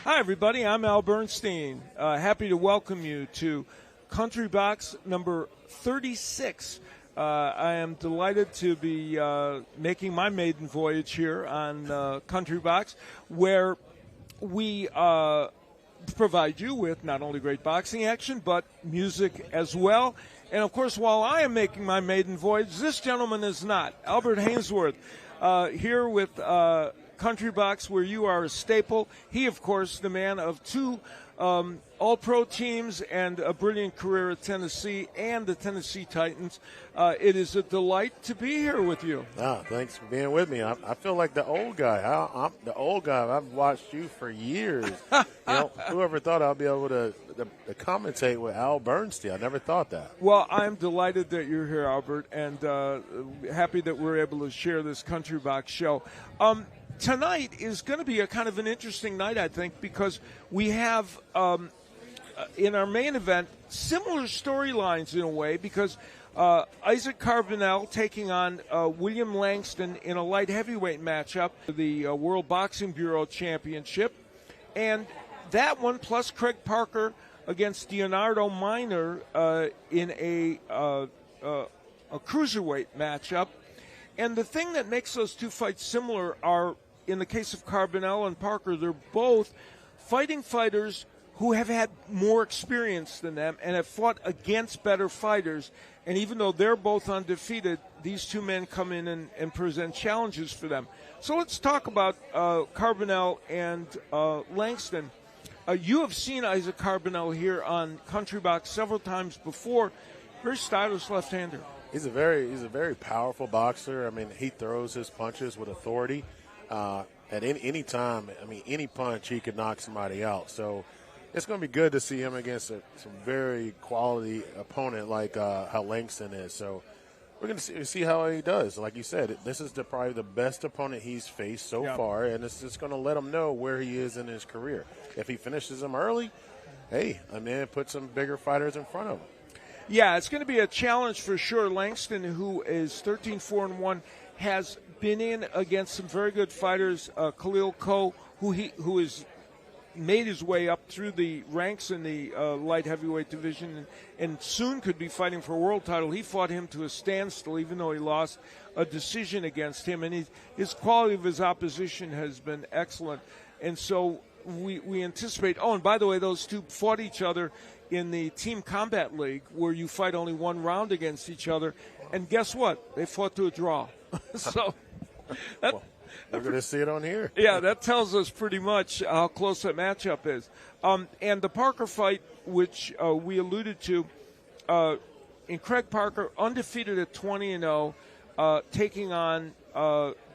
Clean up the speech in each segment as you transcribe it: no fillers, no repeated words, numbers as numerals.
Hi, everybody. I'm Al Bernstein. Happy to welcome you to Country Box number 36. I am delighted to be making my maiden voyage here on Country Box, where we provide you with not only great boxing action, but music as well. And, of course, while I am making my maiden voyage, this gentleman is not. Albert Haynesworth here with Country Box, where you are a staple. He, of course, the man of two all-pro teams and a brilliant career at Tennessee and the Tennessee Titans. It is a delight to be here with you. Thanks for being with me. I feel like the old guy. I'm the old guy. I've watched you for years. Whoever thought I'd be able to commentate with Al Bernstein? I never thought that. Well, I'm delighted that you're here, Albert, and happy that we're able to share this Country Box show. Tonight is going to be a kind of an interesting night, I think, because we have in our main event similar storylines in a way, because Isaac Carbonell taking on William Langston in a light heavyweight matchup for the World Boxing Bureau Championship. And that one, plus Craig Parker against Leonardo Minor in a cruiserweight matchup. And the thing that makes those two fights similar are, in the case of Carbonell and Parker, they're both fighting fighters who have had more experience than them and have fought against better fighters. And even though they're both undefeated, these two men come in and present challenges for them. So let's talk about Carbonell and Langston. You have seen Isaac Carbonell here on Country Box several times before. Very stylish left-hander. He's a very powerful boxer. I mean, he throws his punches with authority. At any time, I mean, any punch, he could knock somebody out. So it's going to be good to see him against some very quality opponent like how Langston is. So we're going to see how he does. Like you said, this is probably the best opponent he's faced so far, and it's just going to let him know where he is in his career. If he finishes him early, hey, I mean, put some bigger fighters in front of him. Yeah, it's going to be a challenge for sure. Langston, who is 13-4-1, has been in against some very good fighters. Khalil Coe, who has made his way up through the ranks in the light heavyweight division and soon could be fighting for a world title. He fought him to a standstill, even though he lost a decision against him. And his quality of his opposition has been excellent. And so we anticipate. Oh, and by the way, those two fought each other in the Team Combat League, where you fight only one round against each other. And guess what? They fought to a draw. So we're going to see it on here. Yeah, that tells us pretty much how close that matchup is. And the Parker fight, which we alluded to, in Craig Parker, undefeated at 20-0, taking on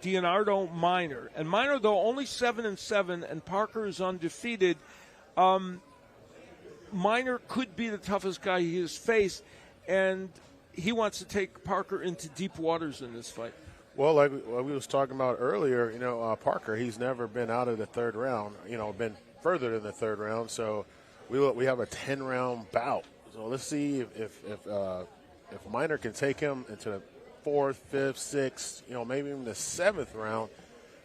Leonardo Minor. And Minor, though, only 7-7, and Parker is undefeated. Minor could be the toughest guy he has faced, and he wants to take Parker into deep waters in this fight. Well, like we was talking about earlier, Parker, he's never been out of the third round, been further than the third round. So we have a 10-round bout. So let's see if Minor can take him into the fourth, fifth, sixth, maybe even the seventh round.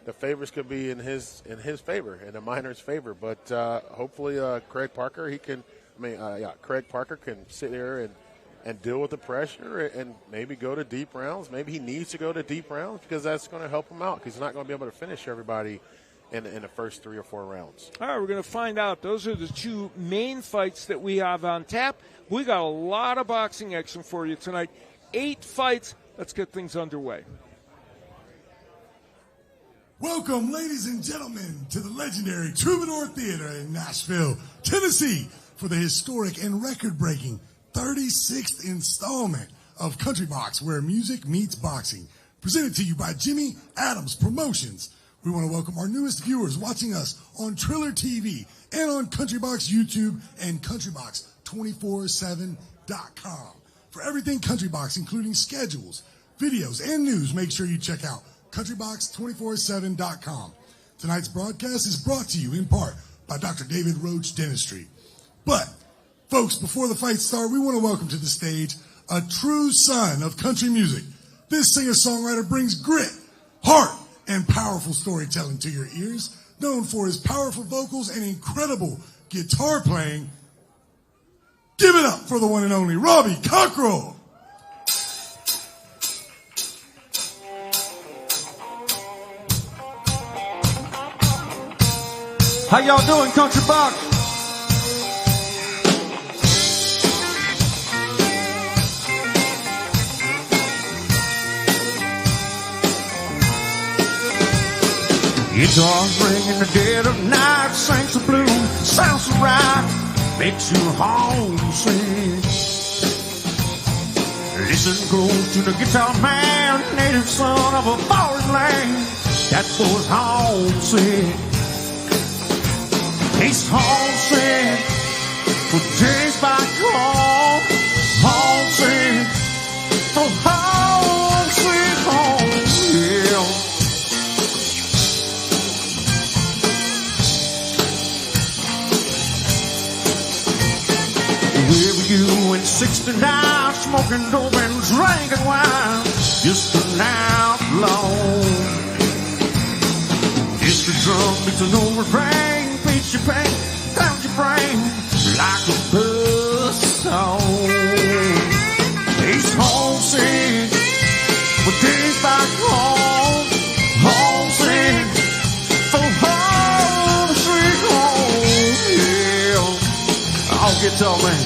The favors could be in his favor, in the Minor's favor. But hopefully, Craig Parker can sit there and deal with the pressure and maybe go to deep rounds. Maybe he needs to go to deep rounds because that's going to help him out, because he's not going to be able to finish everybody in the first 3 or 4 rounds. All right, we're going to find out. Those are the two main fights that we have on tap. We got a lot of boxing action for you tonight. 8 fights. Let's get things underway. Welcome, ladies and gentlemen, to the legendary Troubadour Theater in Nashville, Tennessee, for the historic and record-breaking 36th installment of Country Box, where music meets boxing. Presented to you by Jimmy Adams Promotions. We want to welcome our newest viewers watching us on Triller TV and on Country Box YouTube and CountryBox247.com. For everything Country Box, including schedules, videos, and news, make sure you check out CountryBox247.com. Tonight's broadcast is brought to you in part by Dr. David Roach Dentistry. But folks, before the fight starts, we want to welcome to the stage a true son of country music. This singer-songwriter brings grit, heart, and powerful storytelling to your ears. known for his powerful vocals and incredible guitar playing. Give it up for the one and only Robbie Cockrell. How y'all doing, Country Box? Guitars ring in the dead of night, sings the blues, sounds so right, makes you homesick. Listen close to the guitar man, native son of a foreign land, that boy's homesick. He's homesick for days back home, homesick for home, sweet home, yeah. Where were you in '69, smoking dope and drinking wine, just an outlaw? Just a drum beats an old refrain, beats your pain, pounds your brain like a buzz saw. He's homesick for days back home, homesick for home, sweet home, yeah. I'll get to man.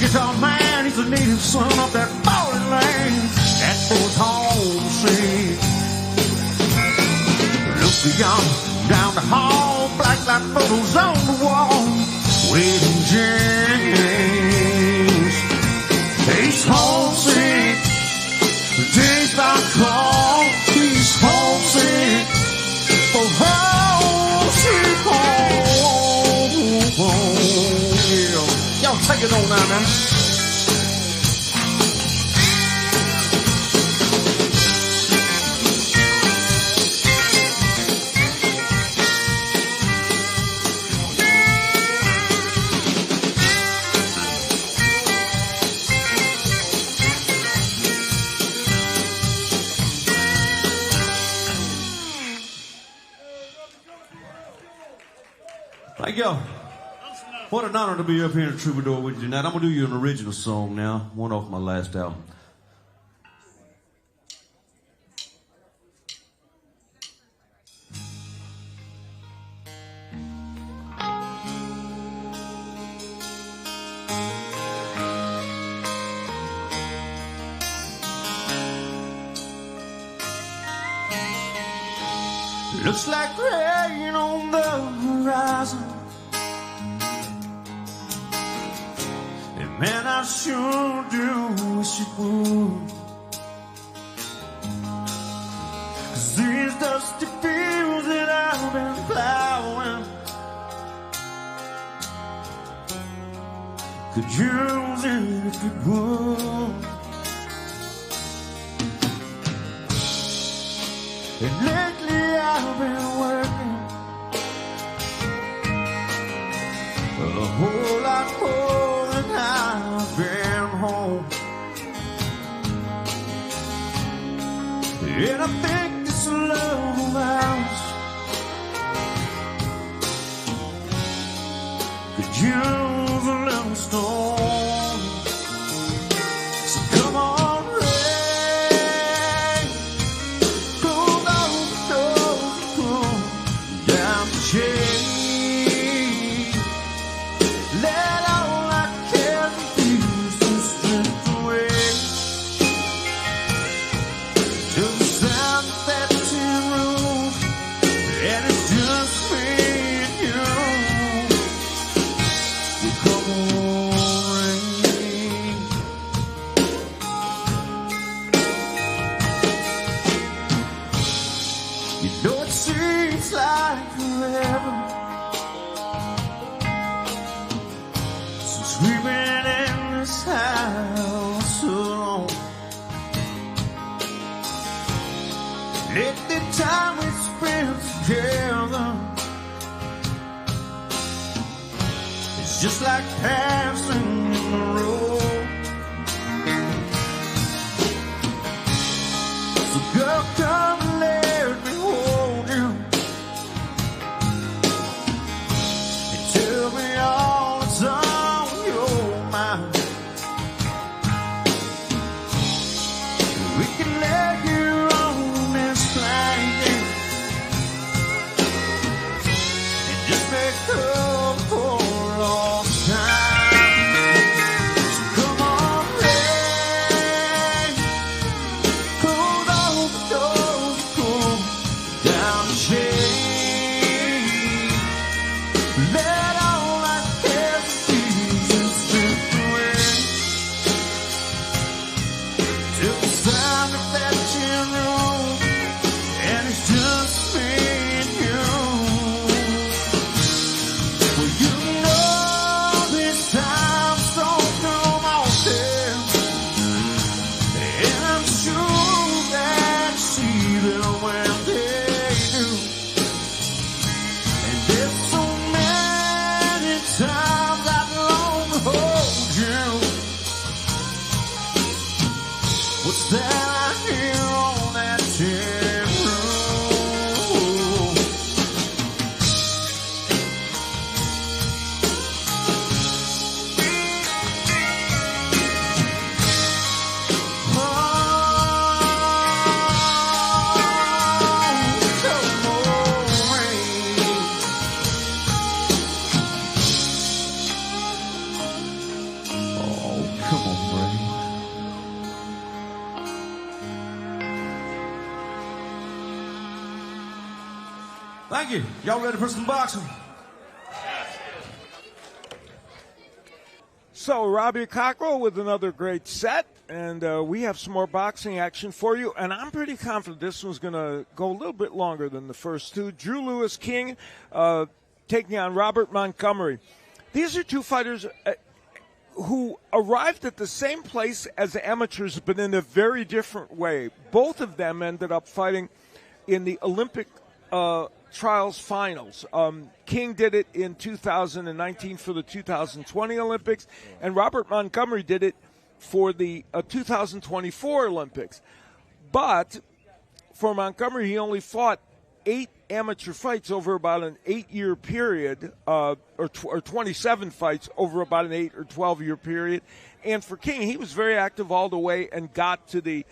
Guitar man, he's a native son of that foreign land, that boy's homesick. Look beyond, down the hall, black light photos on the wall, waiting James. He's homesick, the days back home, he's homesick for home, sweet home, yeah. Y'all take it on now, man. Thank you. What an honor to be up here in Troubadour with you tonight. I'm going to do you an original song now, one off my last album. Looks like rain on the horizon. Man, I sure do wish it would. 'Cause these dusty fields that I've been plowing could use it if it would. And lately I've been working a whole lot more than I've been home. And I think this love of ours could use a little storm. So come on, rain, close all the doors, pull down the shade. Let all I care and fears just drift away to the sound of that tin roof, and it's just me and you. Let the time we spent together, it's just like passing in the road. So girl, come and let me hold you and tell me all that's on your mind. We can let you on this plane and just make up for lost time. So come on, babe, close all the doors, pull down the shade. Let all our hesitations slip away till the sound of that tin room, and it's just me and you. Well, you know this time don't come often, and I'm sure that she will when they do. And there's so many times I'd long to hold you. What's that I hear on that tin roof? Oh, come on, rain. Oh, come on, rain. Thank you. Y'all ready for some boxing? So, Robbie Cockrell with another great set, and we have some more boxing action for you. And I'm pretty confident this one's going to go a little bit longer than the first two. Drew Lewis King taking on Robert Montgomery. These are two fighters who arrived at the same place as amateurs, but in a very different way. Both of them ended up fighting in the Olympic trials finals. King did it in 2019 for the 2020 Olympics, and Robert Montgomery did it for the 2024 Olympics. But for Montgomery, he only fought 8 amateur fights over about an 8-year period, or 27 fights over about an 8 or 12-year period. And for King, he was very active all the way and got to the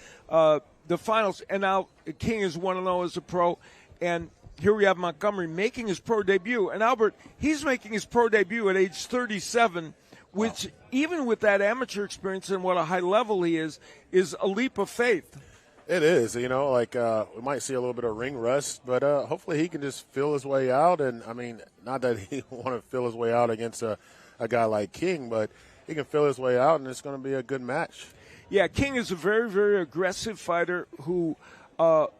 finals. And now King is 1-0 as a pro, and here we have Montgomery making his pro debut. And Albert, he's making his pro debut at age 37, which even with that amateur experience and what a high level he is a leap of faith. It is, we might see a little bit of ring rust, but hopefully he can just feel his way out. And, I mean, not that he want to feel his way out against a guy like King, but he can feel his way out, and it's going to be a good match. Yeah, King is a very, very aggressive fighter who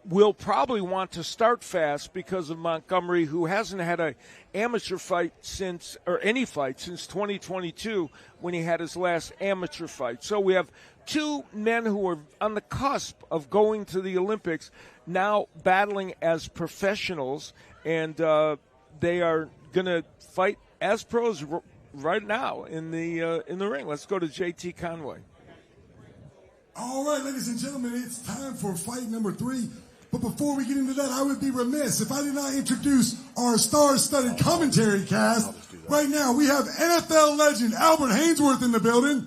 will probably want to start fast because of Montgomery, who hasn't had an amateur fight since 2022 when he had his last amateur fight. So we have two men who are on the cusp of going to the Olympics, now battling as professionals, and they are going to fight as pros right now in the ring. Let's go to JT Conway. All right, ladies and gentlemen, it's time for fight number 3. But before we get into that, I would be remiss if I did not introduce our star-studded commentary cast. Right now, we have NFL legend Albert Haynesworth in the building.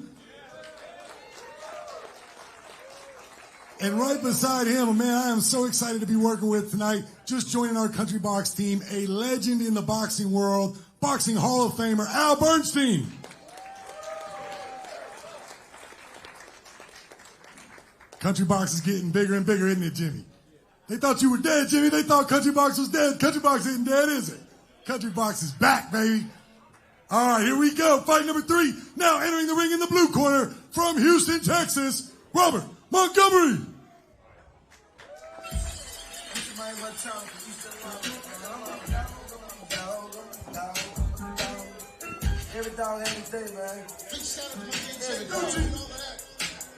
And right beside him, a man I am so excited to be working with tonight, just joining our Country Box team, a legend in the boxing world, Boxing Hall of Famer Al Bernstein. Country Box is getting bigger and bigger, isn't it, Jimmy? They thought you were dead, Jimmy. They thought Country Box was dead. Country Box isn't dead, is it? Country Box is back, baby. All right, here we go. Fight number 3. Now entering the ring in the blue corner from Houston, Texas, Robert Montgomery. Every dog, every day, man.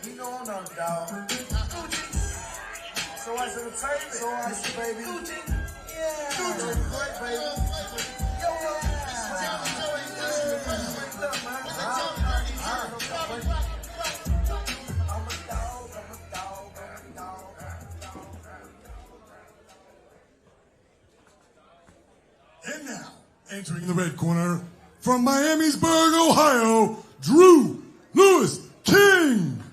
You know I'm not a dog. So ice entertainment. So ice, baby. Yeah. Great, baby. And now, entering the red corner, from Miamisburg, Ohio, Drew Lewis King.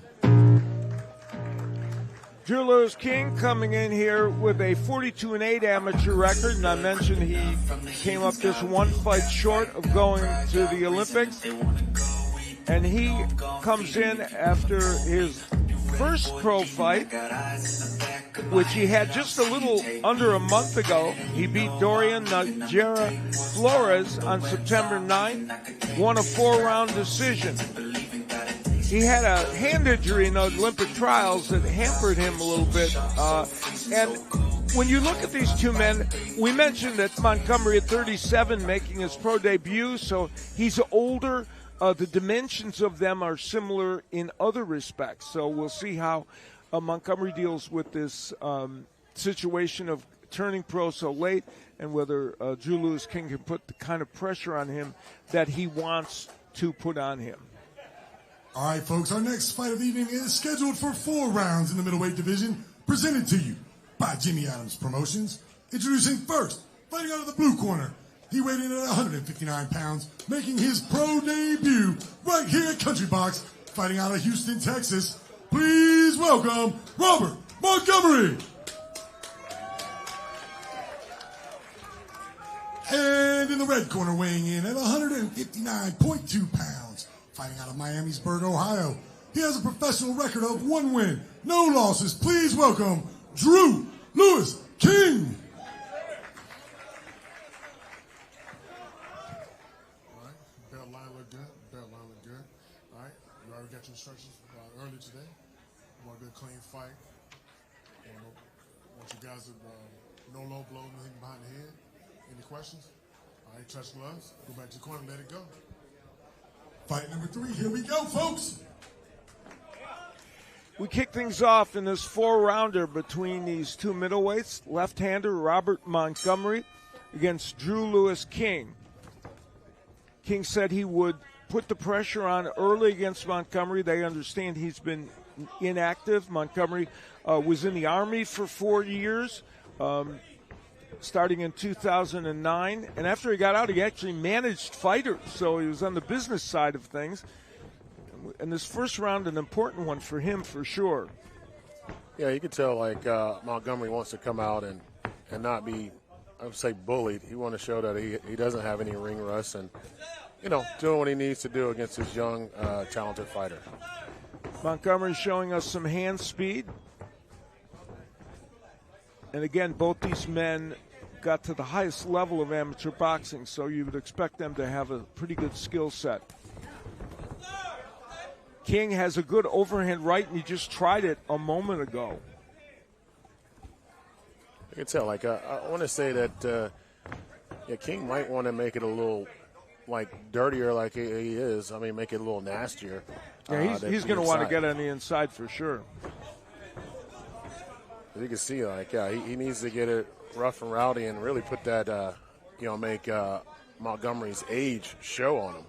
Drew Lewis King coming in here with a 42-8 amateur record, and I mentioned he came up just one fight short of going to the Olympics. And he comes in after his first pro fight, which he had just a little under a month ago. He beat Dorian Najera Flores on September 9th, won a 4-round decision. He had a hand injury in the Olympic trials that hampered him a little bit. And when you look at these two men, we mentioned that Montgomery at 37 making his pro debut, so he's older. The dimensions of them are similar in other respects. So we'll see how Montgomery deals with this situation of turning pro so late, and whether Drew Lewis King can put the kind of pressure on him that he wants to put on him. All right, folks, our next fight of the evening is scheduled for 4 rounds in the middleweight division, presented to you by Jimmy Adams Promotions. Introducing first, fighting out of the blue corner, he weighed in at 159 pounds, making his pro debut right here at Country Box, fighting out of Houston, Texas. Please welcome Robert Montgomery. And in the red corner, weighing in at 159.2 pounds, fighting out of Miamisburg, Ohio. He has a professional record of 1 win, no losses. Please welcome Drew Lewis King. All right, belt line look good. Belt line look good. All right, you already got your instructions earlier today. You want to do a clean fight. Want you guys to no low blow, nothing behind the head. Any questions? All right, touch gloves. Go back to the corner, let it go. Fight number 3, here we go, folks. We kick things off in this 4-rounder between these two middleweights. Left-hander Robert Montgomery against Drew Lewis King. King said he would put the pressure on early against Montgomery. They understand he's been inactive. Montgomery was in the Army for 4 years, starting in 2009. And after he got out, he actually managed fighters, so he was on the business side of things. And this first round, an important one for him for sure. Yeah, you can tell like Montgomery wants to come out and not be, I would say, bullied. He wants to show that he doesn't have any ring rust and, doing what he needs to do against his young, talented fighter. Montgomery showing us some hand speed. And again, both these men got to the highest level of amateur boxing, so you would expect them to have a pretty good skill set. King has a good overhand right, and he just tried it a moment ago. I can tell. Like I want to say that King might want to make it a little dirtier, like he is. I mean, make it a little nastier. Yeah, he's going to want to get on the inside for sure. As you can see, he needs to get it rough and rowdy and really put that, make Montgomery's age show on him.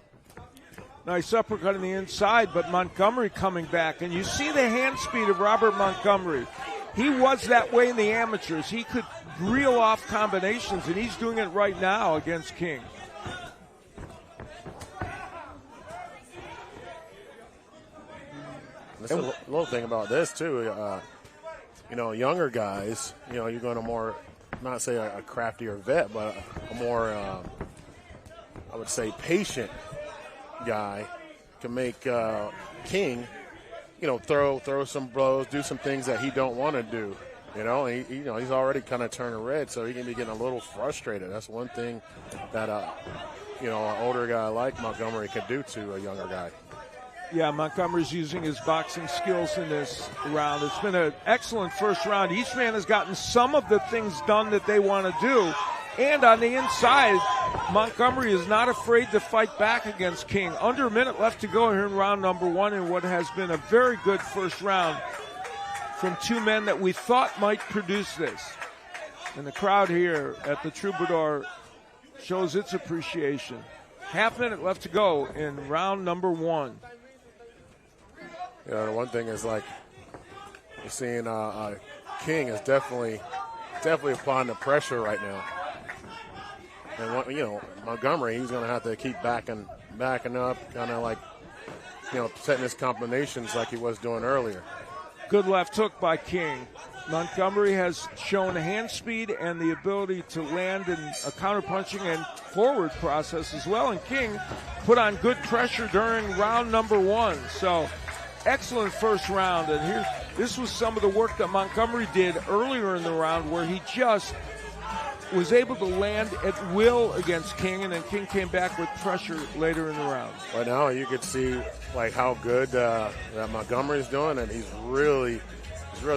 Nice uppercut on the inside, but Montgomery coming back. And you see the hand speed of Robert Montgomery. He was that way in the amateurs. He could reel off combinations, and he's doing it right now against King. That's a little thing about this, too. Younger guys, you're going to more, not say a craftier vet, but a more, I would say, patient guy can make King, throw some blows, do some things that he don't want to do. He's already kind of turning red, so he can be getting a little frustrated. That's one thing that an older guy like Montgomery could do to a younger guy. Yeah, Montgomery's using his boxing skills in this round. It's been an excellent first round. Each man has gotten some of the things done that they want to do. And on the inside, Montgomery is not afraid to fight back against King. Under a minute left to go here in round number 1 in what has been a very good first round from two men that we thought might produce this. And the crowd here at the Troubadour shows its appreciation. Half minute left to go in round number 1. You know, the one thing is like you're seeing King is definitely applying the pressure right now. And you know, Montgomery, he's going to have to keep backing up, kind of like, you know, setting his combinations like he was doing earlier. Good left hook by King. Montgomery has shown hand speed and the ability to land in a counterpunching and forward process as well. And King put on good pressure during round number 1. So excellent first round. And this was some of the work that Montgomery did earlier in the round, where he just was able to land at will against King, and then King came back with pressure later in the round. Right now you could see like how good that Montgomery's doing, and he's really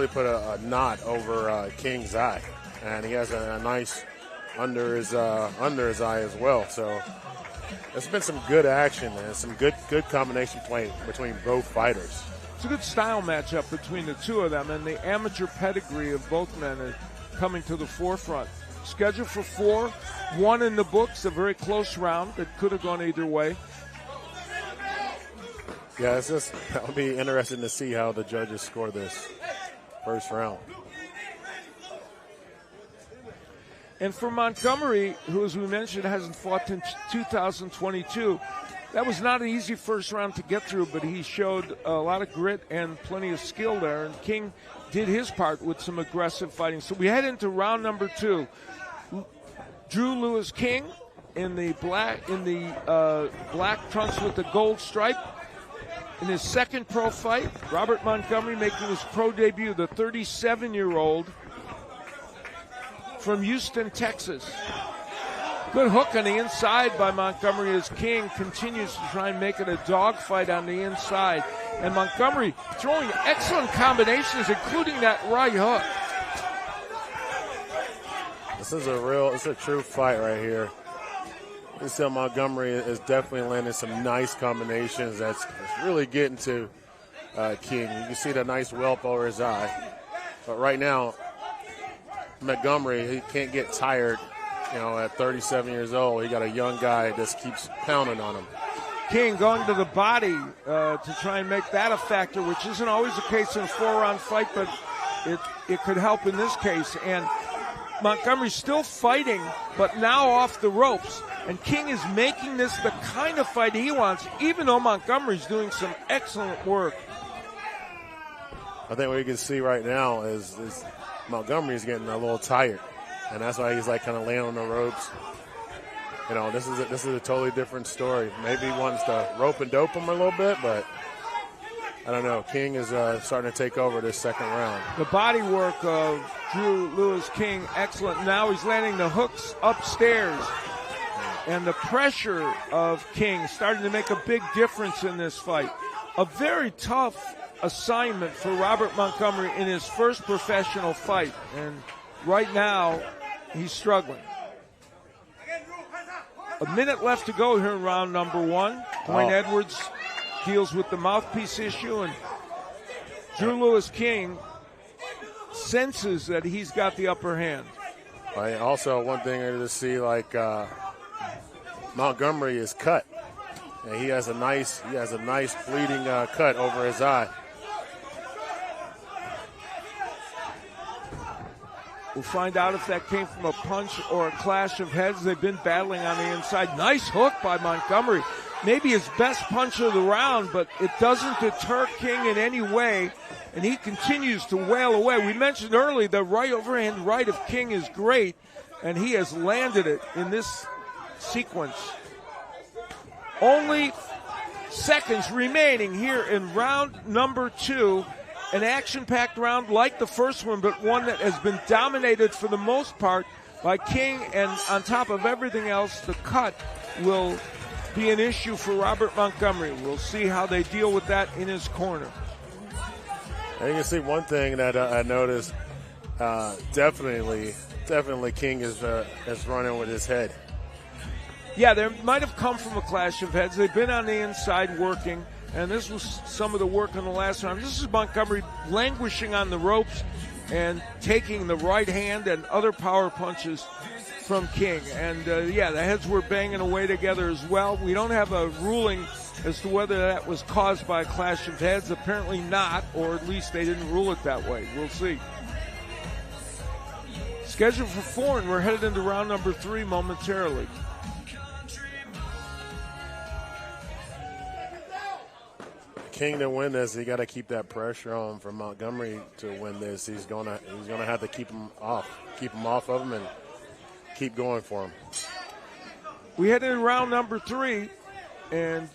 put a knot over King's eye, and he has a nice under his eye as well. So there's been some good action and some good combination play between both fighters. It's a good style matchup between the two of them, and the amateur pedigree of both men are coming to the forefront. Scheduled for 4, 1 in the books, a very close round that could have gone either way. Yeah, that'll be interesting to see how the judges score this first round. And for Montgomery, who, as we mentioned, hasn't fought since 2022, that was not an easy first round to get through, but he showed a lot of grit and plenty of skill there, and King did his part with some aggressive fighting. So we head into round number 2. Drew Lewis King in the black trunks with the gold stripe. In his second pro fight, Robert Montgomery making his pro debut, the 37-year-old from Houston, Texas. Good hook on the inside by Montgomery as King continues to try and make it a dogfight on the inside. And Montgomery throwing excellent combinations, including that right hook. This is it's a true fight right here. You see Montgomery is definitely landing some nice combinations that's really getting to King. You can see the nice whelp over his eye. But right now, Montgomery, he can't get tired. You know, at 37 years old, he got a young guy that just keeps pounding on him. King going to the body to try and make that a factor, which isn't always the case in a 4-round fight, but it could help in this case. And Montgomery's still fighting, but now off the ropes. And King is making this the kind of fight he wants, even though Montgomery's doing some excellent work. I think what you can see right now is Montgomery's getting a little tired, and that's why he's like kind of laying on the ropes. You know, this is a totally different story. Maybe he wants to rope and dope him a little bit, but I don't know. King is starting to take over this second round. The body work of Drew Lewis King, excellent. Now he's landing the hooks upstairs. And the pressure of King starting to make a big difference in this fight. A very tough assignment for Robert Montgomery in his first professional fight. And right now, he's struggling. A minute left to go here in round number 1. Dwayne Edwards deals with the mouthpiece issue, and Drew Lewis King senses that he's got the upper hand. Also, one thing to see, like Montgomery is cut, and he has a nice bleeding cut over his eye. We'll find out if that came from a punch or a clash of heads. They've been battling on the inside. Nice hook by Montgomery. Maybe his best punch of the round, but it doesn't deter King in any way, and he continues to wail away. We mentioned earlier the right overhand right of King is great, and he has landed it in this sequence. Only seconds remaining here in round number 2. An action-packed round like the first one, but one that has been dominated for the most part by King, and on top of everything else, the cut will be an issue for Robert Montgomery. We'll see how they deal with that in his corner. And you can see one thing that I noticed, definitely King is running with his head. Yeah, there might have come from a clash of heads. They've been on the inside working. And this was some of the work in the last round. This is Montgomery languishing on the ropes and taking the right hand and other power punches from King. And, the heads were banging away together as well. We don't have a ruling as to whether that was caused by a clash of heads. Apparently not, or at least they didn't rule it that way. We'll see. Scheduled for 4, and we're headed into round number 3 momentarily. King to win this, he got to keep that pressure on for Montgomery to win this. He's gonna have to keep him off of him, and keep going for him. We head into round number 3, and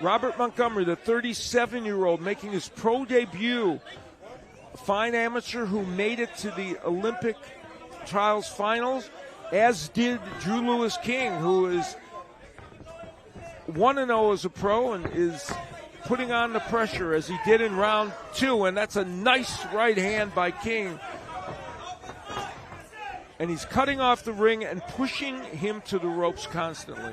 Robert Montgomery, the 37-year-old, making his pro debut, a fine amateur who made it to the Olympic trials finals, as did Drew Lewis King, who is 1-0 as a pro and is putting on the pressure as he did in round 2, and that's a nice right hand by King. And he's cutting off the ring and pushing him to the ropes constantly.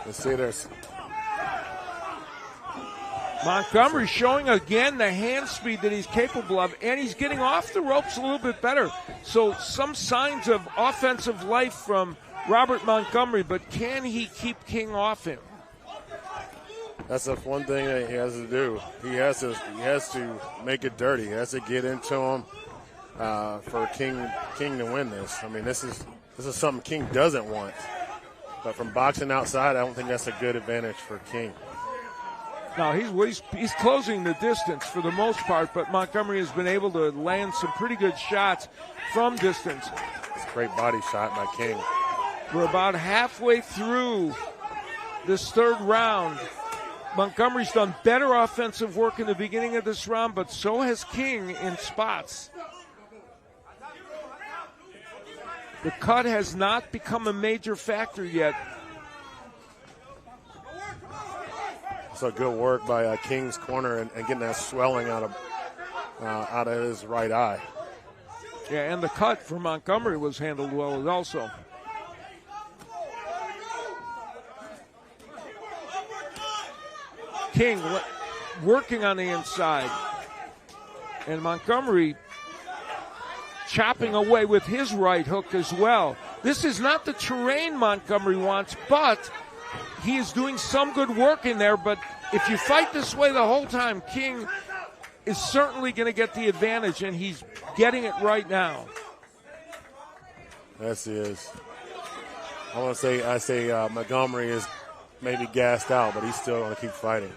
Let's see, there's Montgomery showing again the hand speed that he's capable of, and he's getting off the ropes a little bit better. So some signs of offensive life from Robert Montgomery, but can he keep King off him? That's the one thing that he has to do. He has to make it dirty. He has to get into him for King to win this. I mean, this is something King doesn't want. But from boxing outside, I don't think that's a good advantage for King. No, he's closing the distance for the most part, but Montgomery has been able to land some pretty good shots from distance. It's a great body shot by King. We're about halfway through this 3rd round. Montgomery's done better offensive work in the beginning of this round, but so has King in spots. The cut has not become a major factor yet. So good work by King's corner and getting that swelling out of his right eye. Yeah, and the cut for Montgomery was handled well also. King working on the inside. And Montgomery chopping away with his right hook as well. This is not the terrain Montgomery wants, but he is doing some good work in there. But if you fight this way the whole time, King is certainly going to get the advantage, and he's getting it right now. Yes, he is. I say Montgomery is maybe gassed out, but he's still going to keep fighting.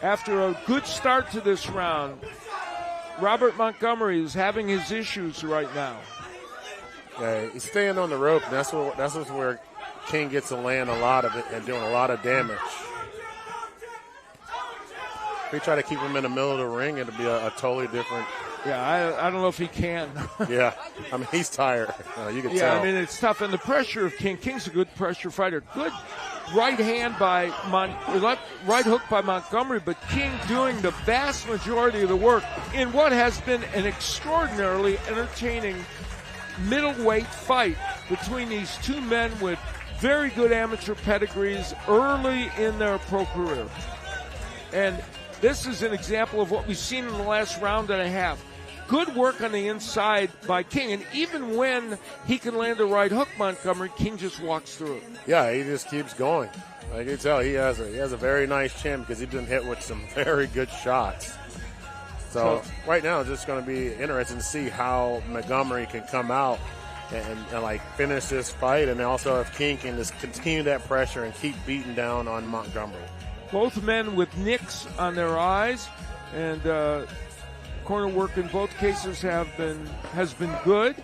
After a good start to this round, Robert Montgomery is having his issues right now. Yeah, he's staying on the rope, and that's where King gets to land a lot of it and doing a lot of damage. If we try to keep him in the middle of the ring, it'll be a totally different. Yeah, I don't know if he can. Yeah, I mean, he's tired. You can tell. Yeah, I mean, it's tough. And the pressure of King. King's a good pressure fighter. Good right hand by right hook by Montgomery, but King doing the vast majority of the work in what has been an extraordinarily entertaining middleweight fight between these two men with very good amateur pedigrees early in their pro career. And this is an example of what we've seen in the last round and a half. Good work on the inside by King, and even when he can land a right hook, Montgomery, King just walks through it. Yeah, he just keeps going. I can tell he has a very nice chin because he's been hit with some very good shots. So right now it's just going to be interesting to see how Montgomery can come out and like finish this fight, and also if King can just continue that pressure and keep beating down on Montgomery. Both men with nicks on their eyes, and corner work in both cases has been good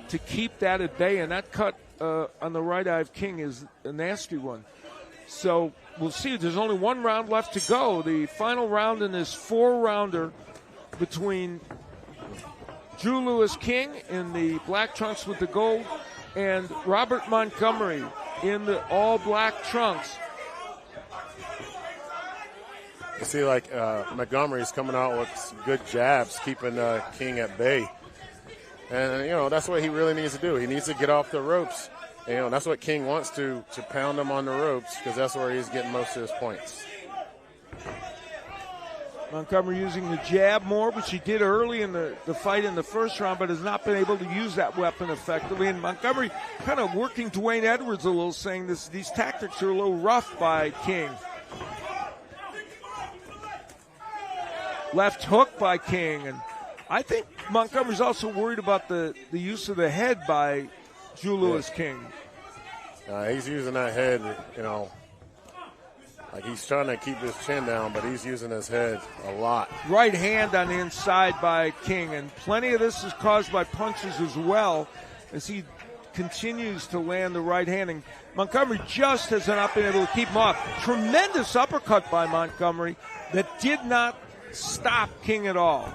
to keep that at bay, and that cut on the right eye of King is a nasty one. So we'll see. There's only one round left to go. The final round in this 4-rounder between Drew Lewis King in the black trunks with the gold and Robert Montgomery in the all black trunks. You see, like Montgomery's coming out with some good jabs, keeping King at bay. And, that's what he really needs to do. He needs to get off the ropes. That's what King wants to pound him on the ropes, because that's where he's getting most of his points. Montgomery using the jab more, which he did early in the fight in the first round, but has not been able to use that weapon effectively. And Montgomery kind of working Dwayne Edwards a little, saying these tactics are a little rough by King. Left hook by King. And I think Montgomery's also worried about the use of the head by Julius King. He's using that head, like he's trying to keep his chin down, but he's using his head a lot. Right hand on the inside by King, and plenty of this is caused by punches as well, as he continues to land the right hand. And Montgomery just has not been able to keep him off. Tremendous uppercut by Montgomery that did not stop King at all.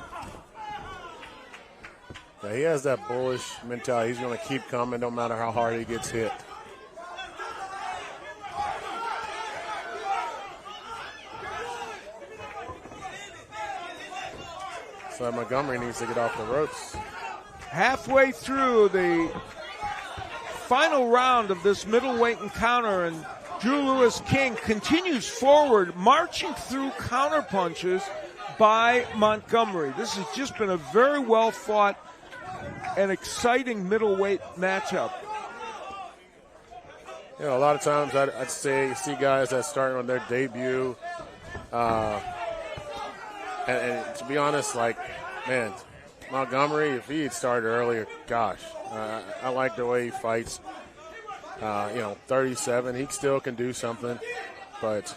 Yeah, he has that bullish mentality. He's going to keep coming no matter how hard he gets hit. So Montgomery needs to get off the ropes. Halfway through the final round of this middleweight encounter, and Drew Lewis King continues forward, marching through counter punches by Montgomery. This has just been a very well fought and exciting middleweight matchup. A lot of times I'd say see guys that start on their debut, and to be honest, man, Montgomery, if he had started earlier, gosh, I like the way he fights. 37, he still can do something, but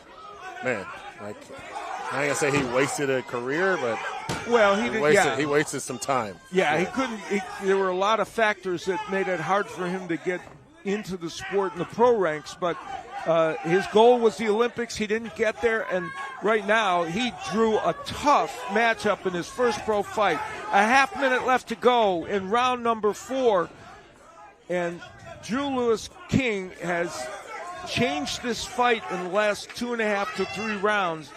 man, I ain't gonna say he wasted a career, but he wasted some time. Yeah, he couldn't. There were a lot of factors that made it hard for him to get into the sport in the pro ranks, but his goal was the Olympics. He didn't get there, and right now he drew a tough matchup in his first pro fight. A half minute left to go in round number 4, and Drew Lewis King has changed this fight in the last 2.5 to 3 rounds.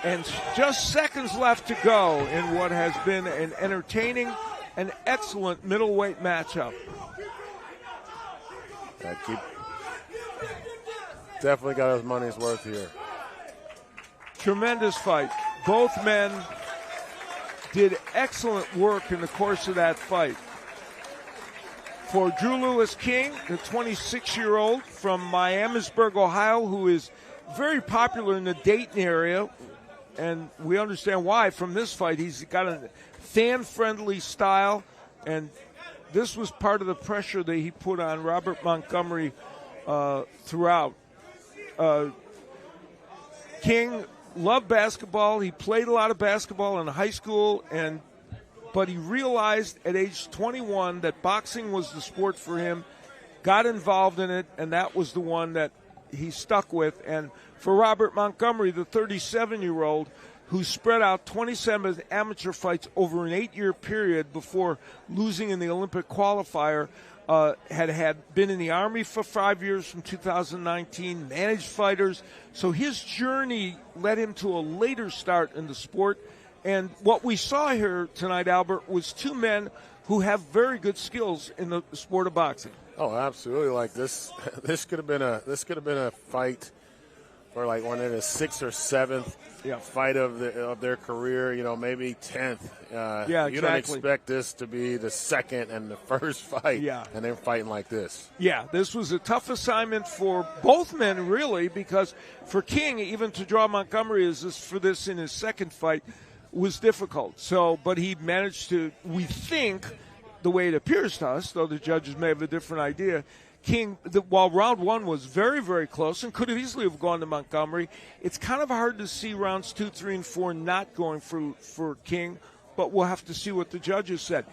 And just seconds left to go in what has been an entertaining and excellent middleweight matchup. Definitely got his money's worth here. Tremendous fight. Both men did excellent work in the course of that fight. For Drew Lewis King, the 26-year-old from Miamisburg, Ohio, who is very popular in the Dayton area, and we understand why from this fight. He's got a fan-friendly style, and this was part of the pressure that he put on Robert Montgomery throughout. King loved basketball. He played a lot of basketball in high school, but he realized at age 21 that boxing was the sport for him, got involved in it, and that was the one that he stuck with. And for Robert Montgomery, the 37-year-old, who spread out 27 amateur fights over an 8-year period before losing in the Olympic qualifier, had been in the Army for 5 years from 2019, managed fighters. So his journey led him to a later start in the sport. And what we saw here tonight, Albert, was two men who have very good skills in the sport of boxing. Oh, absolutely! Like this could have been a fight for like one of the 6th or 7th fight of their career. Maybe 10th. Exactly. You don't expect this to be the second and the first fight, and they're fighting like this. Yeah, this was a tough assignment for both men, really, because for King, even to draw Montgomery in his second fight, was difficult. But he managed to, we think, the way it appears to us, though the judges may have a different idea, King, while round 1 was very, very close and could have easily have gone to Montgomery, it's kind of hard to see rounds 2, 3, and 4 not going for King, but we'll have to see what the judges said.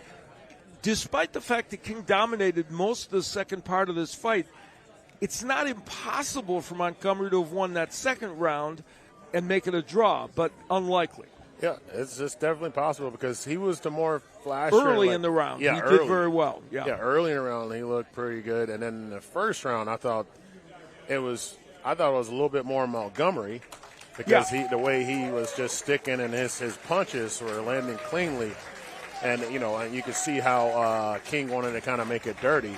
Despite the fact that King dominated most of the second part of this fight, it's not impossible for Montgomery to have won that second round and make it a draw, but unlikely. Yeah, it's just definitely possible because he was the more flasher. Early in the round, he did very well. Yeah, early in the round he looked pretty good. And then in the first round, I thought it was I thought it was a little bit more Montgomery because the way he was just sticking and his punches were landing cleanly. And, you could see how King wanted to kind of make it dirty.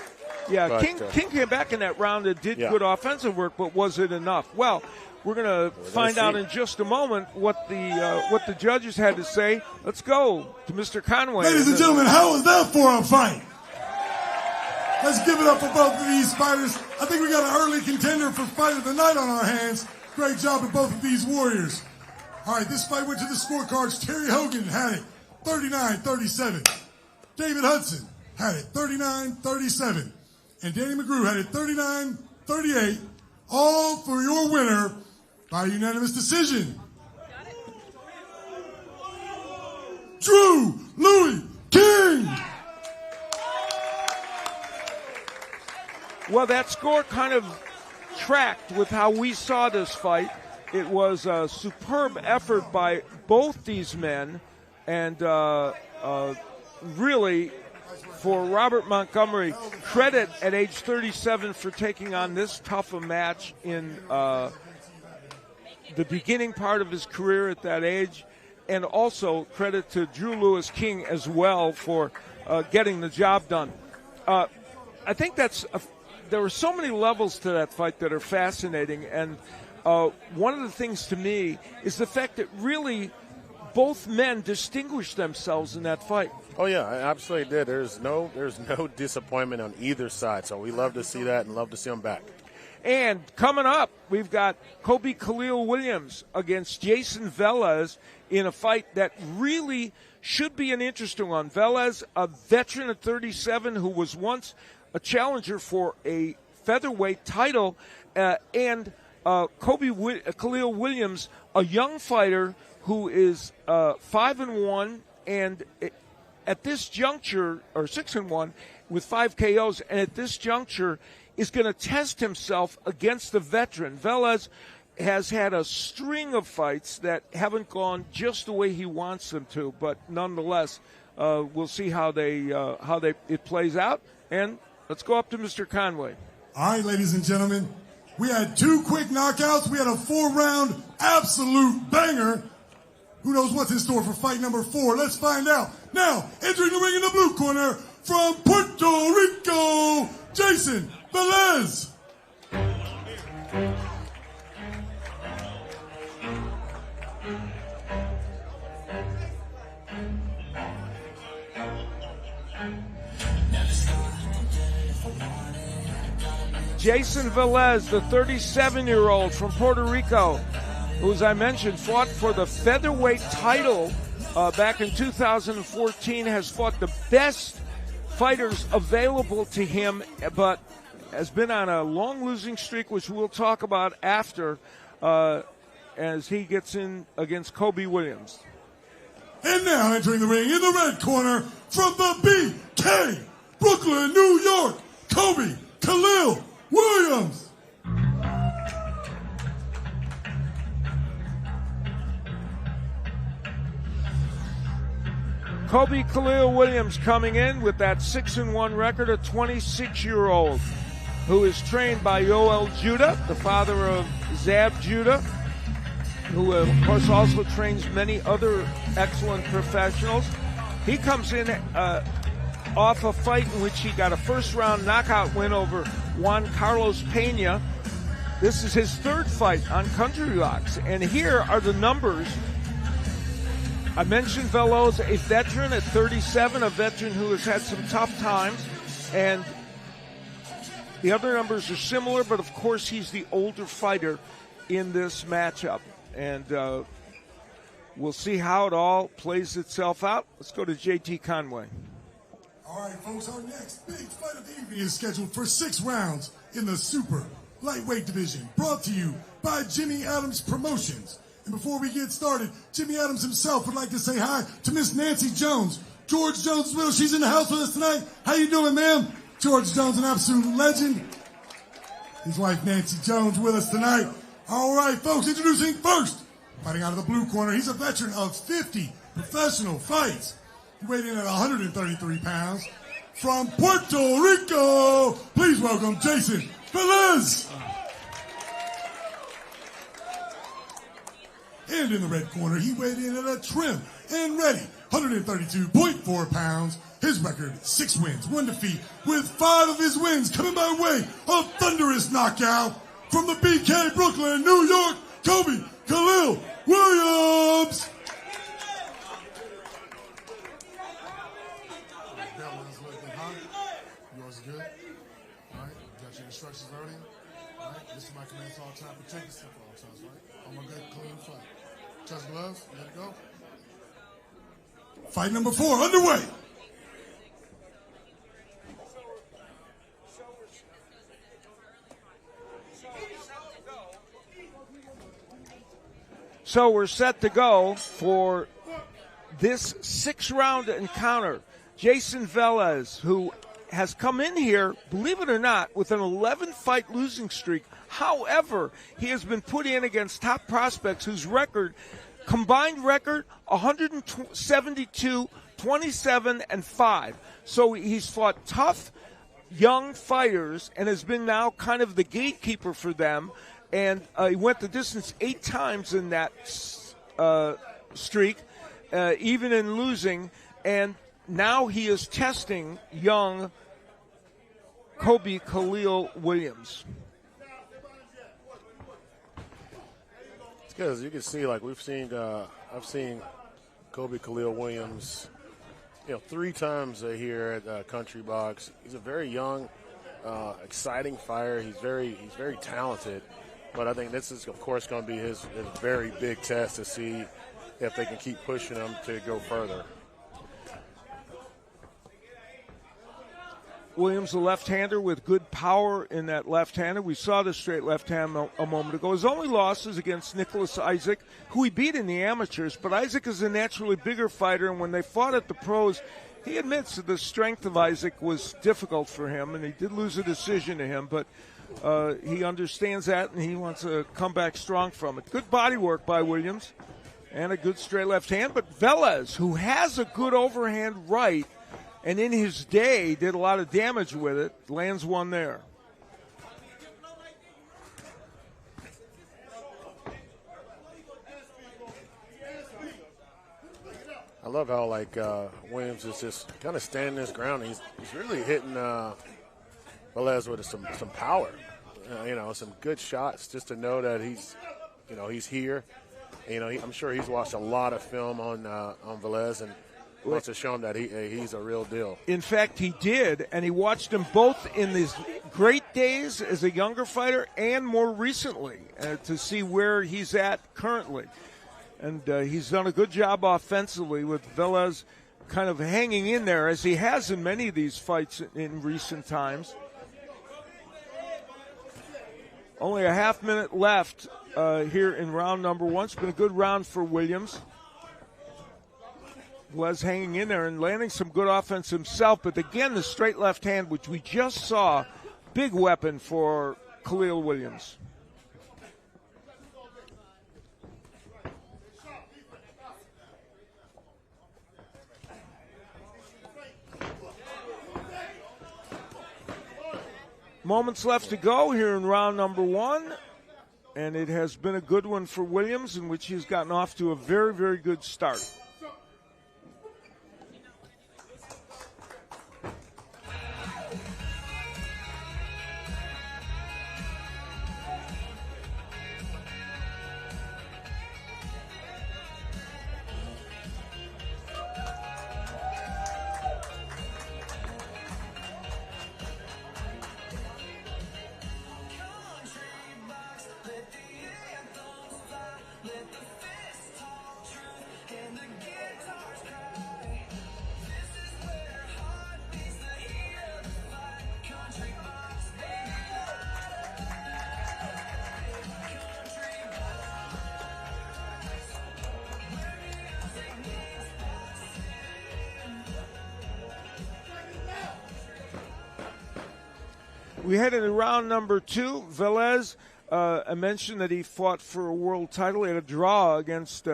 Yeah, But, King came back in that round and did good offensive work, but was it enough? Well, we're going to find out in just a moment what the judges had to say. Let's go to Mr. Conway. Ladies and gentlemen, how was that for a fight? Let's give it up for both of these fighters. I think we got an early contender for fight of the night on our hands. Great job of both of these warriors. All right, this fight went to the scorecards. Terry Hogan had it 39-37. David Hudson had it 39-37. And Danny McGrew had it 39-38. All for your winner by unanimous decision. Drew Louis King. Well, that score kind of tracked with how we saw this fight. It was a superb effort by both these men, and really, for Robert Montgomery, credit at age 37 for taking on this tough a match in the beginning part of his career at that age, and also credit to Drew Louis King as well for getting the job done. I think there were so many levels to that fight that are fascinating, and one of the things to me is the fact that really both men distinguished themselves in that fight. Oh yeah, I absolutely did. There's no disappointment on either side. So we love to see that and love to see them back. And coming up, we've got Kobe Khalil Williams against Jason Velez in a fight that really should be an interesting one. Velez, a veteran at 37 who was once a challenger for a featherweight title, and Khalil Williams, a young fighter who is 5-1 and at this juncture, or 6-1 with 5 KOs, and at this juncture is going to test himself against the veteran. Velez has had a string of fights that haven't gone just the way he wants them to, but nonetheless, we'll see how it plays out. And let's go up to Mr. Conway. All right, ladies and gentlemen, we had 2 quick knockouts. We had a 4-round absolute banger. Who knows what's in store for fight number 4? Let's find out. Now, entering the ring in the blue corner from Puerto Rico, Jason Velez. Jason Velez, the 37-year-old from Puerto Rico, who, as I mentioned, fought for the featherweight title back in 2014, has fought the best fighters available to him, but has been on a long losing streak, which we'll talk about after, as he gets in against Kobe Williams. And now entering the ring in the red corner from the BK, Brooklyn, New York, Kobe Khalil Williams. Kobe Khalil Williams coming in with that 6-1 record, a 26-year-old who is trained by Yoel Judah, the father of Zab Judah, who of course also trains many other excellent professionals. He comes in off a fight in which he got a first-round knockout win over Juan Carlos Pena. This is his 3rd fight on Country Rocks, and here are the numbers. I mentioned Velez, a veteran at 37, a veteran who has had some tough times, and the other numbers are similar, but of course he's the older fighter in this matchup, and we'll see how it all plays itself out. Let's go to JT Conway. All right, folks, our next big fight of the evening is scheduled for 6 rounds in the super lightweight division, brought to you by Jimmy Adams Promotions. And before we get started, Jimmy Adams himself would like to say hi to Miss Nancy Jones. George Jones as well. She's in the house with us tonight. How you doing, ma'am? George Jones, an absolute legend. His wife, Nancy Jones, with us tonight. All right, folks, introducing first, fighting out of the blue corner. He's a veteran of 50 professional fights. He weighed in at 133 pounds. From Puerto Rico, please welcome Jason Velez. And in the red corner, he weighed in at a trim and ready 132.4 pounds. His record, 6 wins, 1 defeat, with 5 of his wins coming by way of thunderous knockout from the BK Brooklyn, New York, Kobe Khalil Williams. Bell is looking hot. Yours is good. All right, got your instructions already. All right, this is my command all time. Protect yourself at all times, right? I'm a good, clean fight. Touch gloves, let it go. Fight number 4 underway. So we're set to go for this 6-round encounter. Jason Velez, who has come in here, believe it or not, with an 11-fight losing streak. However, he has been put in against top prospects whose combined record, 172, 27, and 5. So he's fought tough, young fighters and has been now kind of the gatekeeper for them. And he went the distance 8 times in that streak, even in losing. And now he is testing young Kobe Khalil Williams. It's good. As you can see, like I've seen Kobe Khalil Williams, 3 times here at Country Box. He's a very young, exciting fighter. He's very talented. But I think this is, of course, going to be his very big test to see if they can keep pushing him to go further. Williams, a left-hander with good power in that left-hander. We saw the straight left hand a moment ago. His only loss is against Nicholas Isaac, who he beat in the amateurs. But Isaac is a naturally bigger fighter, and when they fought at the pros, he admits that the strength of Isaac was difficult for him, and he did lose a decision to him. But he understands that, and he wants to come back strong from it. Good body work by Williams and a good straight left hand. But Velez, who has a good overhand right, and in his day did a lot of damage with it, lands one there. I love how Williams is just kind of standing his ground. He's really hitting Velez with some power, some good shots, just to know that he's here. I'm sure he's watched a lot of film on Velez and wants to show him that he's a real deal. In fact, he did, and he watched him both in his great days as a younger fighter and more recently to see where he's at currently. And he's done a good job offensively with Velez kind of hanging in there, as he has in many of these fights in recent times. Only a half minute left here in round number 1. It's been a good round for Williams. Was hanging in there and landing some good offense himself. But again, the straight left hand, which we just saw, big weapon for Khalil Williams. Moments left to go here in round number 1. And it has been a good one for Williams, in which he's gotten off to a very, very good start. We head into round number 2. Velez, I mentioned that he fought for a world title. He had a draw against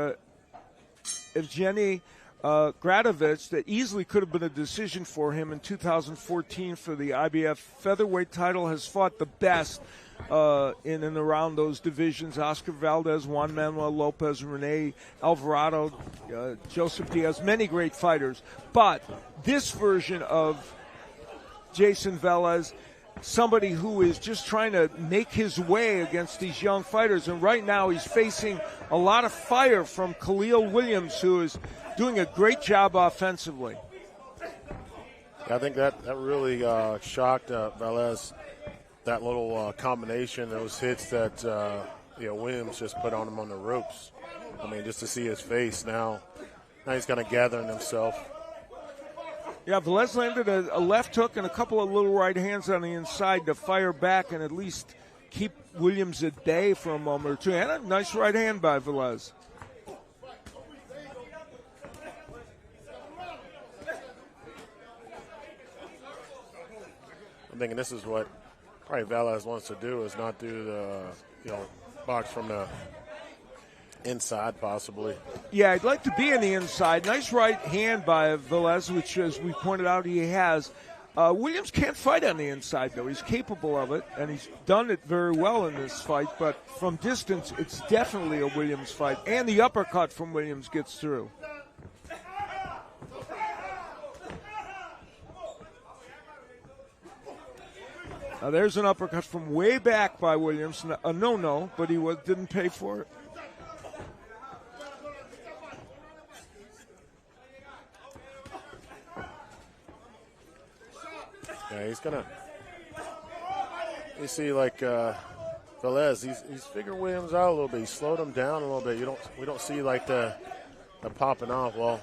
Evgeny Gradovich that easily could have been a decision for him in 2014 for the IBF featherweight title, has fought the best in and around those divisions. Oscar Valdez, Juan Manuel Lopez, Rene Alvarado, Joseph Diaz, many great fighters. But this version of Jason Velez, somebody who is just trying to make his way against these young fighters. And right now he's facing a lot of fire from Khalil Williams, who is doing a great job offensively. Yeah, I think that really shocked Velez, that little combination, those hits that Williams just put on him on the ropes. I mean, just to see his face now he's kind of gathering himself. Yeah, Velez landed a left hook and a couple of little right hands on the inside to fire back and at least keep Williams at bay for a moment or two. And a nice right hand by Velez. I'm thinking this is what probably Velez wants to do, is not do the box from the inside possibly. Yeah, I'd like to be in the inside. Nice right hand by Velez, which, as we pointed out, he has. Williams can't fight on the inside, though. He's capable of it, and he's done it very well in this fight. But from distance, it's definitely a Williams fight. And the uppercut from Williams gets through. Now there's an uppercut from way back by Williams. A no-no, but he didn't pay for it. Yeah, he's gonna. You see, like Velez, he's figured Williams out a little bit. He slowed him down a little bit. We don't see like the popping off. Well,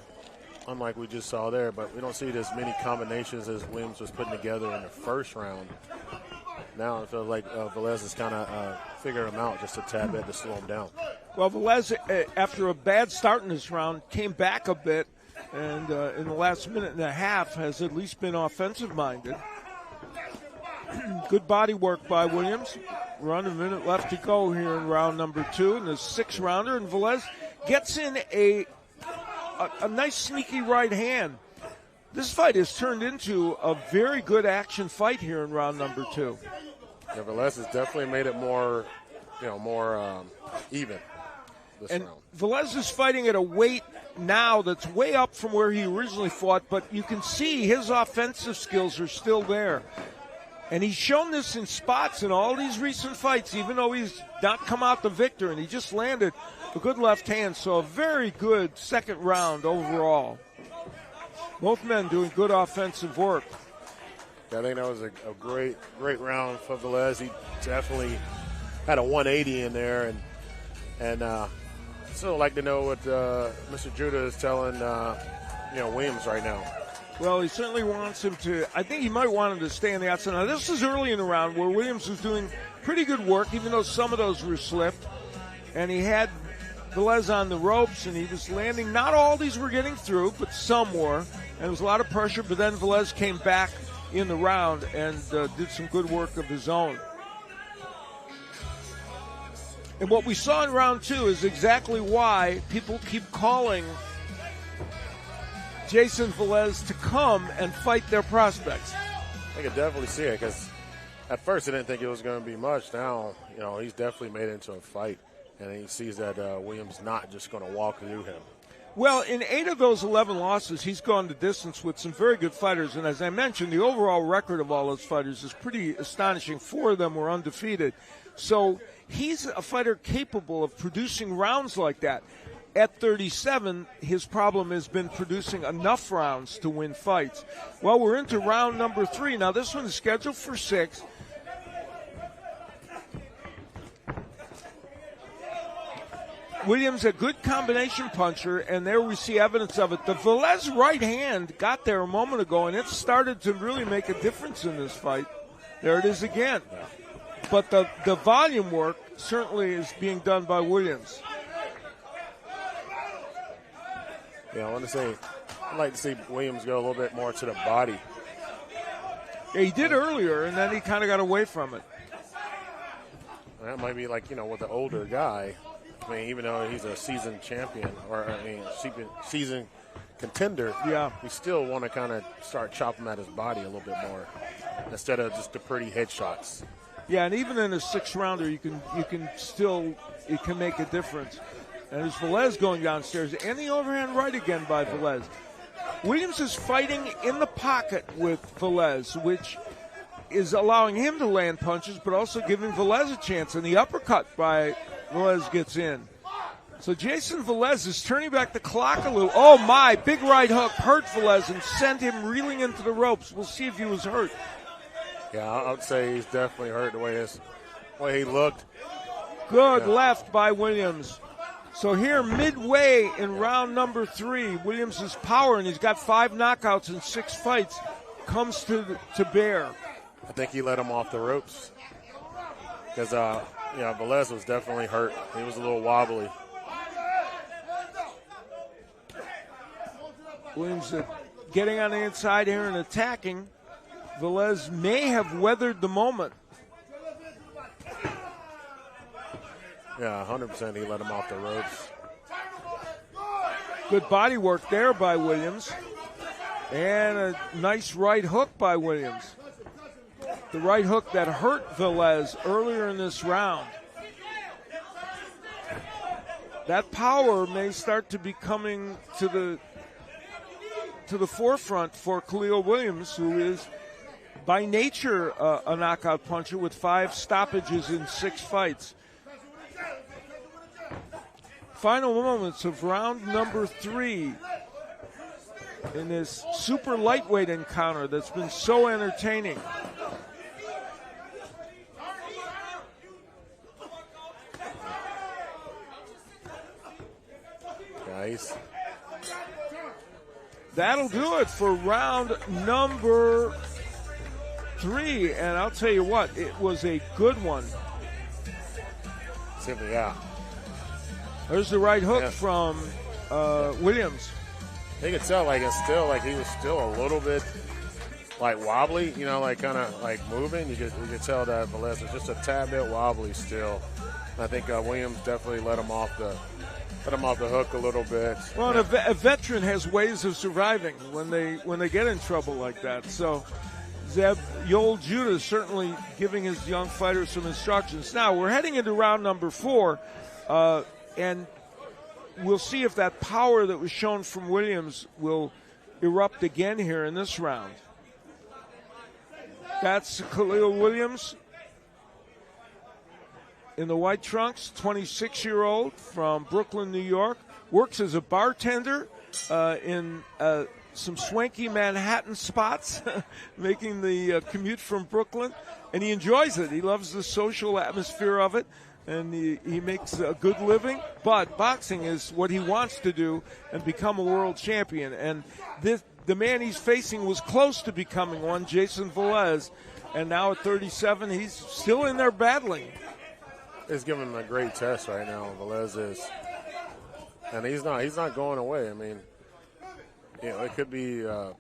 unlike we just saw there, but we don't see as many combinations as Williams was putting together in the first round. Now it feels like Velez is kind of figuring him out just a tad bit to slow him down. Well, Velez, after a bad start in this round, came back a bit, and in the last minute and a half has at least been offensive-minded. Good body work by Williams. Run, a minute left to go here in round number 2 in the 6-rounder, and Velez gets in a nice sneaky right hand. This fight has turned into a very good action fight here in round number 2. Yeah, Velez has definitely made it more even this and round. Velez is fighting at a weight now that's way up from where he originally fought, but you can see his offensive skills are still there. And he's shown this in spots in all these recent fights, even though he's not come out the victor, and he just landed a good left hand. So a very good second round overall. Both men doing good offensive work. I think that was a great round for Velez. He definitely had a 180 in there, and still like to know what Mr. Judah is telling Williams right now. Well, he certainly wants him to. I think he might want him to stay on the outside. Now, this is early in the round where Williams was doing pretty good work, even though some of those were slipped. And he had Velez on the ropes, and he was landing. Not all these were getting through, but some were. And there was a lot of pressure, but then Velez came back in the round and did some good work of his own. And what we saw in round 2 is exactly why people keep calling Jason Velez to come and fight their prospects. I could definitely see it, because at first I didn't think it was going to be much. Now, he's definitely made it into a fight, and he sees that Williams not just going to walk through him. Well, in 8 of those 11 losses, he's gone the distance with some very good fighters. And as I mentioned, the overall record of all those fighters is pretty astonishing. 4 of them were undefeated. So he's a fighter capable of producing rounds like that. At 37, his problem has been producing enough rounds to win fights. Well, we're into round number 3. Now, this one is scheduled for 6. Williams, a good combination puncher, and there we see evidence of it. The Velez right hand got there a moment ago, and it started to really make a difference in this fight. There it is again. But the volume work certainly is being done by Williams. Yeah, I'd like to see Williams go a little bit more to the body. Yeah, he did earlier, and then he kind of got away from it. That might be like, with the older guy. I mean, even though he's a seasoned champion, or seasoned contender, Yeah. we still want to kind of start chopping at his body a little bit more instead of just the pretty headshots. Yeah, and even in a 6-rounder, it can make a difference. And there's Velez going downstairs, and the overhand right again by Velez. Williams is fighting in the pocket with Velez, which is allowing him to land punches, but also giving Velez a chance. And the uppercut by Velez gets in. So Jason Velez is turning back the clock a little. Oh, my, big right hook hurt Velez and sent him reeling into the ropes. We'll see if he was hurt. Yeah, I would say he's definitely hurt the way he looked. Good left by Williams. So here, midway in round number 3, Williams' power, and he's got 5 knockouts in 6 fights, comes to bear. I think he let him off the ropes because, Velez was definitely hurt. He was a little wobbly. Williams getting on the inside here and attacking. Velez may have weathered the moment. Yeah, 100% he let him off the ropes. Good body work there by Williams. And a nice right hook by Williams. The right hook that hurt Velez earlier in this round. That power may start to be coming to the forefront for Khalil Williams, who is by nature a knockout puncher with 5 stoppages in 6 fights. Final moments of round number 3 in this super lightweight encounter that's been so entertaining. Nice. That'll do it for round number 3. And I'll tell you what, it was a good one. Simply, yeah. There's the right hook from Williams. You could tell, he was still a little bit, wobbly, kind of moving. You could tell that Velez was just a tad bit wobbly still. I think Williams definitely let him off the hook a little bit. Well, and a veteran has ways of surviving when they get in trouble like that. So Zeb Yoel Judah is certainly giving his young fighters some instructions. Now we're heading into round number 4. And we'll see if that power that was shown from Williams will erupt again here in this round. That's Khalil Williams in the white trunks, 26-year-old from Brooklyn, New York. Works as a bartender in some swanky Manhattan spots, making the commute from Brooklyn. And he enjoys it. He loves the social atmosphere of it. And he makes a good living, but boxing is what he wants to do and become a world champion. And the man he's facing was close to becoming one, Jason Velez, and now at 37, he's still in there battling. It's giving him a great test right now, Velez is. And he's not going away. I mean, it could be a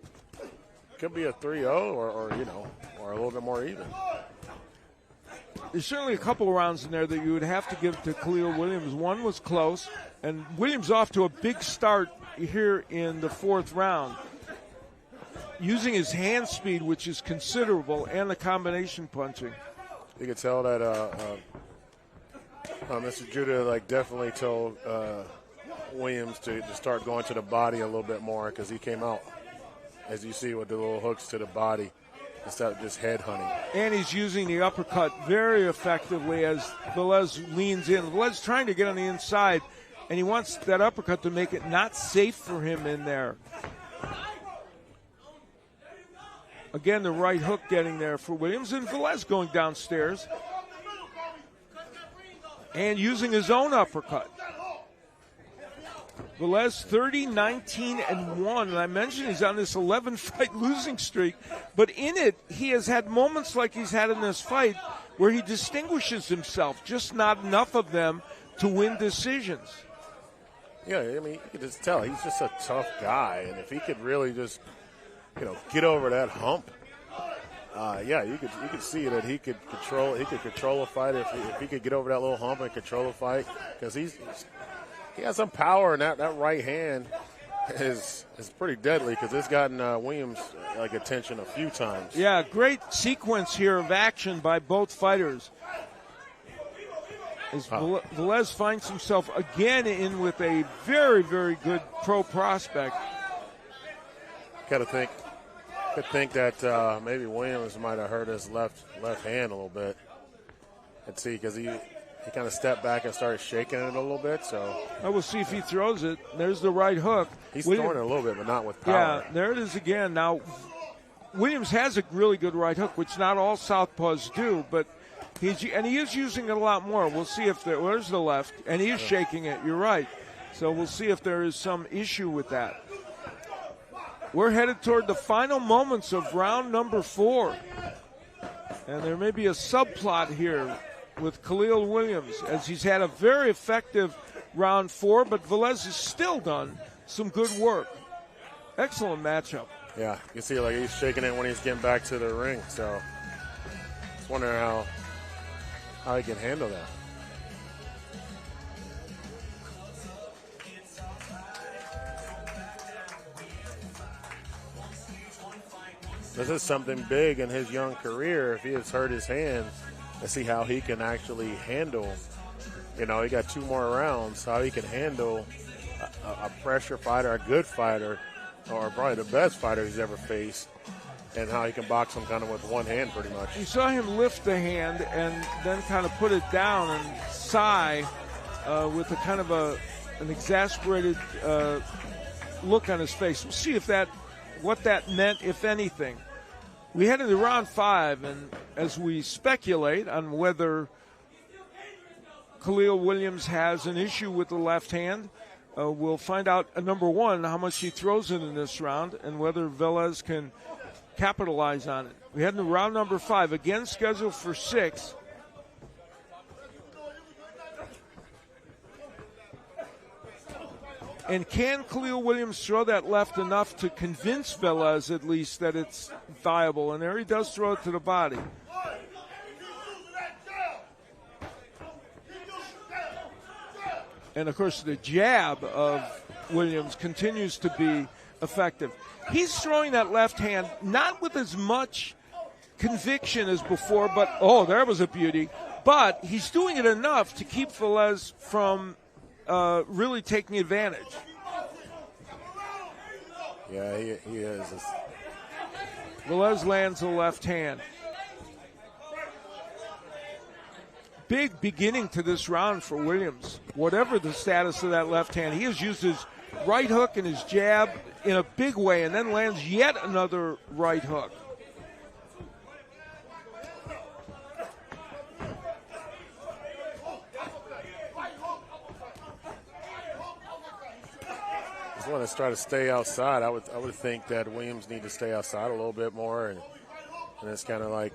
3-0 or a little bit more even. There's certainly a couple of rounds in there that you would have to give to Khalil Williams. One was close, and Williams off to a big start here in the 4th round, using his hand speed, which is considerable, and the combination punching. You could tell that Mr. Judah definitely told Williams to start going to the body a little bit more because he came out, as you see, with the little hooks to the body instead of just head hunting. And he's using the uppercut very effectively as Velez leans in. Velez trying to get on the inside, and he wants that uppercut to make it not safe for him in there. Again, the right hook getting there for Williams, and Velez going downstairs and using his own uppercut. Velez 30-19-1, and I mentioned he's on this 11-fight losing streak, but in it he has had moments like he's had in this fight where he distinguishes himself, just not enough of them to win decisions. Yeah, I mean, you can just tell he's just a tough guy, and if he could really just, get over that hump, you could see that he could control a fight if he could get over that little hump and control a fight because he has some power in that right hand. is pretty deadly because it's gotten Williams attention a few times. Yeah, great sequence here of action by both fighters. As Velez finds himself again in with a very, very good pro prospect. Could think that maybe Williams might have hurt his left hand a little bit. Let's see, because he kind of stepped back and started shaking it a little bit. So we'll see if he throws it. There's the right hook. He's throwing it a little bit, but not with power. Yeah, there it is again. Now, Williams has a really good right hook, which not all southpaws do, but he is using it a lot more. We'll see if where's the left, and he is shaking it. You're right. So we'll see if there is some issue with that. We're headed toward the final moments of round number 4. And there may be a subplot here with Khalil Williams, as he's had a very effective round 4, but Velez has still done some good work. Excellent matchup. Yeah, you see he's shaking it when he's getting back to the ring. So just wondering how he can handle that. This is something big in his young career. If he has hurt his hand, to see how he can actually handle, he got 2 more rounds, how he can handle a pressure fighter, a good fighter, or probably the best fighter he's ever faced, and how he can box him kind of with one hand pretty much. You saw him lift the hand and then kind of put it down and sigh with a kind of an exasperated look on his face. We'll see what that meant, if anything. We head into round 5, and as we speculate on whether Khalil Williams has an issue with the left hand, we'll find out, number 1, how much he throws it in this round and whether Velez can capitalize on it. We head into round number 5, again scheduled for 6. And can Khalil Williams throw that left enough to convince Velez at least that it's viable? And there he does throw it to the body. And, of course, the jab of Williams continues to be effective. He's throwing that left hand not with as much conviction as before, but, there was a beauty. But he's doing it enough to keep Velez from really taking advantage. Yeah, he is. Velez lands the left hand. Big beginning to this round for Williams. Whatever the status of that left hand, he has used his right hook and his jab in a big way and then lands yet another right hook. Want to try to stay outside. I would think that Williams need to stay outside a little bit more, and it's kind of like.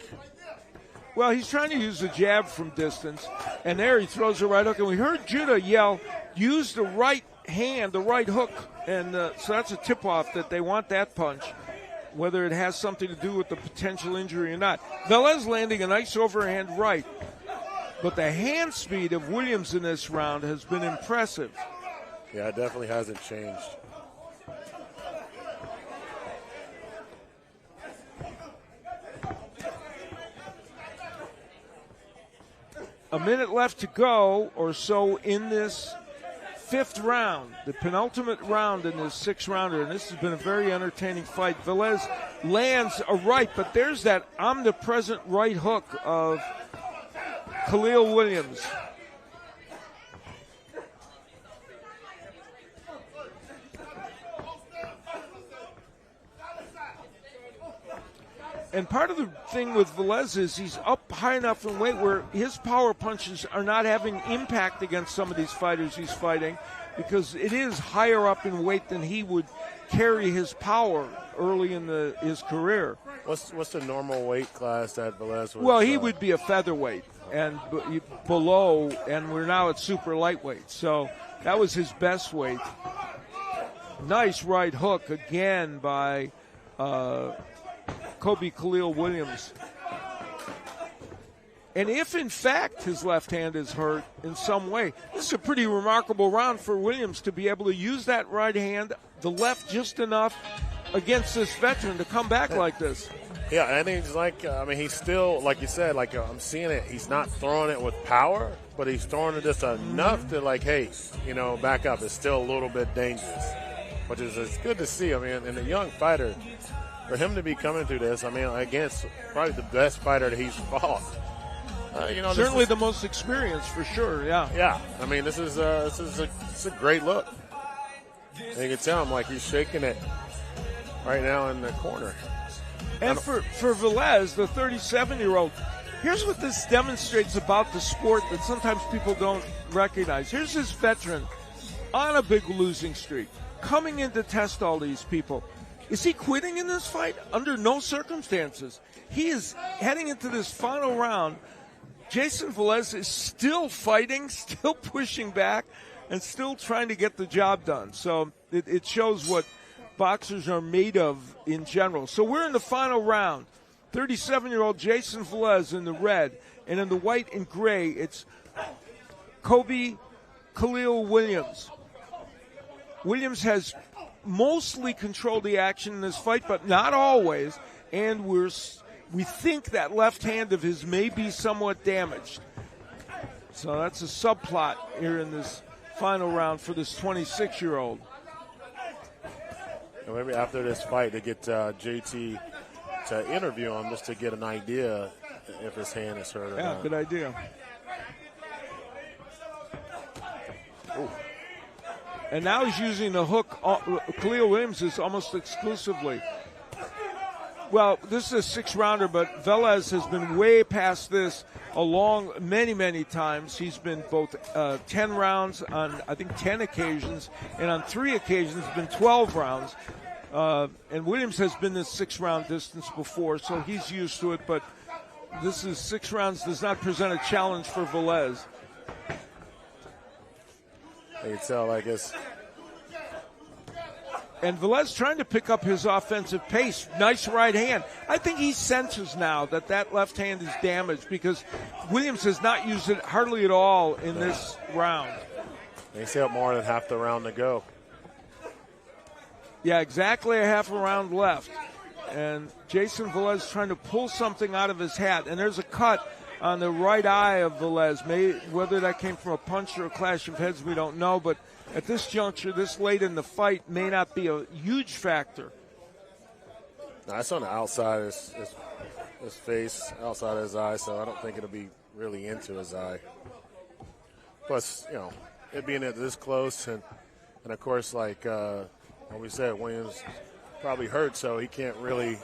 Well, he's trying to use the jab from distance, and there he throws the right hook. And we heard Judah yell, "Use the right hand, the right hook," and so that's a tip-off that they want that punch, whether it has something to do with the potential injury or not. Velez landing a nice overhand right, but the hand speed of Williams in this round has been impressive. Yeah, it definitely hasn't changed. A minute left to go or so in this 5th round, the penultimate round in this 6-rounder, and this has been a very entertaining fight. Velez lands a right, but there's that omnipresent right hook of Khalil Williams. And part of the thing with Velez is he's up high enough in weight where his power punches are not having impact against some of these fighters he's fighting, because it is higher up in weight than he would carry his power early in his career. What's the normal weight class that Velez would? Well, he would be a featherweight and below, and we're now at super lightweight. So that was his best weight. Nice right hook again by Kobe Khalil Williams. And if, in fact, his left hand is hurt in some way, this is a pretty remarkable round for Williams to be able to use that right hand the left just enough against this veteran to come back like this. Yeah, and he's like, he's still, like you said, I'm seeing it. He's not throwing it with power, but he's throwing it just enough to, hey, back up. It's still a little bit dangerous, which is it's good to see. And a young fighter, for him to be coming through this, against probably the best fighter that he's fought. Certainly the most experienced, for sure. Yeah. Yeah. This is a great look. And you can tell him he's shaking it right now in the corner. And for Velez, the 37-year-old, here's what this demonstrates about the sport that sometimes people don't recognize. Here's this veteran on a big losing streak, coming in to test all these people. Is he quitting in this fight? Under no circumstances. He is heading into this final round. Jason Velez is still fighting, still pushing back, and still trying to get the job done. So it shows what boxers are made of in general. So we're in the final round. 37-year-old Jason Velez in the red, and in the white and gray, it's Kobe Khalil Williams. Williams has mostly controlled the action in this fight, but not always, and we think that left hand of his may be somewhat damaged. So that's a subplot here in this final round for this 26-year-old. Maybe after this fight to get JT to interview him just to get an idea if his hand is hurt or not. Yeah, good idea. Ooh. And now he's using the hook. Khalil Williams is almost exclusively. Well, this is a six-rounder, but Velez has been way past this along many, many times. He's been both 10 rounds on, I think, 10 occasions, and on 3 occasions it's been 12 rounds. And Williams has been this 6-round distance before, so he's used to it, but this is 6 rounds, does not present a challenge for Velez. You can tell, I guess. And Velez trying to pick up his offensive pace. Nice right hand. I think he senses now that left hand is damaged because Williams has not used it hardly at all in this round. They still have more than half the round to go. Yeah, exactly a half a round left. And Jason Velez trying to pull something out of his hat. And there's a cut on the right eye of Velez. Whether that came from a punch or a clash of heads, we don't know. But at this juncture, this late in the fight, may not be a huge factor. No, that's on the outside of his face, outside of his eye, so I don't think it'll be really into his eye. Plus, it being at this close, and of course, like we said, Williams probably hurt, so he can't really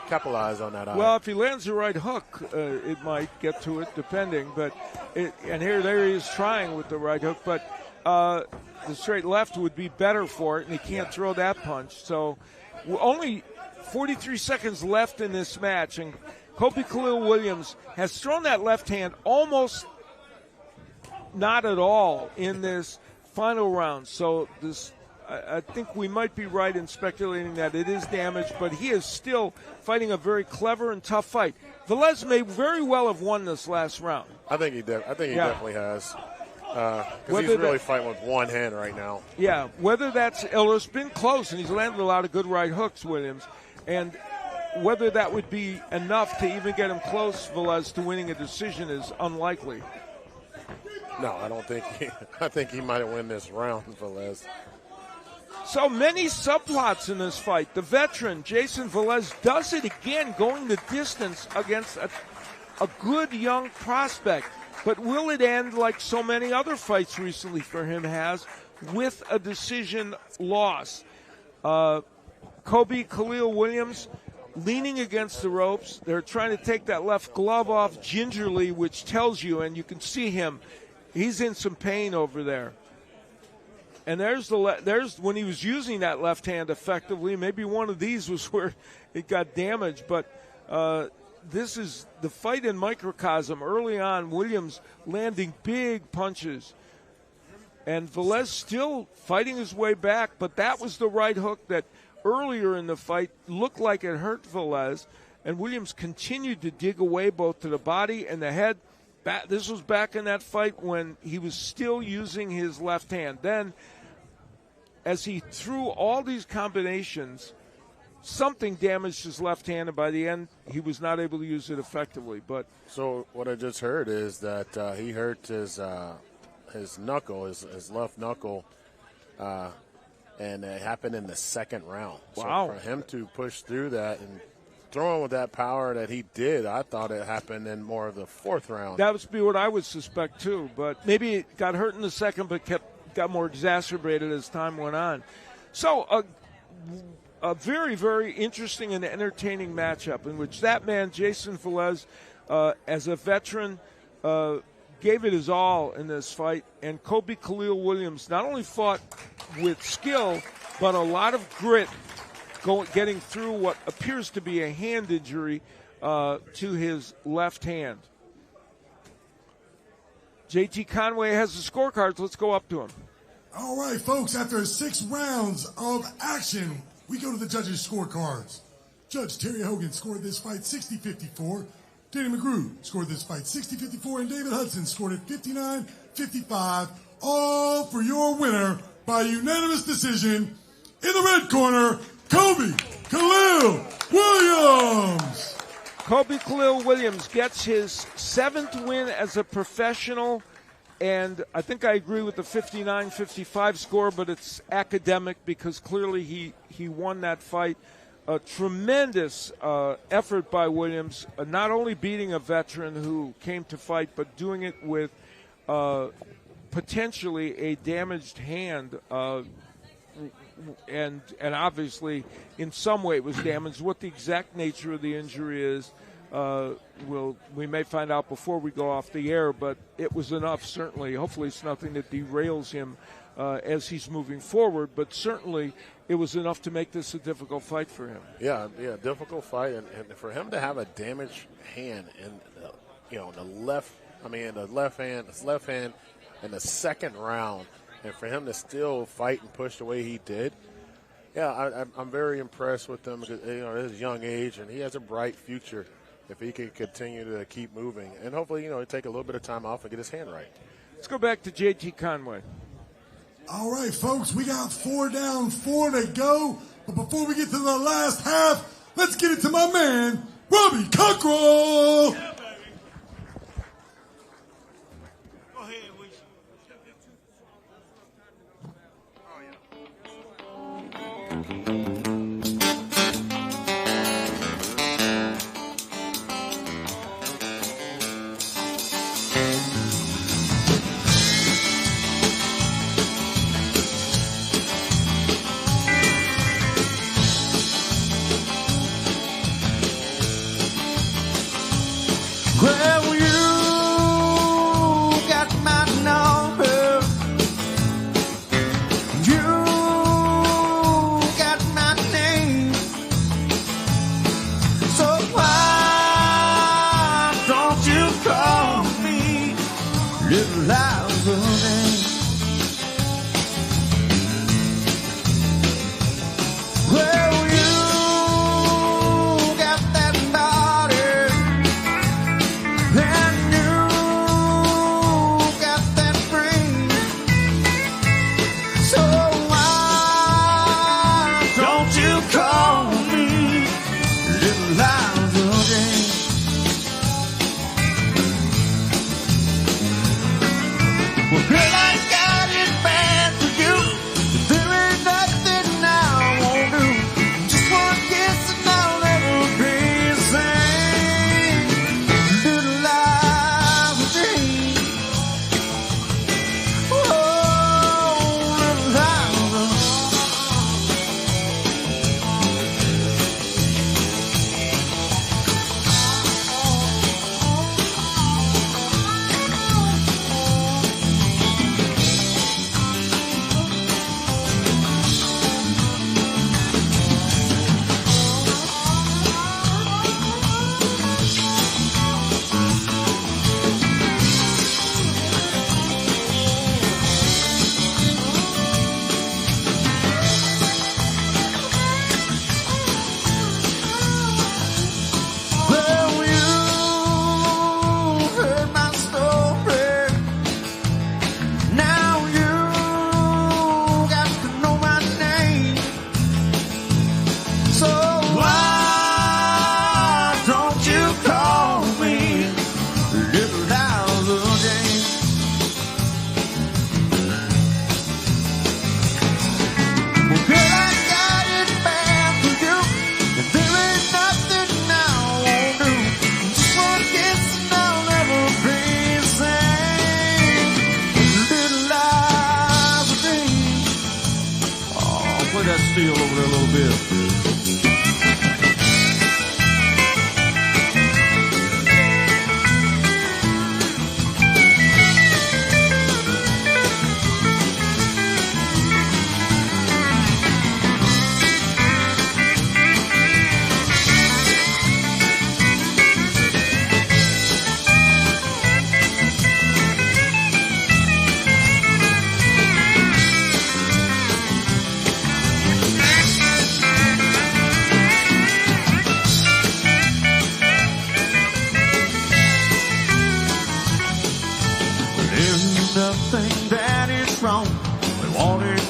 capitalize on that eye. Well, if he lands the right hook, it might get to it, depending. But there he is trying with the right hook, but the straight left would be better for it, and he can't throw that punch. So only 43 seconds left in this match, and Kobe Khalil Williams has thrown that left hand almost not at all in this final round. So I think we might be right in speculating that it is damaged, but he is still fighting a very clever and tough fight. Velez may very well have won this last round. I think he definitely has. Because he's really fighting with one hand right now. Yeah, whether it's been close, and he's landed a lot of good right hooks, Williams, and whether that would be enough to even get him close, Velez, to winning a decision is unlikely. No, I don't think I think he might win this round, Velez. So many subplots in this fight. The veteran, Jason Velez, does it again, going the distance against a good young prospect. But will it end like so many other fights recently for him has, with a decision loss? Kobe Khalil Williams leaning against the ropes. They're trying to take that left glove off gingerly, which tells you, and you can see him, he's in some pain over there. And there's when he was using that left hand effectively. Maybe one of these was where it got damaged, but this is the fight in microcosm. Early on, Williams landing big punches. And Velez still fighting his way back, but that was the right hook that earlier in the fight looked like it hurt Velez. And Williams continued to dig away both to the body and the head. This was back in that fight when he was still using his left hand. Then as he threw all these combinations, something damaged his left hand, and by the end, he was not able to use it effectively. But So what I just heard is that he hurt his knuckle, his left knuckle, and it happened in the second round. Wow. So for him to push through that and throwing with that power that he did, I thought it happened in more of the fourth round. that would be what I would suspect too. But maybe it got hurt in the second, but got more exacerbated as time went on. So a very, very interesting and entertaining matchup in which that man, Jason Velez, as a veteran, gave it his all in this fight. And Kobe Khalil Williams not only fought with skill, but a lot of grit, getting through what appears to be a hand injury to his left hand. JT Conway has the scorecards. Let's go up to him. All right, folks, after 6 rounds of action, we go to the judges' scorecards. Judge Terry Hogan scored this fight 60-54. Danny McGrew scored this fight 60-54, and David Hudson scored it 59-55. All for your winner by unanimous decision. In the red corner, Kobe Khalil Williams. Kobe Khalil Williams gets his 7th win as a professional, and I think I agree with the 59-55 score, but it's academic because clearly he won that fight. A tremendous effort by Williams, not only beating a veteran who came to fight, but doing it with potentially a damaged hand, and obviously in some way it was damaged. What the exact nature of the injury is, we may find out before we go off the air, but it was enough, certainly. Hopefully it's nothing that derails him as he's moving forward, but certainly it was enough to make this a difficult fight for him. Yeah, difficult fight, and for him to have a damaged hand in the left hand, his left hand in the second round, and for him to still fight and push the way he did, I'm very impressed with him because at his young age, and he has a bright future if he can continue to keep moving, and hopefully take a little bit of time off and get his hand right. Let's go back to JT Conway. All right, folks, we got 4 down, 4 to go. But before we get to the last half, let's get it to my man, Robbie Cockrell. Yeah, baby. Go ahead, Wish. Well, you got my number. You got my name. So why don't you call me Little Loudon? Well, you got that body, and you got that brain. So why don't you call me Little Loudon? Well, girl, I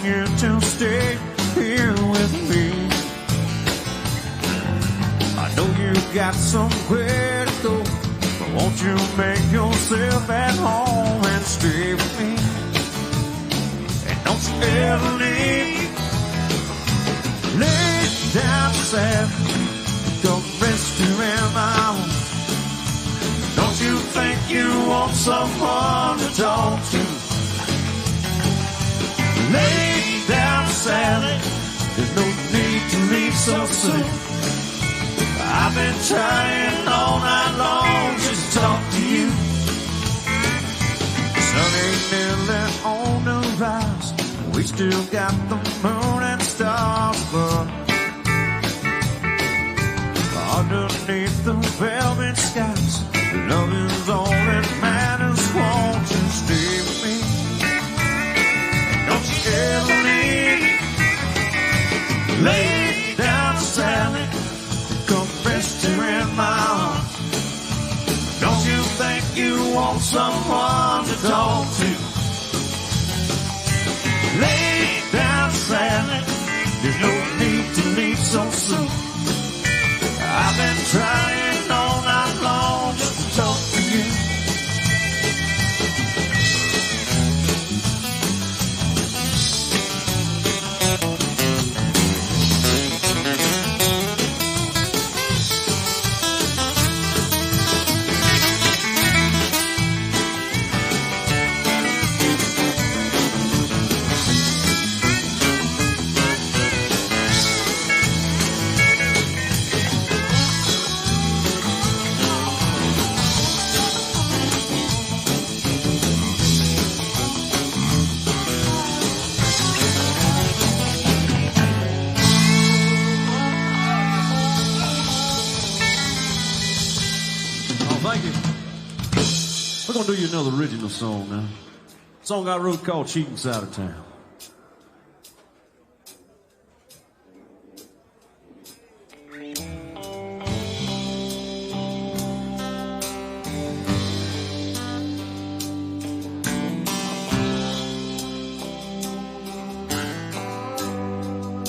you to stay here with me. I know you got somewhere to go, but won't you make yourself at home and stay with me? And don't you ever leave. Lay down beside me, come rest here in my arms. Don't you think you want someone to talk to? Lay down beside me, there's no need to leave so soon. I've been trying all night long just to talk to you. Sun ain't nearly on the rise, we still got the moon and stars above. Underneath the velvet skies, love is all that matters. Won't you stay with me? And don't you ever leave. Lay down beside me, come rest here in my arms. Don't you think you want someone to talk to? Lay down beside me, there's no need to leave so soon. I've been trying all night long just to talk to you. Thank you. We're going to do you another original song now. A song I wrote called Cheating Side of Town.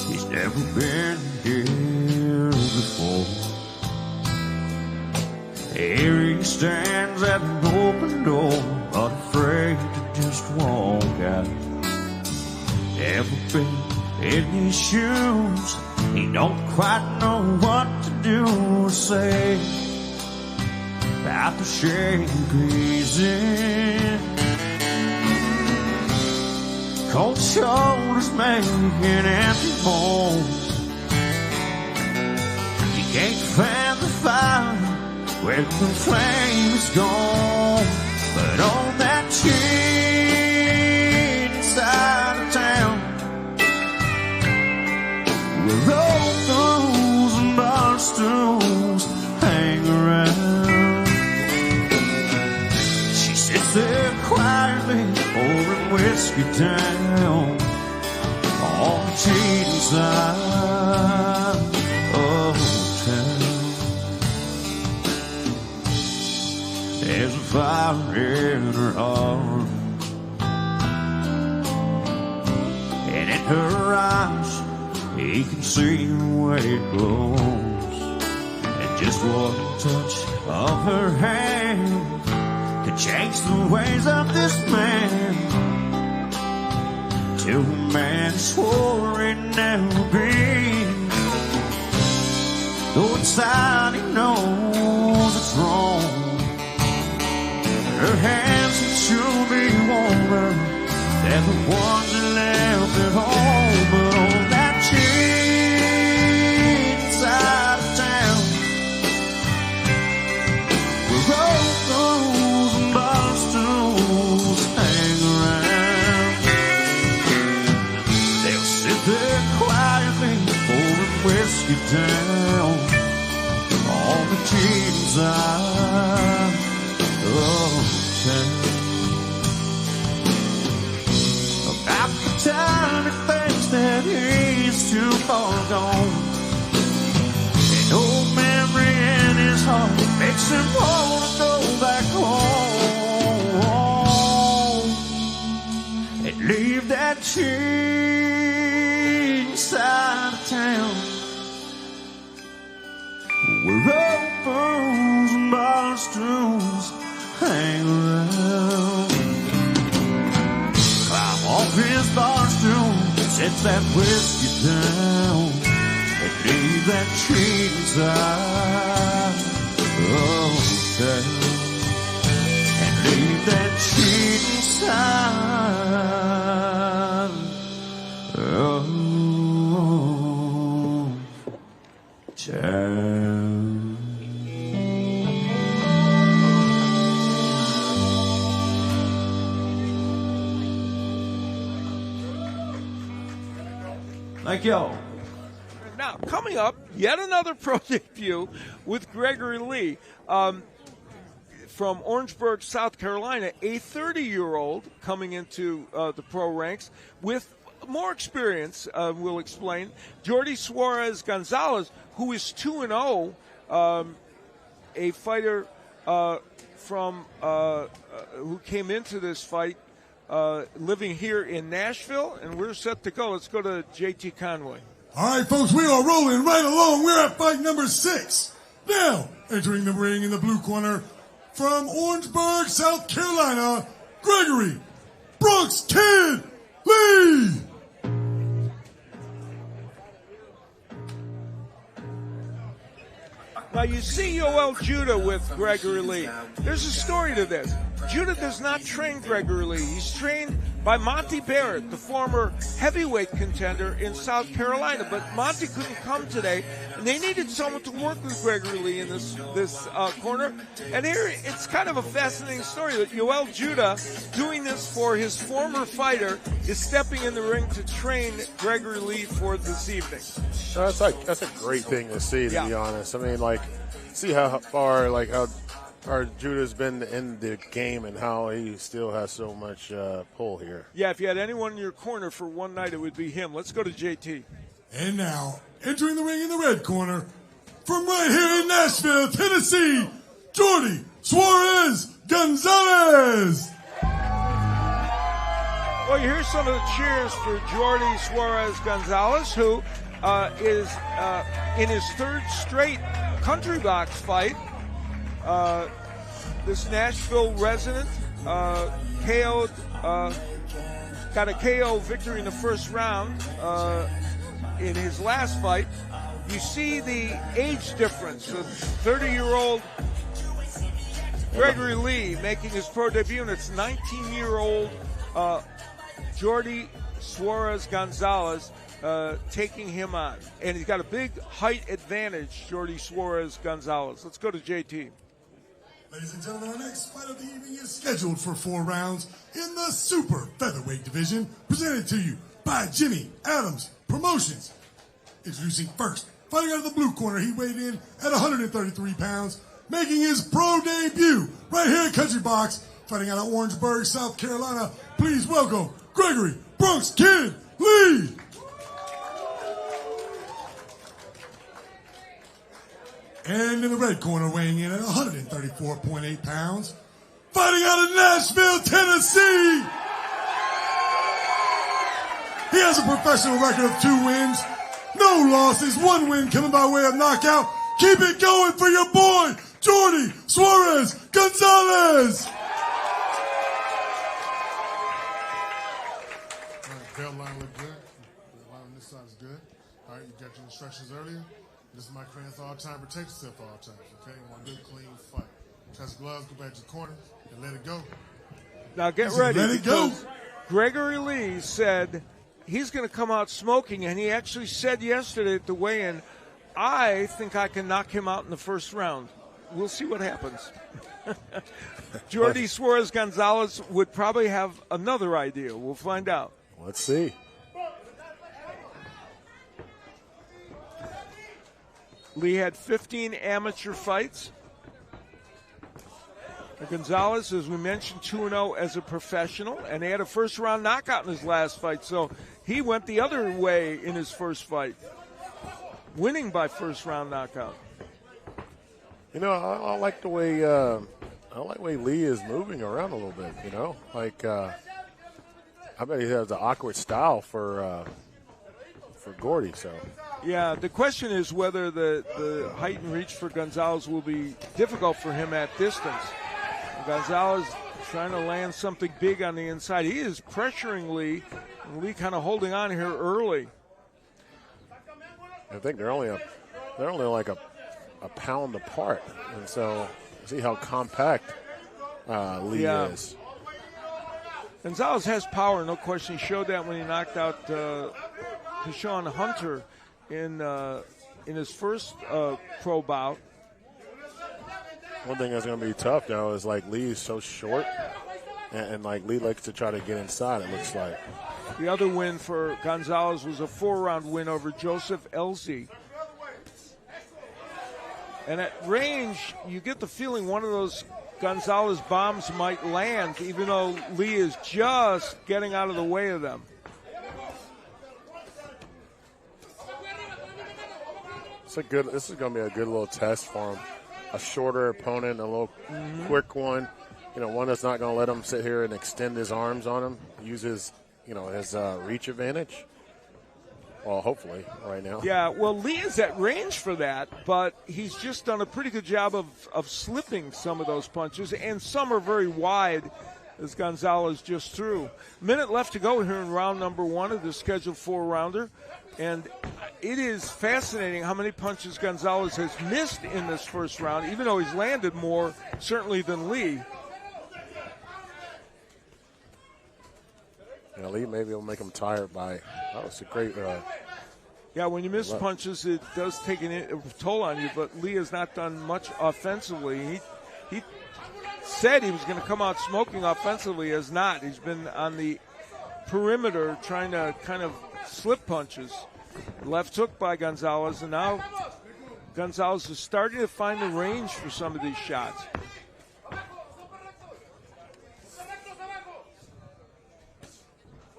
He's never been here before. Here he stands at an open door, but afraid to just walk out. Never been in his shoes, he don't quite know what to do or say about the shape he's in. Cold shoulders making empty bones. He can't fan the fire when the flame is gone. But on that cheating side of town, where road throws and bar stools hang around, she sits there quietly pouring whiskey down on the cheating side of town. There's a fire in her heart, and in her eyes he can see the way it glows. And just one touch of her hand could change the ways of this man to a man he swore he'd never be. Though inside he knows it's wrong, her hands would sure be warmer than the ones that left at home. But on that cheating side of town, where road goes and bar stools hang around, they'll sit there quietly pouring whiskey down on the cheating side of town. About the time he thinks that he's too far gone, an old memory in his heart makes him want to go back home and leave that cheating hang around. Climb off his bar stool, set that whiskey down, and leave that cheating side of town. And leave that cheating side of town. Thank y'all. Now, coming up, yet another pro debut with Gregory Lee from Orangeburg, South Carolina, a 30-year-old coming into the pro ranks with more experience, we'll explain. Jordi Suarez Gonzalez, who is 2-0, a fighter from who came into this fight living here in Nashville, and we're set to go. Let's go to JT Conway. All right, folks, we are rolling right along. We're at fight number 6. Now, entering the ring in the blue corner from Orangeburg, South Carolina, Gregory Bronx Kid Lee. Now, you see Yoel Judah with Gregory Lee. There's a story to this. Judah does not train Gregory Lee. He's trained by Monty Barrett, the former heavyweight contender in South Carolina. But Monty couldn't come today, and they needed someone to work with Gregory Lee in this corner. And here, it's kind of a fascinating story that Yoel Judah, doing this for his former fighter, is stepping in the ring to train Gregory Lee for this evening. That's a great thing to see, to be honest. I mean, see how far, how Judah's been in the game and how he still has so much pull here. Yeah, if you had anyone in your corner for one night, it would be him. Let's go to JT. And now, entering the ring in the red corner, from right here in Nashville, Tennessee, Jordi Suarez Gonzalez. Well, you hear some of the cheers for Jordi Suarez Gonzalez, who is in his third straight country box fight. This Nashville resident KO'd, got a KO victory in the first round in his last fight. You see the age difference. The 30-year-old Gregory Lee making his pro debut, and it's 19-year-old Jordi Suarez Gonzalez taking him on. And he's got a big height advantage, Jordi Suarez Gonzalez. Let's go to JT. Ladies and gentlemen, our next fight of the evening is scheduled for 4 rounds in the super featherweight division, presented to you by Jimmy Adams Promotions. Introducing first, fighting out of the blue corner, he weighed in at 133 pounds, making his pro debut right here at Country Box, fighting out of Orangeburg, South Carolina. Please welcome Gregory Bronx Kid Lee. And in the red corner, weighing in at 134.8 pounds, fighting out of Nashville, Tennessee. He has a professional record of 2 wins, no losses, 1 win coming by way of knockout. Keep it going for your boy, Jordi Suarez Gonzalez. All right, belt line look good. The line on this side is good. All right, you got your instructions earlier. This is my command at all time. Protect yourself at all times, okay? You want a good, clean fight. Touch gloves, go back to the corner, and let it go. Now get ready. Let it go. Gregory Lee said he's going to come out smoking, and he actually said yesterday at the weigh-in, I think I can knock him out in the first round. We'll see what happens. Jordi Suarez Gonzalez would probably have another idea. We'll find out. Let's see. Lee had 15 amateur fights. Gonzalez, as we mentioned, 2-0 as a professional, and he had a first-round knockout in his last fight, so he went the other way in his first fight, winning by first-round knockout. You know, I like the way Lee is moving around a little bit. You know, I bet he has an awkward style for Gordy. So. Yeah, the question is whether the height and reach for Gonzalez will be difficult for him at distance. Gonzalez trying to land something big on the inside. He is pressuring Lee. And Lee kind of holding on here early. I think they're only like a pound apart, and so see how compact Lee is. Gonzalez has power, no question. He showed that when he knocked out Deshaun Hunter in his first pro bout. One thing that's going to be tough, though, is like Lee is so short, and like Lee likes to try to get inside, it looks like. The other win for Gonzalez was a 4-round win over Joseph Elzy. And at range, you get the feeling one of those Gonzalez bombs might land, even though Lee is just getting out of the way of them. This is going to be a good little test for him. A shorter opponent, a little quick one. One that's not going to let him sit here and extend his arms on him, use his reach advantage. Well, hopefully, right now. Yeah, well, Lee is at range for that, but he's just done a pretty good job of slipping some of those punches, and some are very wide, as Gonzalez just threw. Minute left to go here in round number 1 of the scheduled 4-rounder, and it is fascinating how many punches Gonzalez has missed in this first round, even though he's landed more, certainly, than Lee. Yeah, Lee maybe will make him tired by. That was a great. Yeah, when you miss punches, it does take a toll on you. But Lee has not done much offensively. He said he was going to come out smoking offensively. Has not. He's been on the perimeter trying to kind of slip punches. Left hook by Gonzalez, and now Gonzalez is starting to find the range for some of these shots.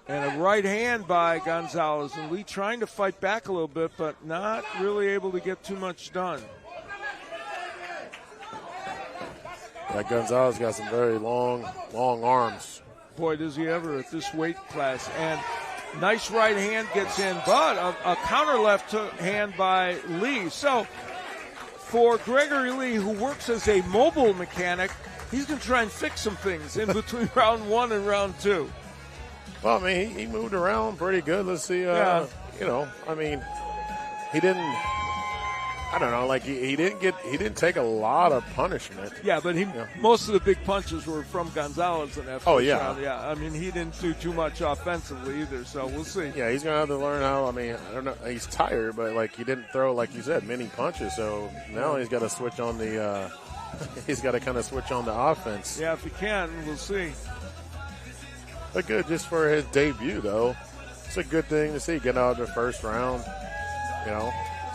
And a right hand by Gonzalez, and Lee trying to fight back a little bit, but not really able to get too much done. That Gonzalez got some very long arms. Boy, does he ever at this weight class. And nice right hand gets in, but a counter left hand by Lee. So for Gregory Lee, who works as a mobile mechanic, he's going to try and fix some things in between round 1 and round 2. Well, I mean, he moved around pretty good. Let's see. Yeah. I mean, he didn't. I don't know. Like he didn't take a lot of punishment. Yeah, but most of the big punches were from Gonzalez in that first round. Yeah, I mean, he didn't do too much offensively either. So we'll see. Yeah, he's gonna have to learn how. I mean, I don't know. He's tired, but like he didn't throw, like you said, many punches. So now he's got to switch on the. He's got to kind of switch on the offense. Yeah, if he can, we'll see. But good just for his debut, though. It's a good thing to see, get out of the first round,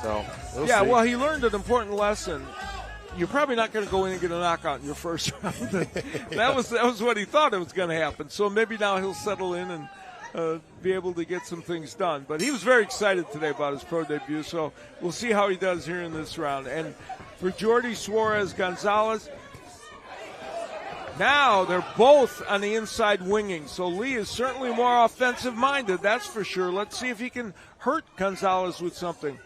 So we'll see. Well, he learned an important lesson. You're probably not going to go in and get a knockout in your first round. that was what he thought it was going to happen. So maybe now he'll settle in and be able to get some things done. But he was very excited today about his pro debut, so we'll see how he does here in this round. And for Jordi Suarez Gonzalez, now they're both on the inside winging. So Lee is certainly more offensive-minded, that's for sure. Let's see if he can hurt Gonzalez with something.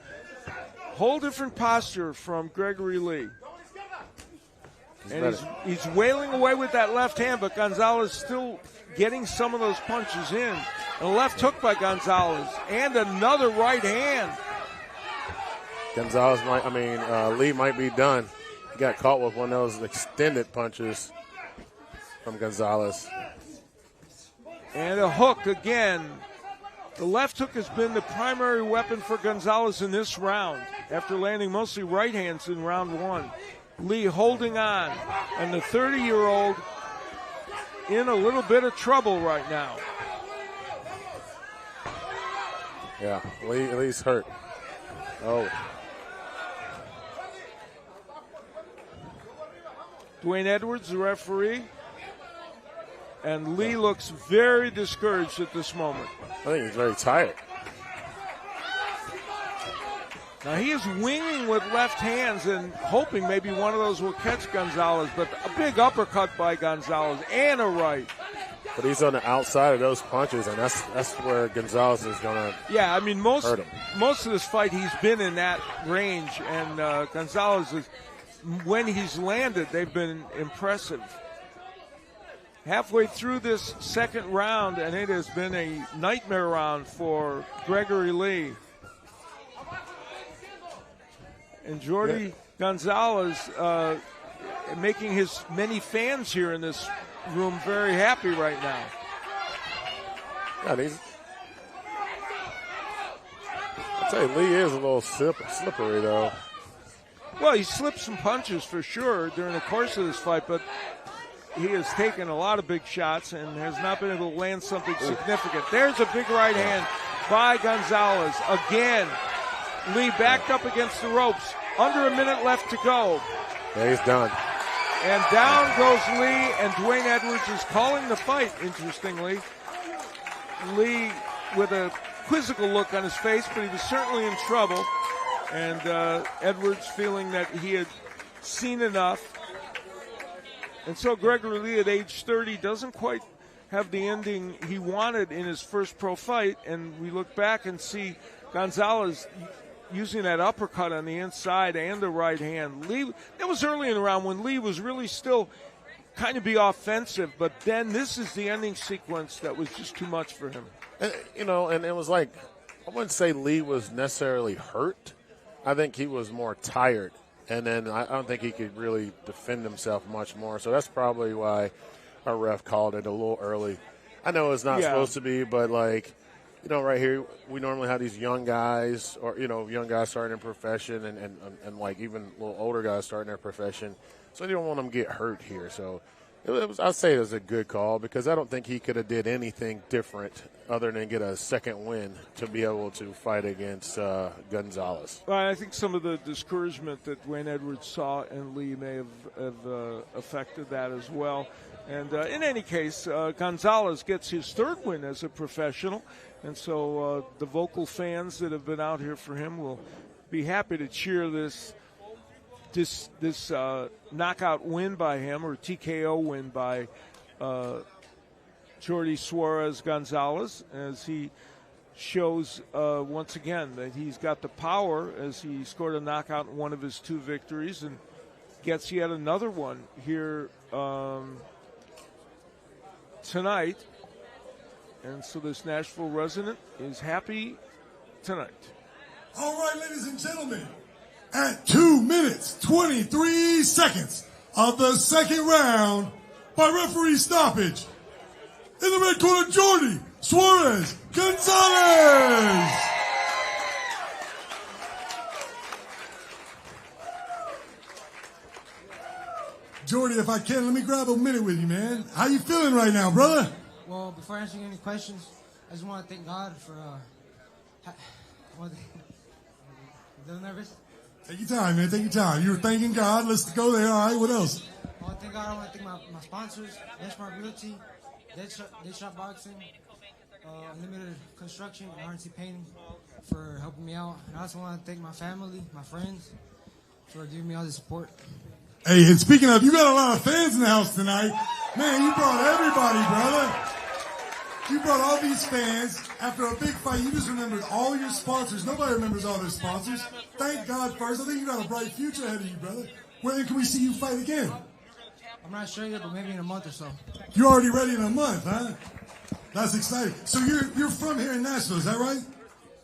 Whole different posture from Gregory Lee. And he's wailing away with that left hand, but Gonzalez still getting some of those punches in. And a left hook by Gonzalez. And another right hand. Gonzalez Lee might be done. He got caught with one of those extended punches from Gonzalez. And a hook again. The left hook has been the primary weapon for Gonzalez in this round, after landing mostly right hands in round 1. Lee holding on, and the 30-year-old in a little bit of trouble right now. Yeah, Lee's hurt. Oh. Dwayne Edwards, the referee. And Lee looks very discouraged at this moment. I think he's very tired. Now he is winging with left hands and hoping maybe one of those will catch Gonzalez, but a big uppercut by Gonzalez and a right. But he's on the outside of those punches, and that's where Gonzalez is going to hurt him. Most of this fight he's been in that range, and Gonzalez is, when he's landed, they've been impressive. halfway through this second round, and it has been a nightmare round for Gregory Lee. And Jordi Gonzalez making his many fans here in this room very happy right now. Yeah, I'll tell you, Lee is a little slippery, though. Well, he slipped some punches for sure during the course of this fight, but he has taken a lot of big shots and has not been able to land something significant. There's a big right hand by Gonzalez. Again, Lee backed up against the ropes. Under a minute left to go. Yeah, he's done. And down goes Lee, and Dwayne Edwards is calling the fight, interestingly. Lee with a quizzical look on his face, but he was certainly in trouble. And Edwards feeling that he had seen enough. And so Gregory Lee at age 30 doesn't quite have the ending he wanted in his first pro fight. And we look back and see Gonzalez using that uppercut on the inside and the right hand. Lee, that was early in the round when Lee was really still kind of be offensive, but then this is the ending sequence that was just too much for him. And, and it was like, I wouldn't say Lee was necessarily hurt. I think he was more tired. And then I don't think he could really defend himself much more. So that's probably why our ref called it a little early. I know it's not supposed to be, but right here, we normally have these young guys or, young guys starting in profession and like even little older guys starting their profession. So you don't want them to get hurt here. So I'd say it was a good call because I don't think he could have did anything different other than get a second win to be able to fight against Gonzalez. Well, I think some of the discouragement that Dwayne Edwards saw in Lee may have affected that as well. And in any case, Gonzalez gets his third win as a professional. And so the vocal fans that have been out here for him will be happy to cheer this knockout win by him, or TKO win by Jordi Suarez Gonzalez, as he shows once again that he's got the power, as he scored a knockout in one of his two victories and gets yet another one here tonight. And so this Nashville resident is happy tonight. All right, ladies and gentlemen, at 2 minutes, 23 seconds of the second round, by referee stoppage, in the red corner, Jordi Suarez Gonzalez. Jordi, if I can, let me grab a minute with you, man. How you feeling right now, brother? Well, before answering any questions, I just want to thank God for. A little nervous? Take your time, man. Take your time. You were thanking God. Let's go there. All right, what else? I want to thank God. I want to thank my sponsors, Benchmark Realty, Deadshot Boxing, Unlimited Construction, and RNC Painting for helping me out. And I also want to thank my family, my friends, for giving me all the support. Hey, and speaking of, you got a lot of fans in the house tonight. Man, you brought everybody, brother. You brought all these fans. After a big fight, you just remembered all your sponsors. Nobody remembers all their sponsors. Thank God first. I think you got a bright future ahead of you, brother. When can we see you fight again? I'm not sure yet, but maybe in a month or so. You're already ready in a month, huh? That's exciting. So you're from here in Nashville, is that right?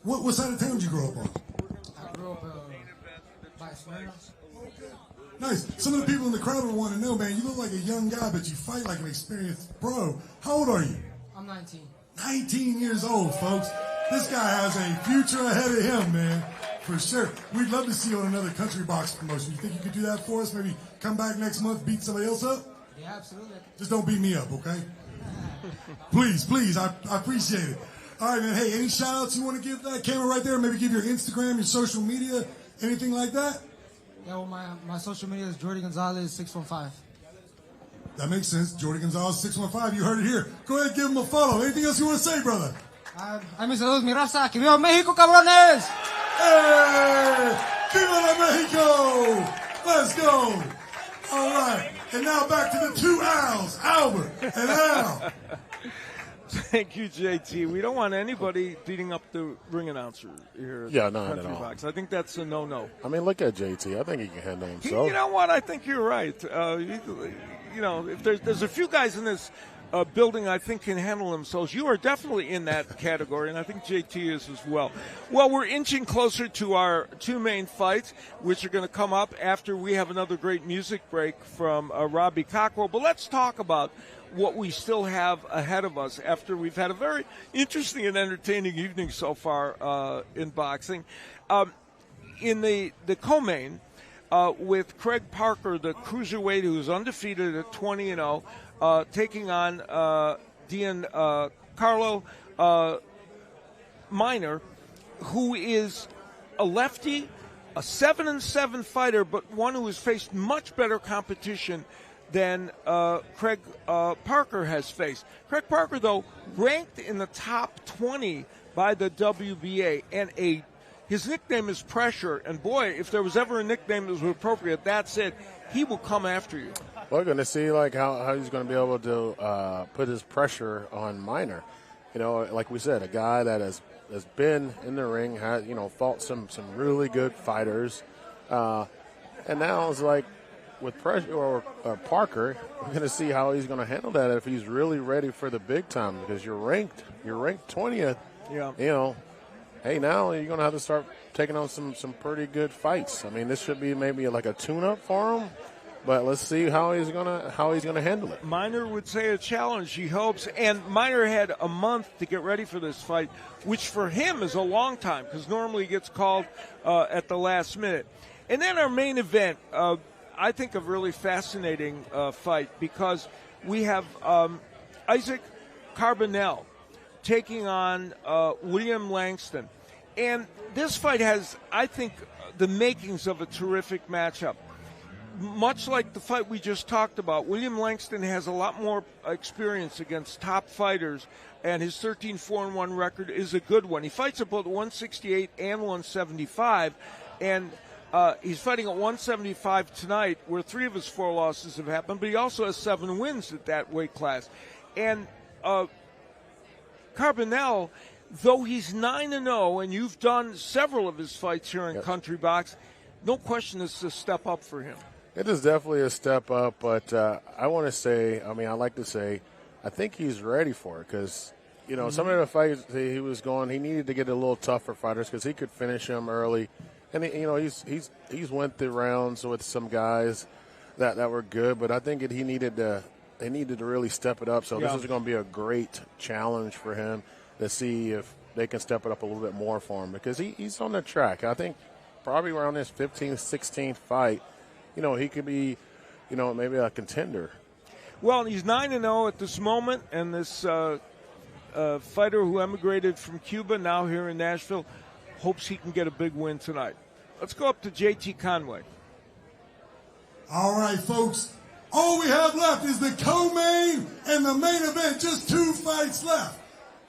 What side of town did you grow up on? I grew up by Smyrna. Nice. Some of the people in the crowd will want to know, man, you look like a young guy, but you fight like an experienced pro. How old are you? I'm 19. 19 years old, folks. This guy has a future ahead of him, man, for sure. We'd love to see you on another country box promotion. You think you could do that for us? Maybe come back next month, beat somebody else up? Yeah, absolutely. Just don't beat me up, okay? Please. I appreciate it. All right, man. Hey, any shout-outs you want to give that camera right there? Maybe give your Instagram, your social media, anything like that? Yeah, well, my social media is Jordi Gonzalez 615. That makes sense. Jordi Gonzalez 615. You heard it here. Go ahead, give him a follow. Anything else you want to say, brother? Ay, mis saludos, mi raza. Que viva México, cabrones! Hey! Viva la Mexico! Let's go! All right. And now back to the two Al's, Albert and Al. Thank you, JT. We don't want anybody beating up the ring announcer here at not Country at all. Box. I think that's a no-no. I mean, look at JT. I think he can handle himself. You know what? I think you're right. if there's a few guys in this building I think can handle themselves, you are definitely in that category, and I think JT is as well. Well, we're inching closer to our two main fights, which are going to come up after we have another great music break from Robbie Cockrell. But let's talk about what we still have ahead of us after we've had a very interesting and entertaining evening so far in boxing. In the co-main, with Craig Parker, the cruiserweight who's undefeated at 20-0, taking on Carlo Miner, who is a lefty, a 7-7 fighter, but one who has faced much better competition than Craig Parker has faced. Craig Parker, though, ranked in the top 20 by the WBA, and his nickname is Pressure. And boy, if there was ever a nickname that was appropriate, that's it. He will come after you. We're going to see like how he's going to be able to put his pressure on Miner. Like we said, a guy that has been in the ring, has fought some really good fighters, and now it's like with pressure or Parker, we're going to see how he's going to handle that if he's really ready for the big time, because you're ranked 20th. Yeah. Hey, now you're going to have to start taking on some pretty good fights. I mean, this should be maybe like a tune-up for him, but let's see how he's gonna handle it. Miner would say a challenge, he hopes, and Miner had a month to get ready for this fight, which for him is a long time because normally he gets called at the last minute. And then our main event, I think a really fascinating fight, because we have Isaac Carbonell taking on William Langston. And this fight has, I think, the makings of a terrific matchup. Much like the fight we just talked about, William Langston has a lot more experience against top fighters, and his 13-4-1 record is a good one. He fights at both 168 and 175, and he's fighting at 175 tonight, where 3 of his 4 losses have happened, but he also has 7 wins at that weight class. And Carbonell, though he's 9-0, and you've done several of his fights here in Country Box, no question it's a step up for him. It is definitely a step up, but I like to say, I think he's ready for it, because, some of the fights he was going, he needed to get a little tougher fighters because he could finish them early. And, he's went the rounds with some guys that were good, but I think he needed to really step it up. So this is going to be a great challenge for him to see if they can step it up a little bit more for him, because he's on the track. I think probably around this 15th, 16th fight, he could be, maybe a contender. Well, he's 9-0 at this moment, and this fighter who emigrated from Cuba, now here in Nashville, hopes he can get a big win tonight. Let's go up to JT Conway. All right, folks. All we have left is the co-main and the main event. Just 2 fights left.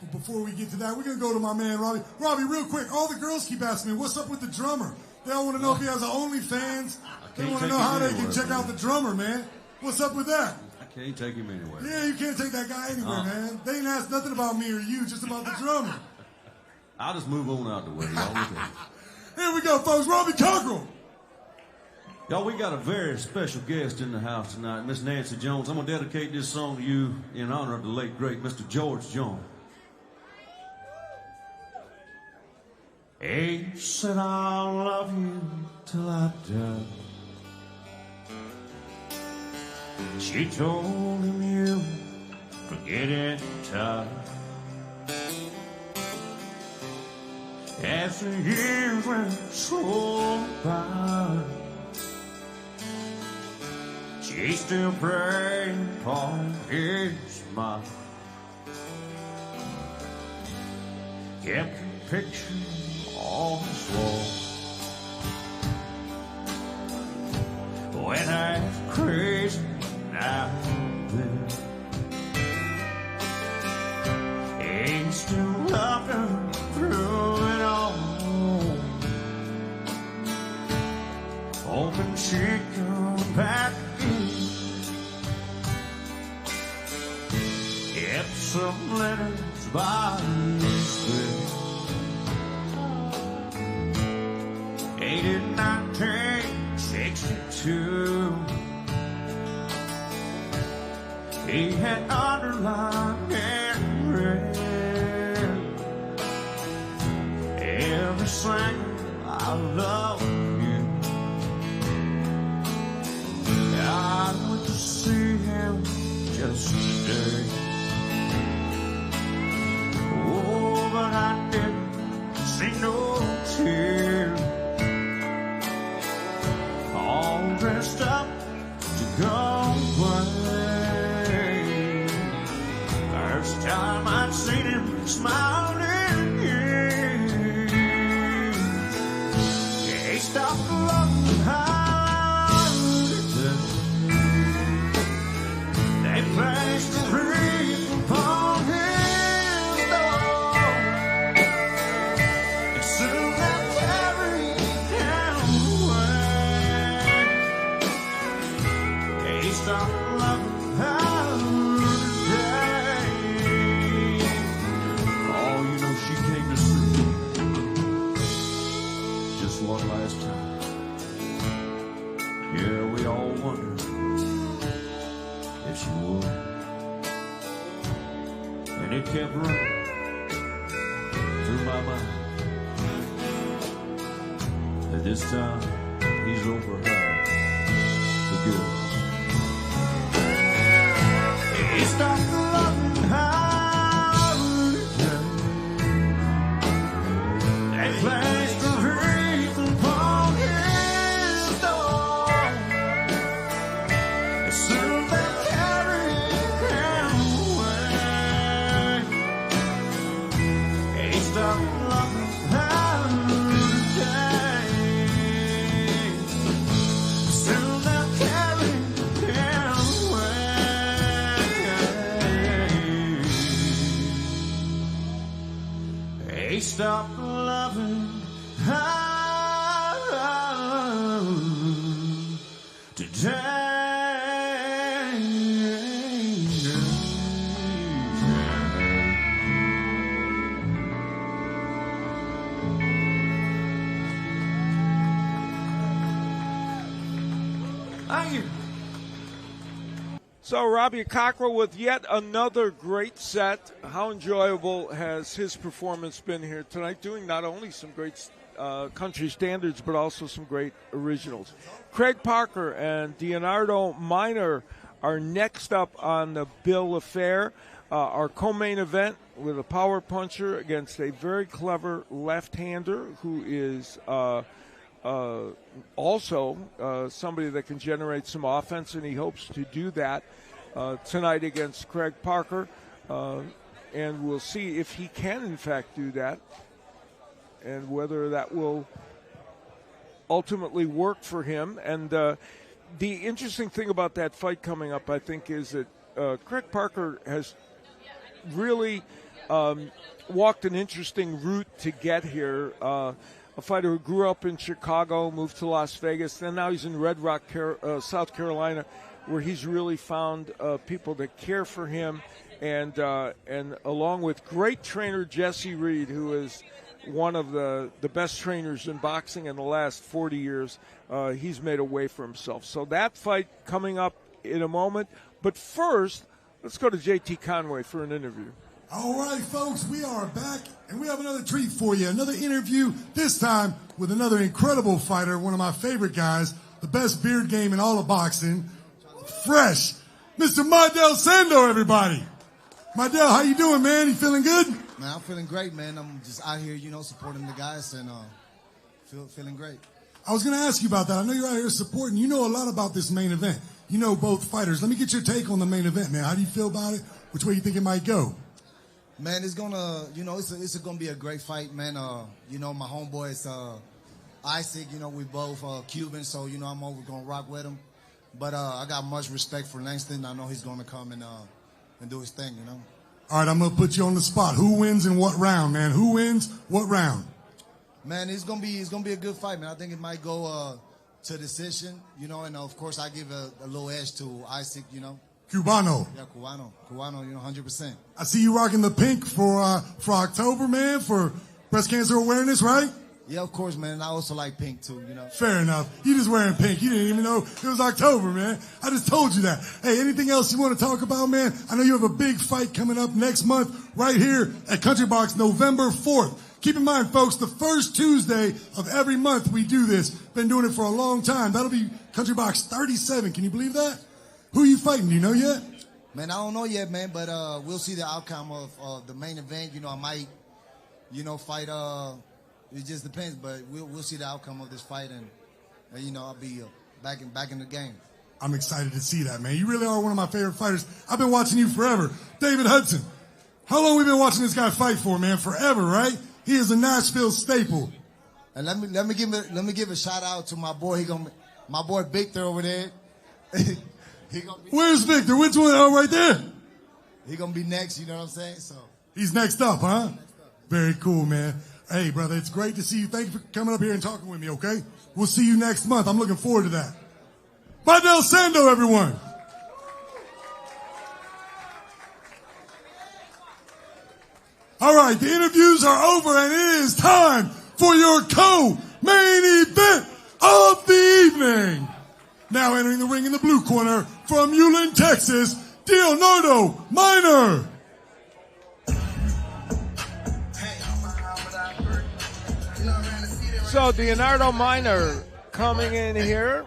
But before we get to that, we're going to go to my man, Robbie. Robbie, real quick, all the girls keep asking me, what's up with the drummer? They all want to know if he has an OnlyFans. They want to know how they can check out the drummer, man. What's up with that? I can't take him anywhere. Yeah, you can't take that guy anywhere, man. They ain't asked nothing about me or you, just about the drummer. I'll just move on out the way. Here we go, folks. Robbie Cockrell. Y'all, we got a very special guest in the house tonight, Miss Nancy Jones. I'm going to dedicate this song to you in honor of the late, great Mr. George Jones. He said, I'll love you till I die. She told him you forget it time. As the years went so by, she's still praying for his smile. Kept a picture on his wall. When I was crazy, now then, he's still loving through it all. Hoping she'd come back in. Kept some letters by his bed. Dated 1962. He had underlined and read everything I love you. I went to see him just today. Oh, but I didn't see no tears. All dressed up to go away. First time I'd seen him smiling. He stopped looking hard. They placed a wreath upon his door. And soon that carried him away. He stopped loving her today. Oh, you know, she came to see just one last time. Yeah, we all wondered if she would. And it kept running through my mind that this time he's over her for good. He stopped loving her again. They placed a wreath upon his door. And soon they carried him away. He stopped loving her today. Soon they'll carry him away. He stopped loving her Thank you. So Robbie Cockrell with yet another great set. How enjoyable has his performance been here tonight, doing not only some great country standards, but also some great originals. Craig Parker and Leonardo Minor are next up on the bill of fare. Our co-main event with a power puncher against a very clever left-hander who is also somebody that can generate some offense, and he hopes to do that tonight against Craig Parker. And we'll see if he can, in fact, do that, and whether that will ultimately work for him. And the interesting thing about that fight coming up, I think, is that Craig Parker has really walked an interesting route to get here. A fighter who grew up in Chicago, moved to Las Vegas, then now he's in Red Rock, South Carolina, where he's really found people that care for him, and along with great trainer Jesse Reed, who is one of the best trainers in boxing in the last 40 years, he's made a way for himself. So that fight coming up in a moment. But first, let's go to J.T. Conway for an interview. All right, folks, we are back, and we have another treat for you. Another interview, this time with another incredible fighter, one of my favorite guys, the best beard game in all of boxing, fresh, Mr. Mardel Sando, everybody. Mardel, how you doing, man? You feeling good? Man, I'm feeling great, man. I'm just out here, supporting the guys and feeling great. I was going to ask you about that. I know you're out here supporting. You know a lot about this main event. You know both fighters. Let me get your take on the main event, man. How do you feel about it? Which way you think it might go? Man, it's gonna, it's gonna be a great fight, man. My homeboy is Isaac. We both Cuban, so I'm gonna rock with him. But I got much respect for Langston. I know he's gonna come and do his thing, All right, I'm gonna put you on the spot. Who wins in what round, man? Who wins what round? Man, it's gonna be a good fight, man. I think it might go to decision, and of course I give a little edge to Isaac, Cubano. Yeah, Cubano, 100%. I see you rocking the pink for October, man, for breast cancer awareness, right? Yeah, of course, man. And I also like pink too, Fair enough. You just wearing pink. You didn't even know it was October, man. I just told you that. Hey, anything else you want to talk about, man? I know you have a big fight coming up next month right here at Country Box, November 4th. Keep in mind, folks, the first Tuesday of every month we do this. Been doing it for a long time. That'll be Country Box 37. Can you believe that? Who are you fighting? Do you know yet? Man, I don't know yet, man, but we'll see the outcome of the main event. I might, fight. It just depends, but we'll see the outcome of this fight, and I'll be back in the game. I'm excited to see that, man. You really are one of my favorite fighters. I've been watching you forever. David Hudson. How long we been watching this guy fight for, man? Forever, right? He is a Nashville staple. And let me give a shout out to my boy. My boy Victor over there. Where's Victor? Which one? Oh, right there. He gonna be next. You know what I'm saying? So he's next up, huh? Very cool, man. Hey, brother, it's great to see you. Thank you for coming up here and talking with me. Okay, we'll see you next month. I'm looking forward to that. Vidal Sando, everyone. All right, the interviews are over, and it is time for your co-main event of the evening. Now entering the ring in the blue corner from Ulen, Texas, Leonardo Minor. So Leonardo Minor coming in here.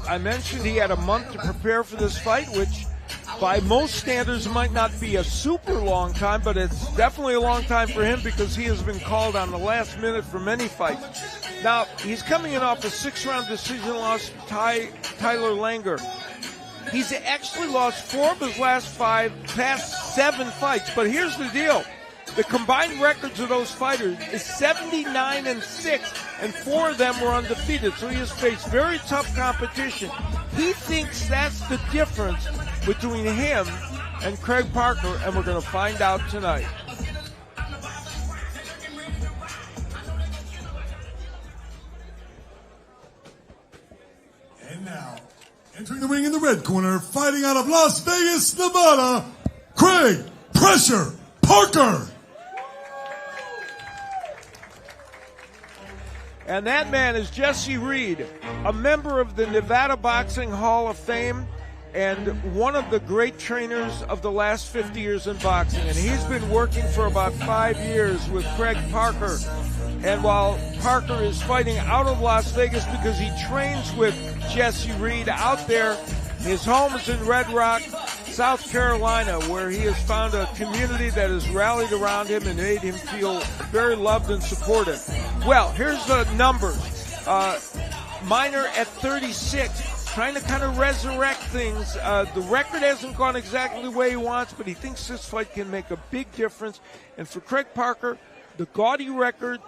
I mentioned he had a month to prepare for this fight, which by most standards might not be a super long time, but it's definitely a long time for him because he has been called on the last minute for many fights. Now, he's coming in off a 6-round decision loss to Tyler Langer. He's actually lost 4 of his last 7 fights, but here's the deal. The combined records of those fighters is 79-6, and 4 of them were undefeated, so he has faced very tough competition. He thinks that's the difference between him and Craig Parker, and we're going to find out tonight. And now, entering the ring in the red corner, fighting out of Las Vegas, Nevada, Craig Pressure Parker. And that man is Jesse Reed, a member of the Nevada Boxing Hall of Fame and one of the great trainers of the last 50 years in boxing. And he's been working for about 5 years with Craig Parker. And while Parker is fighting out of Las Vegas because he trains with Jesse Reed out there, his home is in Red Rock, South Carolina, where he has found a community that has rallied around him and made him feel very loved and supported. Well, here's the numbers. Minor at 36, trying to kind of resurrect things. The record hasn't gone exactly the way he wants, but he thinks this fight can make a big difference. And for Craig Parker, the gaudy record,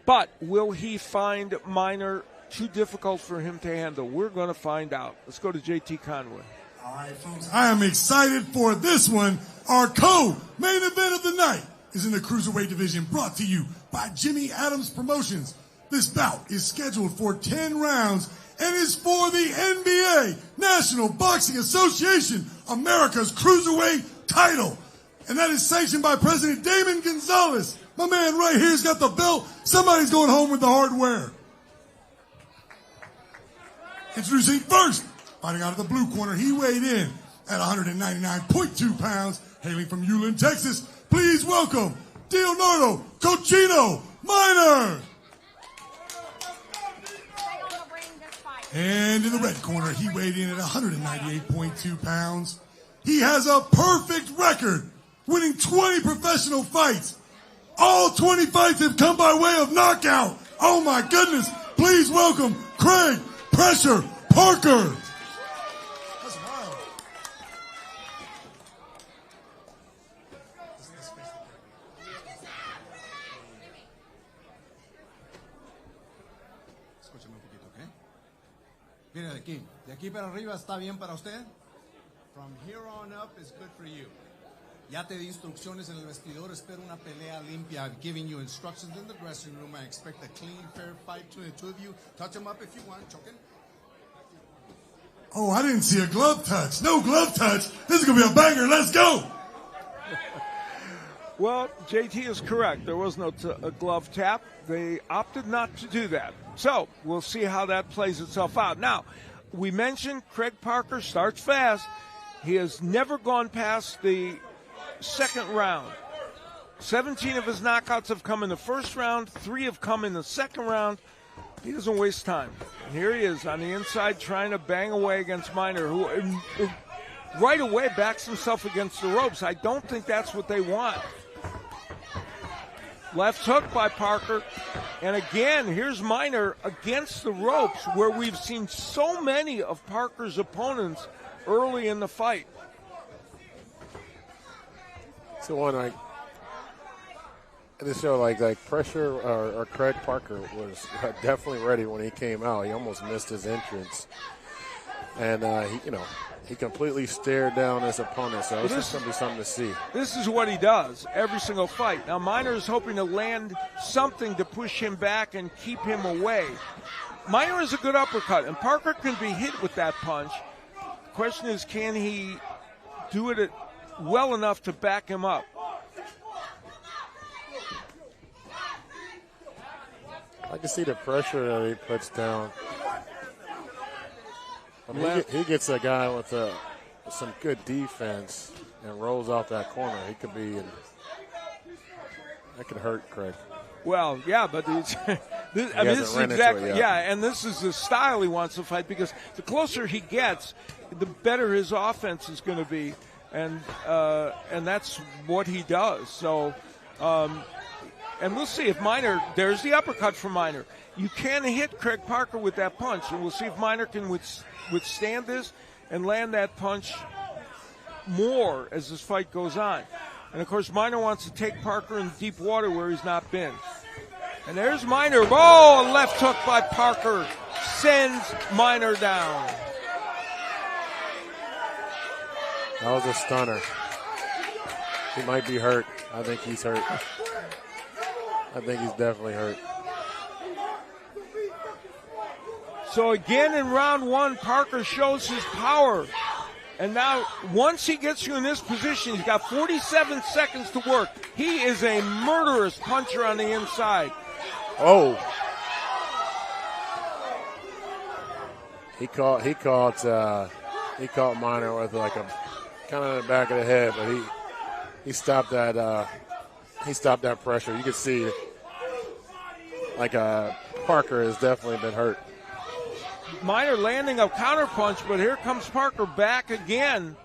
but will he find Minor too difficult for him to handle? We're going to find out. Let's go to JT Conway. All right, folks, I am excited for this one. Our co-main event of the night is in the Cruiserweight division, brought to you by Jimmy Adams Promotions. This bout is scheduled for 10 rounds and is for the NBA, National Boxing Association, America's Cruiserweight title. And that is sanctioned by President Damon Gonzalez. My man right here's got the belt. Somebody's going home with the hardware. Introducing first, fighting out of the blue corner, he weighed in at 199.2 pounds, hailing from Ulen, Texas. Please welcome Leonardo Cochino Minor. And in the red corner, he weighed in at 198.2 pounds. He has a perfect record, winning 20 professional fights. All 20 fights have come by way of knockout. Oh my goodness. Please welcome Craig Pressure Parker. That's wild. Escúchame un poquito, ¿ok? Mira de aquí para arriba está bien para usted. From here on up is good for you. Ya te di instrucciones en el vestidor. Espero una pelea limpia. I've given you instructions in the dressing room. I expect a clean, fair fight between the two of you. Touch him up if you want. Choking. Oh, I didn't see a glove touch. No glove touch. This is going to be a banger. Let's go. Well, JT is correct. There was no a glove tap. They opted not to do that. So we'll see how that plays itself out. Now, we mentioned Craig Parker starts fast. He has never gone past the second round. 17 of his knockouts have come in the first round. 3 have come in the second round. He doesn't waste time. And here he is on the inside trying to bang away against Miner, who right away backs himself against the ropes. I don't think that's what they want. Left hook by Parker. And again, here's Miner against the ropes, where we've seen so many of Parker's opponents early in the fight. So one, I just show like pressure or Craig Parker was definitely ready when he came out. He almost missed his entrance. And he completely stared down his opponent, so this is going to be something to see. This is what he does every single fight. Now, Miner is hoping to land something to push him back and keep him away. Miner is a good uppercut, and Parker can be hit with that punch. The question is, can he do it well enough to back him up? I can see the pressure that he puts down. I mean, he gets a guy with some good defense and rolls off that corner. He could be that could hurt Craig. Well, yeah, but this is exactly and this is the style he wants to fight, because the closer he gets, the better his offense is going to be, and that's what he does. So, and we'll see if Miner. There's the uppercut from Miner. You can hit Craig Parker with that punch, and we'll see if Miner can withstand this and land that punch more as this fight goes on. And, of course, Miner wants to take Parker in deep water where he's not been. And there's Miner. Oh, a left hook by Parker sends Miner down. That was a stunner. He might be hurt. I think he's hurt. I think he's definitely hurt. So again in round one, Parker shows his power. And now once he gets you in this position, he's got 47 seconds to work. He is a murderous puncher on the inside. Oh. He caught Miner with like a kind of the back of the head, but he stopped that pressure. You can see Parker has definitely been hurt. Miner landing a counter punch, but here comes Parker back again.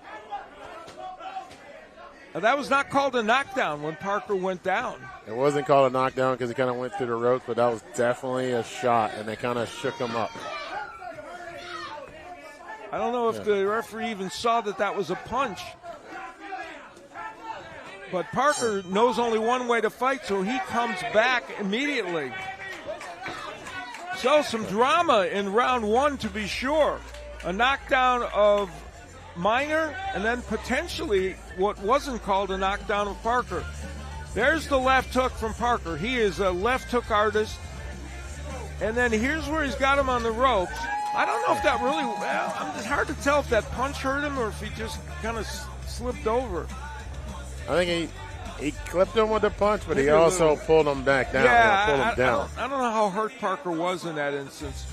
Now, that was not called a knockdown when Parker went down. It wasn't called a knockdown because he kind of went through the ropes, but that was definitely a shot, and they kind of shook him up. I don't know if the referee even saw that was a punch. But Parker knows only one way to fight, so he comes back immediately. So some drama in round one, to be sure. A knockdown of Miner, and then potentially what wasn't called a knockdown of Parker. There's the left hook from Parker. He is a left hook artist. And then here's where he's got him on the ropes. I don't know if that really, it's hard to tell if that punch hurt him or if he just kind of slipped over. I think he clipped him with the punch, but he also pulled him back down. Yeah, I don't know how hurt Parker was in that instance.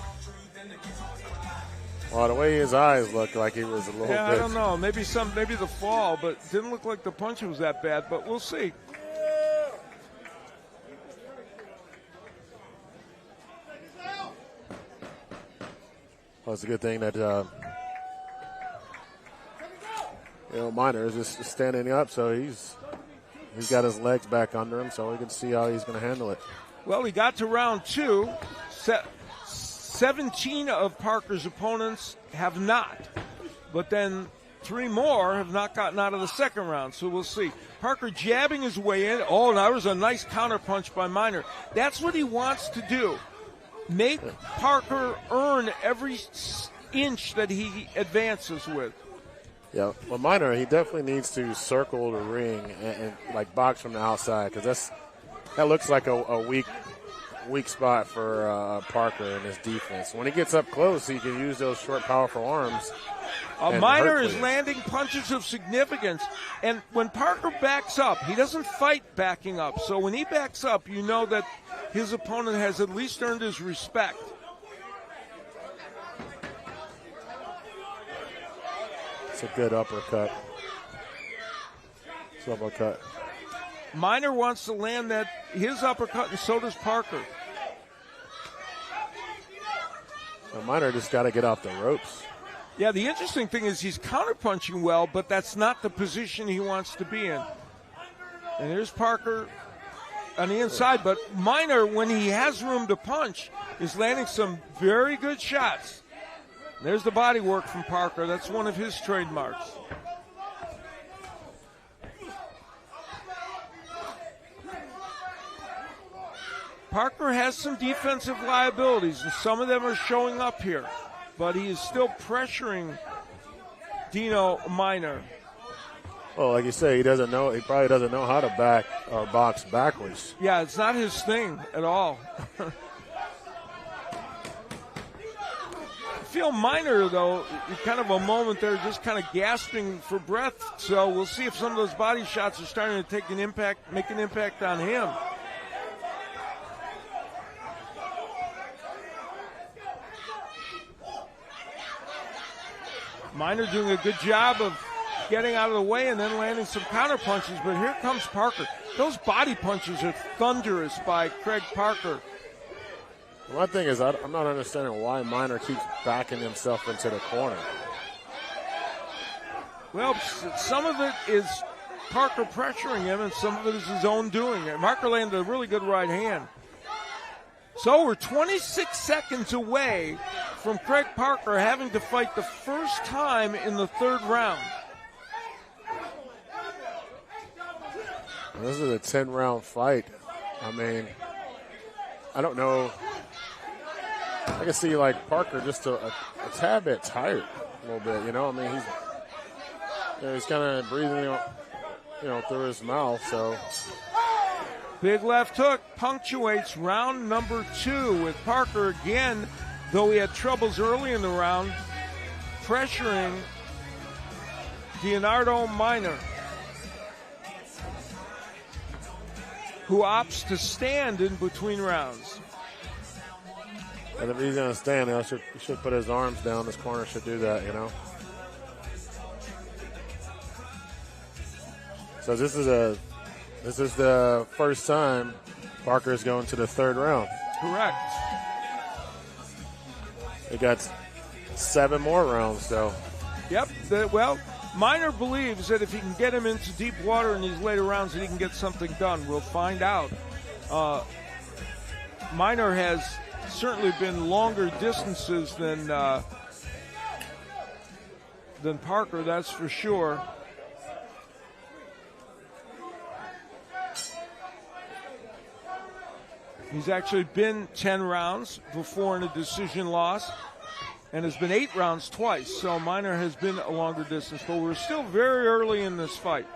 Well, the way his eyes looked like he was a little bit. I don't know. Maybe the fall, but it didn't look like the punch was that bad, but we'll see. Well, it's a good thing that Miner is just standing up, so he's got his legs back under him, so we can see how he's going to handle it. Well, we got to round two. 17 of Parker's opponents have not, but then 3 more have not gotten out of the second round, so we'll see. Parker jabbing his way in. Oh, now there's a nice counter punch by Miner. That's what he wants to do. Make Parker earn every inch that he advances with. Yeah, well, Miner, he definitely needs to circle the ring and like box from the outside, because that looks like a weak weak spot for Parker in his defense. When he gets up close, he can use those short, powerful arms. Minor is landing punches of significance. And when Parker backs up, he doesn't fight backing up. So when he backs up, you know that his opponent has at least earned his respect. It's a good uppercut. It's uppercut. Minor wants to land his uppercut, and so does Parker. Well, Minor just got to get off the ropes. Yeah, the interesting thing is he's counterpunching well, but that's not the position he wants to be in. And here's Parker on the inside, but Minor, when he has room to punch, is landing some very good shots. There's the body work from Parker. That's one of his trademarks. Parker has some defensive liabilities, and some of them are showing up here. But he is still pressuring Dino Minor. Well, like you say, he probably doesn't know how to back or box backwards. Yeah, it's not his thing at all. I feel Minor, though, kind of a moment there, just kind of gasping for breath. So we'll see if some of those body shots are starting to make an impact on him. Minor doing a good job of getting out of the way and then landing some counter punches, but here comes Parker. Those body punches are thunderous by Craig Parker. One thing is, I'm not understanding why Minor keeps backing himself into the corner. Well, some of it is Parker pressuring him, and some of it is his own doing. Parker landed a really good right hand. So we're 26 seconds away from Craig Parker having to fight the first time in the third round. This is a 10-round fight. I mean, I don't know. I can see, like, Parker just a tad bit tired a little bit, you know. I mean, he's kind of breathing, through his mouth, so. Big left hook punctuates round number 2 with Parker again, though he had troubles early in the round, pressuring Leonardo Minor, who opts to stand in between rounds. And if he's going to stand, he should put his arms down. This corner should do that, you know. So this is the first time Parker's going to the third round. Correct. He got 7 more rounds, though. Yep. Minor believes that if he can get him into deep water in these later rounds, that he can get something done. We'll find out. Minor has certainly been longer distances than Parker, that's for sure. He's actually been 10 rounds before in a decision loss and has been 8 rounds twice. So Minor has been a longer distance, but we're still very early in this fight.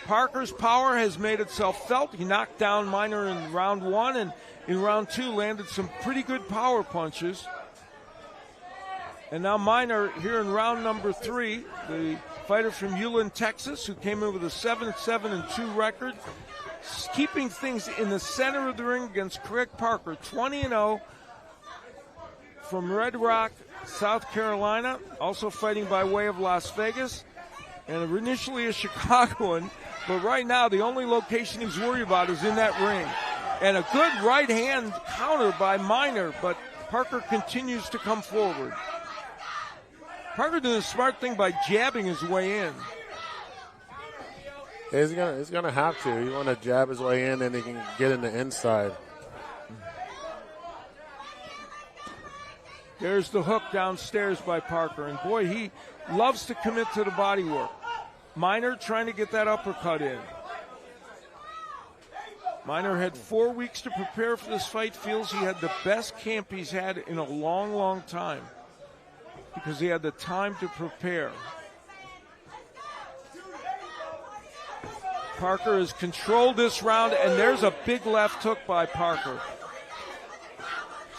Parker's power has made itself felt. He knocked down Minor in round 1, and in round 2 landed some pretty good power punches. And now Minor here in round number 3, the fighter from Ulan, Texas, who came in with a 7-7-2 record, keeping things in the center of the ring against Craig Parker, 20-0 from Red Rock, South Carolina, also fighting by way of Las Vegas, and initially a Chicagoan, but right now the only location he's worried about is in that ring. And a good right hand counter by Minor, but Parker continues to come forward. Parker did a smart thing by jabbing his way in. He's gonna have to. You want to jab his way in, and he can get in the inside. There's the hook downstairs by Parker, and boy, he loves to commit to the body work. Minor trying to get that uppercut in. Minor had 4 weeks to prepare for this fight, feels he had the best camp he's had in a long, long time because he had the time to prepare. Parker has controlled this round, and there's a big left hook by Parker.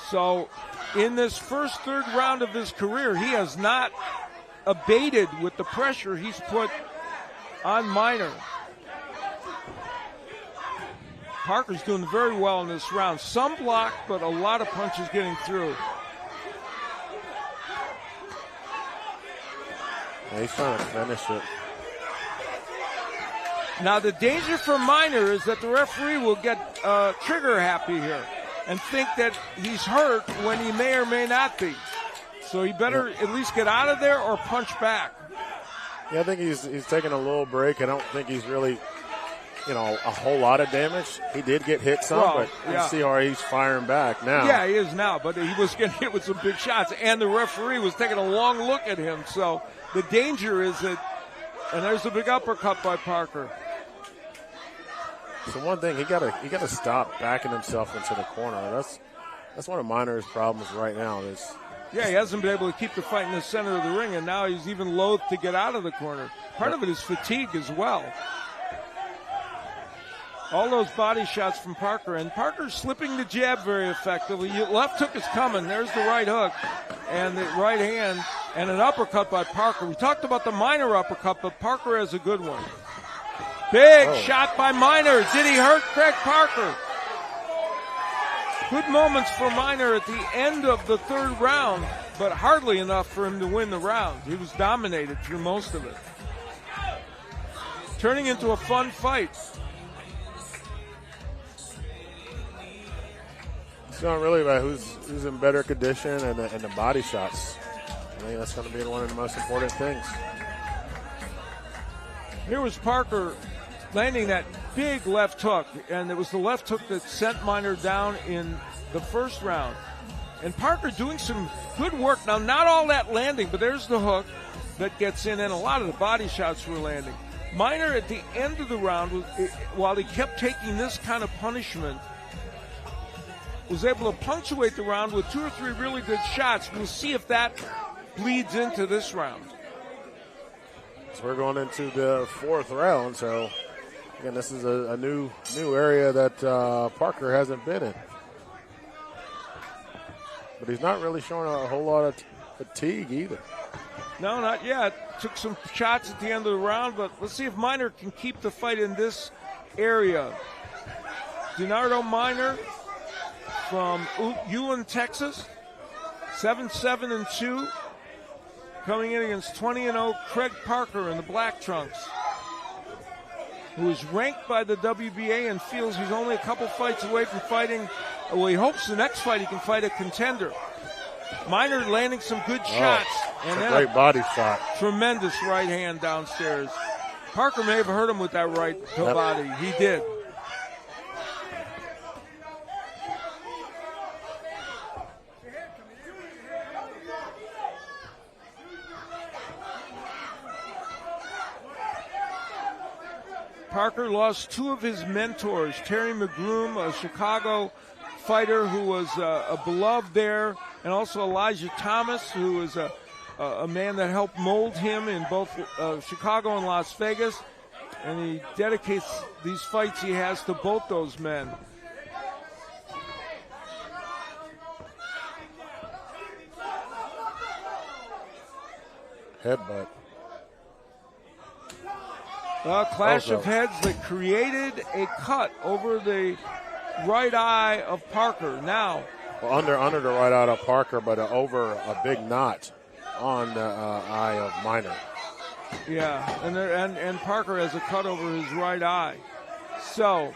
So in this first third round of his career, he has not abated with the pressure he's put on Minor. Parker's doing very well in this round. Some block, but a lot of punches getting through. Yeah, he's trying to finish it. Now the danger for Minor is that the referee will get trigger happy here and think that he's hurt when he may or may not be. So he better at least get out of there or punch back. Yeah, I think he's taking a little break. I don't think he's really, a whole lot of damage. He did get hit some, but you see how he's firing back now. Yeah, he is now, but he was getting hit with some big shots, and the referee was taking a long look at him. So the danger is that, and there's a big uppercut by Parker. So one thing, he got to stop backing himself into the corner. That's one of Minor's problems right now. Yeah, he hasn't been able to keep the fight in the center of the ring, and now he's even loath to get out of the corner. Part of it is fatigue as well. All those body shots from Parker, and Parker's slipping the jab very effectively. Left hook is coming. There's the right hook and the right hand, and an uppercut by Parker. We talked about the Minor uppercut, but Parker has a good one. Big shot by Minor. Did he hurt Craig Parker? Good moments for Minor at the end of the third round, but hardly enough for him to win the round. He was dominated through most of it. Turning into a fun fight. It's not really about who's in better condition and the body shots. I think that's going to be one of the most important things. Here was Parker landing that big left hook, and it was the left hook that sent Minor down in the first round. And Parker doing some good work. Now, not all that landing, but there's the hook that gets in, and a lot of the body shots were landing. Minor at the end of the round, while he kept taking this kind of punishment, was able to punctuate the round with 2 or 3 really good shots. We'll see if that bleeds into this round. So we're going into the fourth round, so again, this is a new area that Parker hasn't been in. But he's not really showing a whole lot of fatigue either. No, not yet. Took some shots at the end of the round, but let's see if Minor can keep the fight in this area. Donardo Minor from Ulan, Texas, 7-7-2, coming in against 20-0 Craig Parker in the black trunks, who is ranked by the WBA and feels he's only a couple fights away from fighting. Well, he hopes the next fight he can fight a contender. Minor landing some good shots. And a great body shot. Tremendous right hand downstairs. Parker may have hurt him with that right body. He did. Parker lost 2 of his mentors, Terry McGroom, a Chicago fighter who was a beloved there, and also Elijah Thomas, who was a man that helped mold him in both Chicago and Las Vegas. And he dedicates these fights he has to both those men. Headbutt. A clash of heads that created a cut over the right eye of Parker. Now, well, under the right eye of Parker, but over a big knot on the eye of Minor. Yeah, and Parker has a cut over his right eye. So,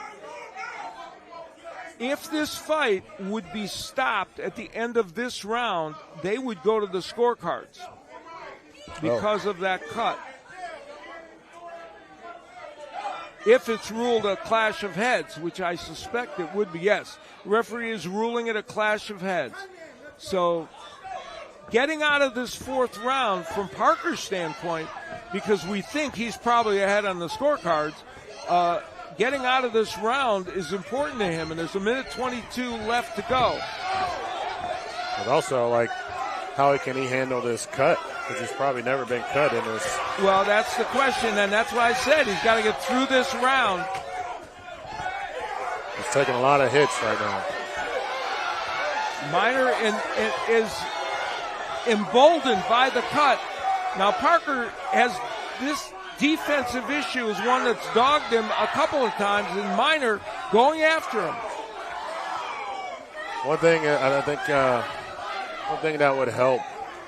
if this fight would be stopped at the end of this round, they would go to the scorecards because of that cut. If it's ruled a clash of heads, which I suspect it would be, yes. Referee is ruling it a clash of heads. So getting out of this fourth round from Parker's standpoint, because we think he's probably ahead on the scorecards, getting out of this round is important to him, and there's a minute 22 left to go. But also, how can he handle this cut? Because he's probably never been cut in this. Well, that's the question, and that's why I said he's got to get through this round. He's taking a lot of hits right now. Minor is emboldened by the cut. Now Parker has this defensive issue is one that's dogged him a couple of times, and Minor going after him. One thing that would help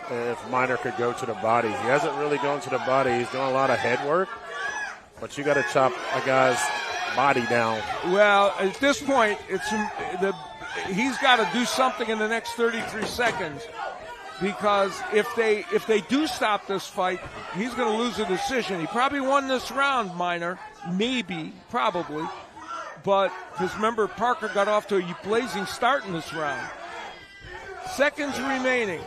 if Minor could go to the body. He hasn't really gone to the body. He's doing a lot of head work, but you got to chop a guy's body down. Well, at this point, he's got to do something in the next 33 seconds, because if they do stop this fight, he's going to lose a decision. He probably won this round, Minor, probably. But, because remember, Parker got off to a blazing start in this round. Seconds remaining.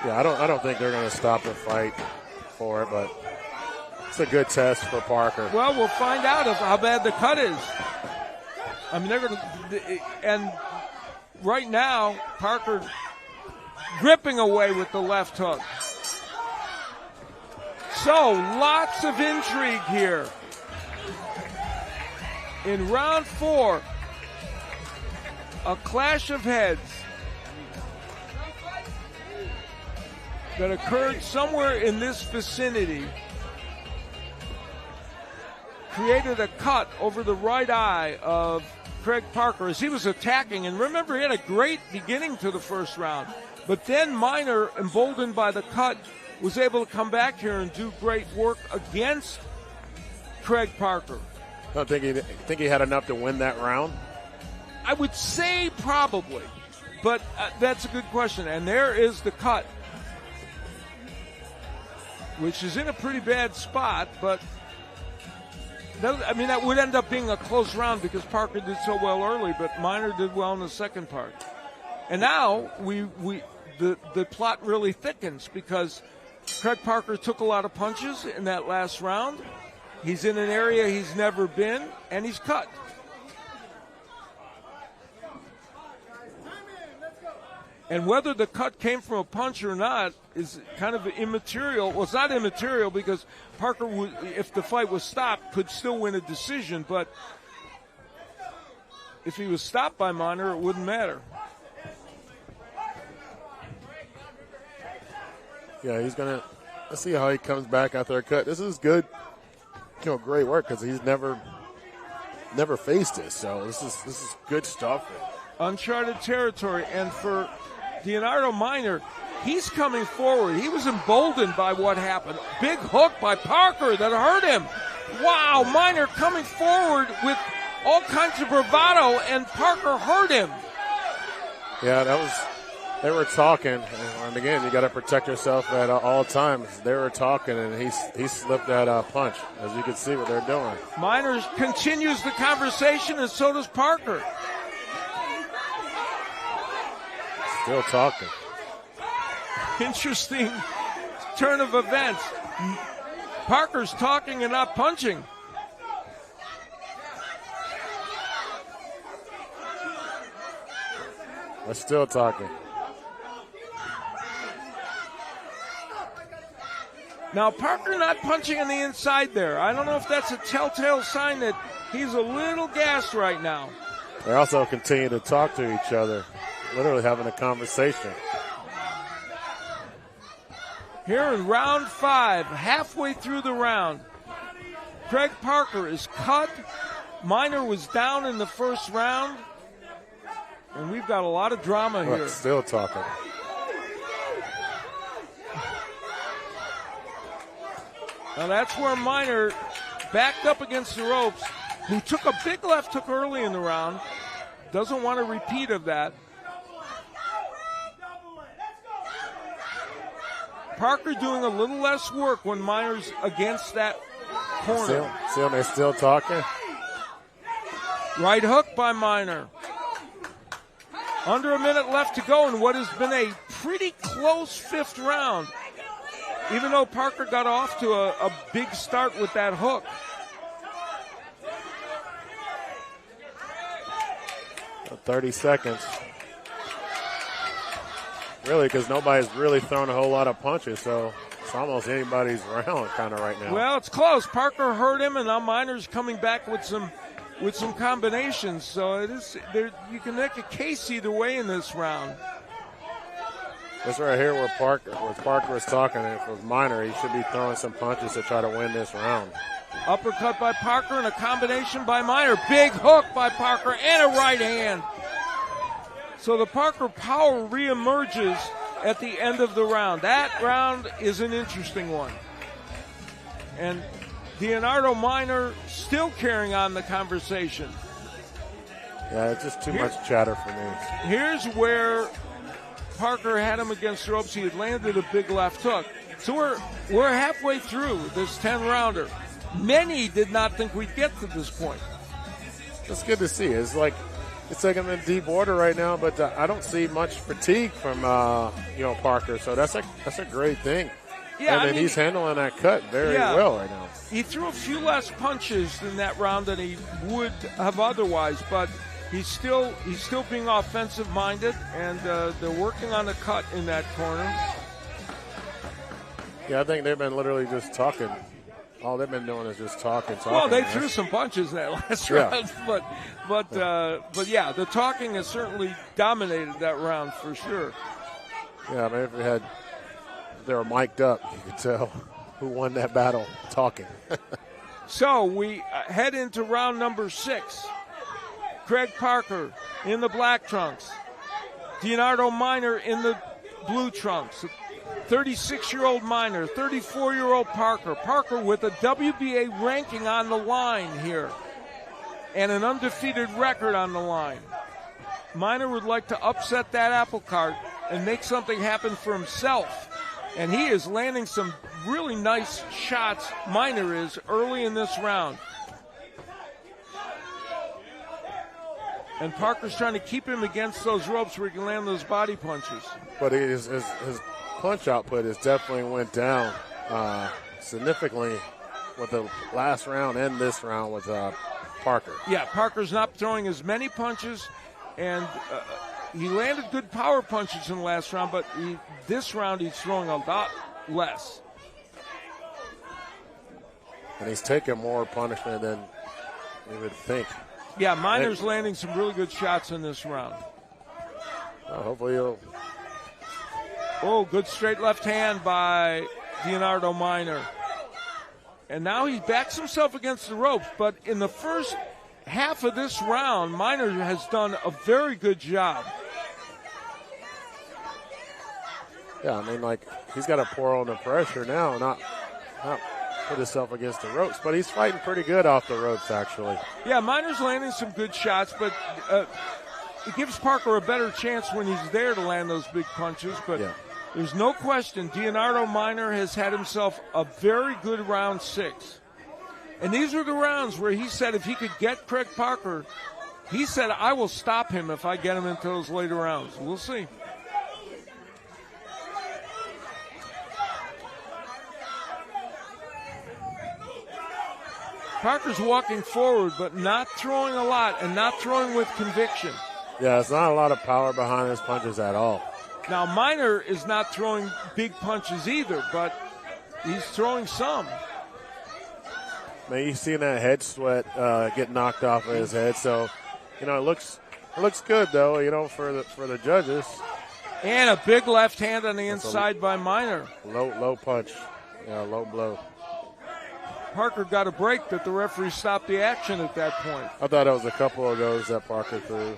Yeah, I don't think they're going to stop the fight for it, but it's a good test for Parker. Well, we'll find out how bad the cut is. I mean, they're going to, and right now, Parker ripping away with the left hook. So, lots of intrigue here. In round 4, a clash of heads that occurred somewhere in this vicinity created a cut over the right eye of Craig Parker as he was attacking. And remember, he had a great beginning to the first round. But then Minor, emboldened by the cut, was able to come back here and do great work against Craig Parker. I don't think he had enough to win that round. I would say probably, but that's a good question. And there is the cut, which is in a pretty bad spot, but that would end up being a close round because Parker did so well early, but Minor did well in the second part. And now the plot really thickens because Craig Parker took a lot of punches in that last round. He's in an area he's never been, and he's cut. And whether the cut came from a punch or not is kind of immaterial. Well, it's not immaterial because Parker, if the fight was stopped, could still win a decision. But if he was stopped by Minor, it wouldn't matter. Yeah, let's see how he comes back after a cut. This is good. Great work because he's never faced this. So this is good stuff. Uncharted territory. And for Leonardo Minor, he's coming forward. He was emboldened by what happened. Big hook by Parker that hurt him. Wow, Minor coming forward with all kinds of bravado, and Parker hurt him. Yeah, they were talking, and again, you got to protect yourself at all times. They were talking, and he slipped that punch, as you can see what they're doing. Minor continues the conversation, and so does Parker. Still talking. Interesting turn of events. Parker's talking and not punching. We're still talking. Now, Parker not punching on the inside there. I don't know if that's a telltale sign that he's a little gassed right now. They also continue to talk to each other, literally having a conversation. Here in round 5, halfway through the round, Craig Parker is cut. Minor was down in the first round. And we've got a lot of drama here. Still talking. Now that's where Minor backed up against the ropes, who took a big left hook early in the round. Doesn't want a repeat of that. Parker doing a little less work when Minor's against that corner. They're still talking. Right hook by Minor. Under a minute left to go in what has been a pretty close fifth round. Even though Parker got off to a big start with that hook. About 30 seconds. Really, because nobody's really thrown a whole lot of punches, so it's almost anybody's round kind of right now. Well, it's close. Parker hurt him, and now Minor's coming back with some with some combinations. So it is there. You can make a case either way in this round. This right here where Parker was talking, if it was Minor, he should be throwing some punches to try to win this round. Uppercut by Parker and a combination by Minor. Big hook by Parker and a right hand. So the Parker power reemerges at the end of the round. That round is an interesting one. And Leonardo Minor still carrying on the conversation. Yeah, it's just too much chatter for me. Here's where Parker had him against the ropes. He had landed a big left hook. So we're halfway through this 10-rounder. Many did not think we'd get to this point. It's good to see. It's like I'm in deep water right now, but I don't see much fatigue from Parker. So that's a great thing. Yeah, and he's handling that cut very well right now. He threw a few less punches in that round than he would have otherwise, but he's still being offensive-minded, and they're working on the cut in that corner. Yeah, I think they've been literally just talking. All they've been doing is just talking. Well, they threw some punches that last round, but yeah, the talking has certainly dominated that round for sure. Yeah, I mean, if they were mic'd up, you could tell who won that battle talking. So we head into round number 6. Craig Parker in the black trunks. Leonardo Minor in the blue trunks. 36-year-old Minor, 34-year-old Parker. Parker with a WBA ranking on the line here and an undefeated record on the line. Minor would like to upset that apple cart and make something happen for himself. And he is landing some really nice shots, Minor is, early in this round. And Parker's trying to keep him against those ropes where he can land those body punches. But his punch output has definitely went down significantly with the last round and this round with Parker. Yeah, Parker's not throwing as many punches, and he landed good power punches in the last round, but this round he's throwing a lot less. And he's taking more punishment than you would think. Yeah, Minor's landing some really good shots in this round. Well, hopefully he'll... Oh, good straight left hand by Leonardo Minor. And now he backs himself against the ropes, but in the first half of this round, Minor has done a very good job. Yeah, I mean, like, he's got to pour on the pressure now, not put himself against the ropes, but he's fighting pretty good off the ropes, actually. Yeah, Minor's landing some good shots, but it gives Parker a better chance when he's there to land those big punches, but there's no question Leonardo Minor has had himself a very good round 6. And these were the rounds where he said if he could get Craig Parker, he said, I will stop him if I get him into those later rounds. We'll see. Parker's walking forward, but not throwing a lot and not throwing with conviction. Yeah, it's not a lot of power behind his punches at all. Now, Minor is not throwing big punches either, but he's throwing some. Man, you've seen that head sweat get knocked off of his head, so it looks good though, for the judges. And a big left hand on the inside by Minor. Low punch, low blow. Parker got a break, but the referee stopped the action at that point. I thought it was a couple of those that Parker threw.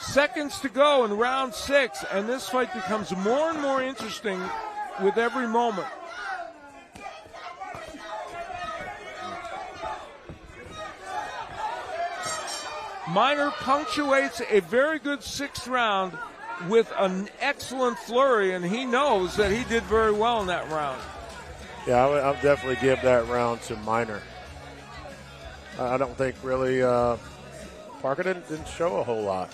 Seconds to go in round 6, and this fight becomes more and more interesting with every moment. Minor punctuates a very good 6th round with an excellent flurry, and he knows that he did very well in that round. Yeah, I'll definitely give that round to Minor. I don't think really Parker didn't show a whole lot,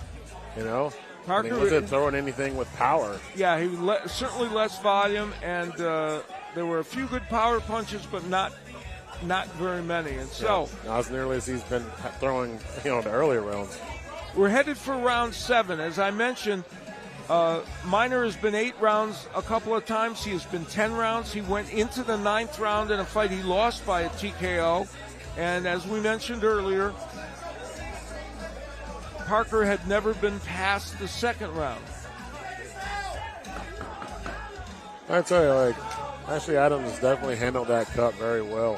Parker wasn't throwing anything with power. Yeah, he certainly less volume, and there were a few good power punches, but not very many. And so not as nearly as he's been throwing, the earlier rounds. We're headed for round 7. As I mentioned, Minor has been 8 rounds a couple of times. He has been 10 rounds. He went into the 9th round in a fight he lost by a TKO. And as we mentioned earlier, Parker had never been past the second round. I tell you, like, Ashley Adams has definitely handled that cut very well.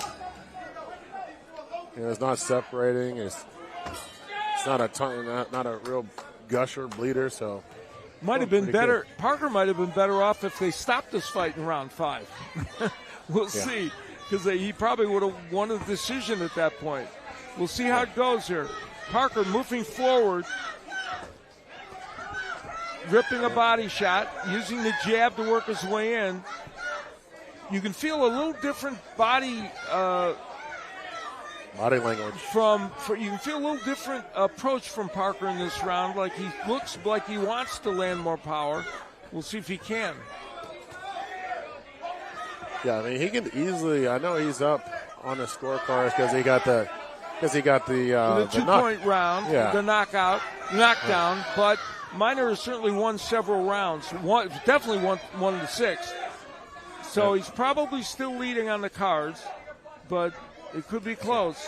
You know, it's not separating. It's not a ton, not a real gusher bleeder. So might have been better. Good. Parker might have been better off if they stopped this fight in round 5. We'll see, because he probably would have won a decision at that point. We'll see how it goes here. Parker moving forward, ripping a body shot, using the jab to work his way in. You can feel a little different body language. You can feel a little different approach from Parker in this round. Like he looks like he wants to land more power. We'll see if he can. Yeah, I mean he can easily. I know he's up on the scorecards because he got the 2-point round, the knockdown. But Minor has certainly won several rounds. Definitely won the 6th. So he's probably still leading on the cards, but it could be close.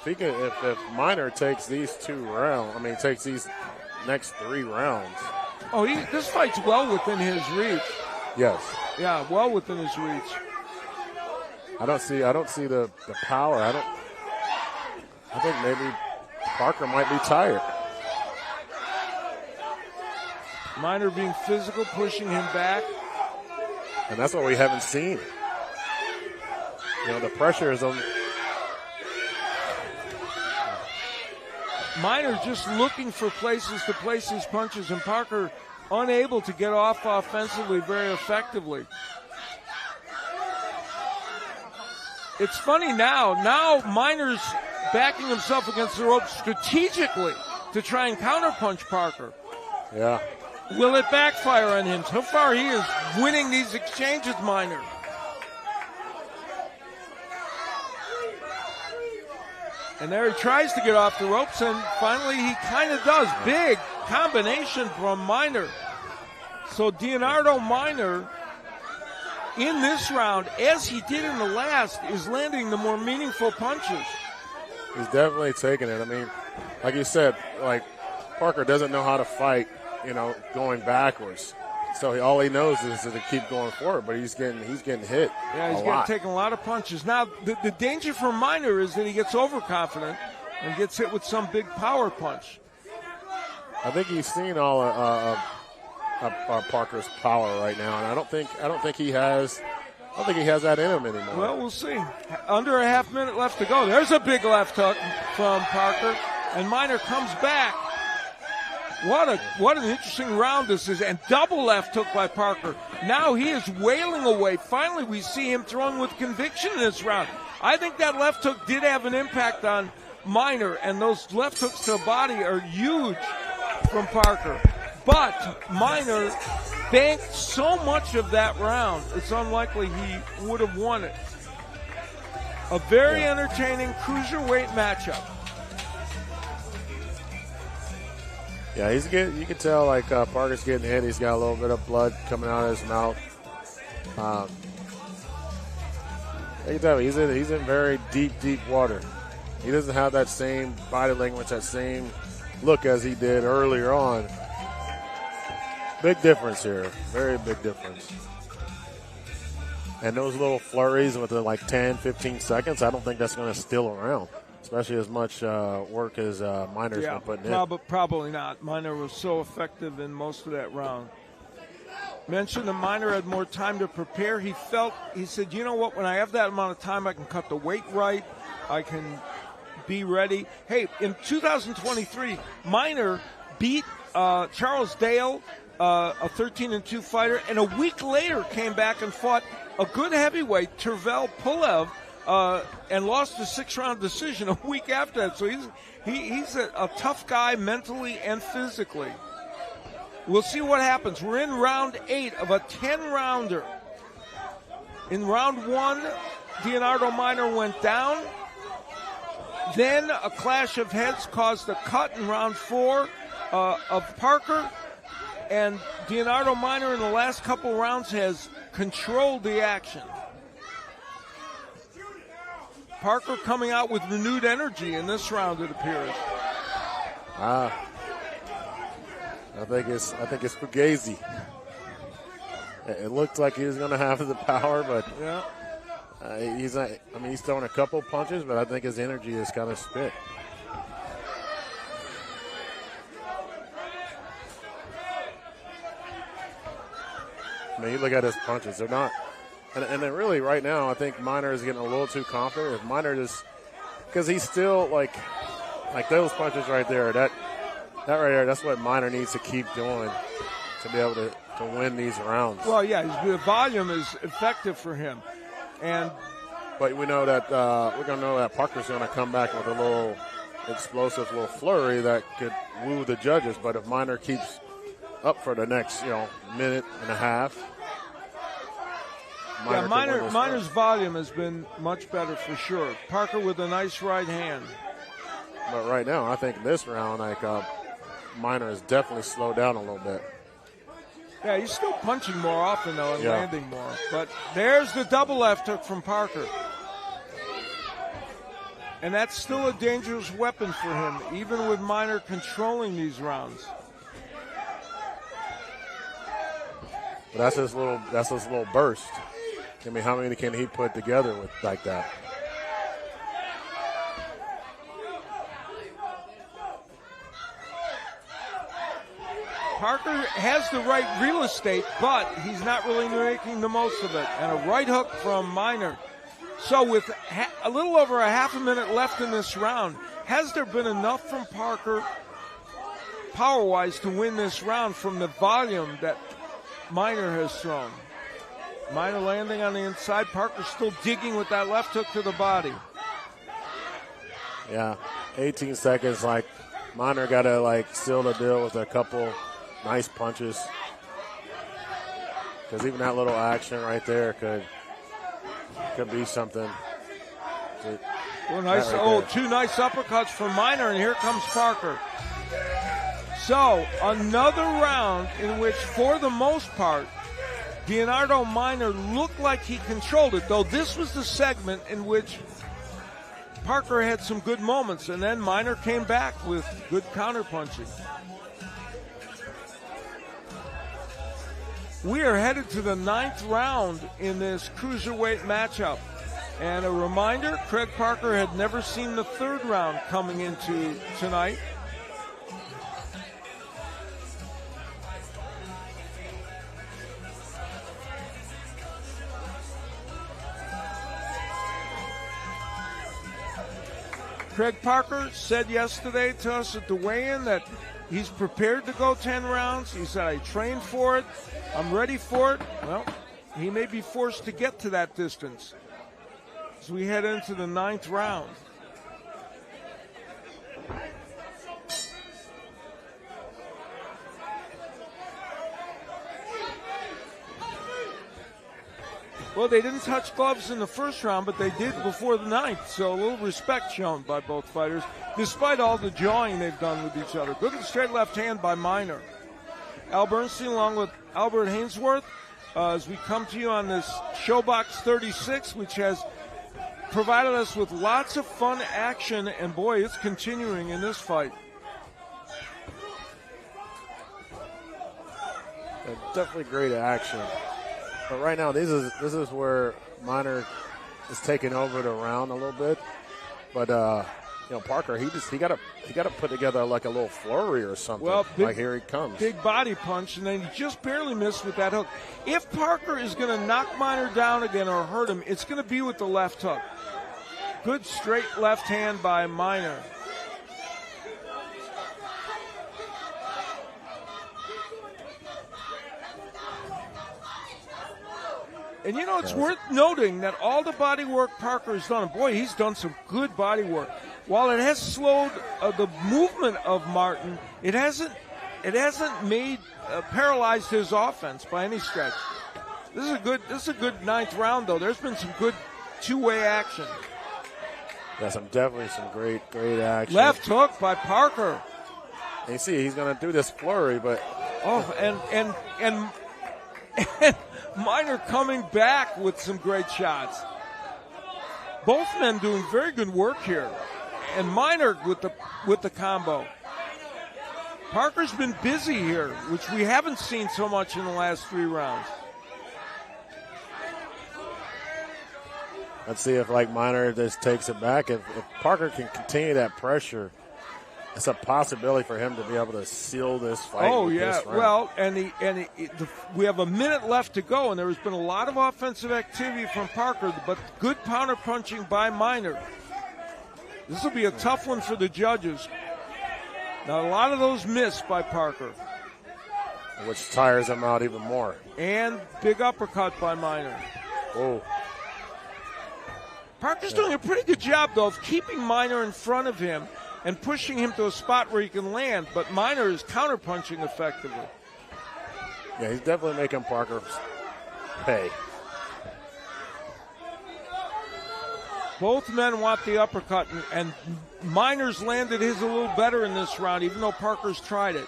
If Minor takes these 2 rounds, takes these next 3 rounds. Oh, this fight's well within his reach. Yes. Yeah, well within his reach. I don't see the power. I think maybe Parker might be tired. Minor being physical, pushing him back. And that's what we haven't seen. You know, the pressure is on. Minor just looking for places to place his punches, and Parker unable to get off offensively very effectively. It's funny now Minor's backing himself against the ropes strategically to try and counterpunch Parker. Yeah. Will it backfire on him? So far he is winning these exchanges, Minor. And there he tries to get off the ropes, and finally he kind of does. Big combination from Minor. So Leonardo Minor, in this round, as he did in the last, is landing the more meaningful punches. He's definitely taking it. I mean, like you said, like Parker doesn't know how to fight, going backwards. So all he knows is to keep going forward, but he's getting hit. Yeah, he's taking a lot of punches. Now, the danger for Minor is that he gets overconfident and gets hit with some big power punch. I think he's seen all of Parker's power right now, and I don't think he has that in him anymore. Well, we'll see. Under a half minute left to go. There's a big left hook from Parker, and Minor comes back. What an interesting round this is, and double left hook by Parker. Now he is wailing away. Finally, we see him throwing with conviction in this round. I think that left hook did have an impact on Minor, and those left hooks to the body are huge from Parker. But Minor banked so much of that round, it's unlikely he would have won it. A very entertaining cruiserweight matchup. Yeah, you can tell like Parker's getting hit. He's got a little bit of blood coming out of his mouth. I can tell he's in very deep water. He doesn't have that same body language, that same look as he did earlier on. Big difference here. Very big difference. And those little flurries within like 10, 15 seconds, I don't think that's going to still around, especially as much work as Minor's been putting in. Probably not. Minor was so effective in most of that round. Mentioned that Minor had more time to prepare. He said, you know what, when I have that amount of time, I can cut the weight right. I can be ready. Hey, in 2023, Minor beat Charles Dale, a 13-2 fighter, and a week later came back and fought a good heavyweight, Tervel Pulev, and lost a 6-round decision a week after that. So he's a tough guy mentally and physically. We'll see what happens. We're in round 8 of a 10-rounder. In round 1, Leonardo Minor went down. Then a clash of heads caused a cut in round 4 of Parker. And Leonardo Minor in the last couple rounds has controlled the action. Parker coming out with renewed energy in this round, it appears. I think it's Fugazi. It looked like he was going to have the power, but yeah, he's not. I mean, he's throwing a couple punches, but I think his energy is kind of spit. I mean, you look at his punches; they're not. And then really, right now, I think Minor is getting a little too confident. If Minor just, because he's still like those punches right there. That right there, that's what Minor needs to keep doing to be able to win these rounds. Well, yeah, the volume is effective for him, but we know that we're gonna know that Parker's gonna come back with a little explosive little flurry that could woo the judges. But if Minor keeps up for the next minute and a half. Minor's volume has been much better for sure. Parker with a nice right hand. But right now, I think this round, Minor has definitely slowed down a little bit. Yeah, he's still punching more often, though, and landing more. But there's the double left hook from Parker. And that's still a dangerous weapon for him, even with Minor controlling these rounds. But that's his little burst. I mean, how many can he put together with like that? Parker has the right real estate, but he's not really making the most of it. And a right hook from Minor. So with a little over a half a minute left in this round, has there been enough from Parker power-wise to win this round from the volume that Minor has thrown? Minor landing on the inside. Parker still digging with that left hook to the body. Yeah, 18 seconds. Minor got to seal the deal with a couple nice punches. Because even that little action right there could be something. Two nice uppercuts from Minor, and here comes Parker. So another round in which, for the most part, Leonardo Minor looked like he controlled it, though this was the segment in which Parker had some good moments, and then Minor came back with good counterpunching. We are headed to the 9th round in this cruiserweight matchup. And a reminder, Craig Parker had never seen the 3rd round coming into tonight. Craig Parker said yesterday to us at the weigh-in that he's prepared to go 10 rounds. He said, I trained for it. I'm ready for it. Well, he may be forced to get to that distance as we head into the 9th round. Well, they didn't touch gloves in the 1st round, but they did before the 9th, so a little respect shown by both fighters, despite all the jawing they've done with each other. Good and straight left hand by Minor. Al Bernstein along with Albert Hainsworth as we come to you on this Showbox 36, which has provided us with lots of fun action, and boy, it's continuing in this fight. Definitely great action. But right now, this is where Minor is taking over the round a little bit. But Parker, he got to put together like a little flurry or something. Well, here he comes. Big body punch, and then he just barely missed with that hook. If Parker is going to knock Minor down again or hurt him, it's going to be with the left hook. Good straight left hand by Minor. And it's worth noting that all the body work Parker has done, boy, he's done some good body work. While it has slowed the movement of Martin, it hasn't made paralyzed his offense by any stretch. This is a good 9th round, though. There's been some good two-way action. Yeah, definitely some great action. Left hook by Parker. And you see, he's going to do this flurry, but and Minor coming back with some great shots. Both men doing very good work here. And Minor with the combo. Parker's been busy here, which we haven't seen so much in the last 3 rounds. Let's see if Minor just takes it back. If Parker can continue that pressure, it's a possibility for him to be able to seal this fight. Oh, with yeah. this round. Well, we have a minute left to go, and there has been a lot of offensive activity from Parker, but good counter punching by Minor. This will be a tough one for the judges. Now, a lot of those missed by Parker. Which tires him out even more. And big uppercut by Minor. Oh. Parker's doing a pretty good job, though, of keeping Minor in front of him and pushing him to a spot where he can land, but Minor is counterpunching effectively. Yeah, he's definitely making Parker pay. Both men want the uppercut, and Minor's landed his a little better in this round, even though Parker's tried it.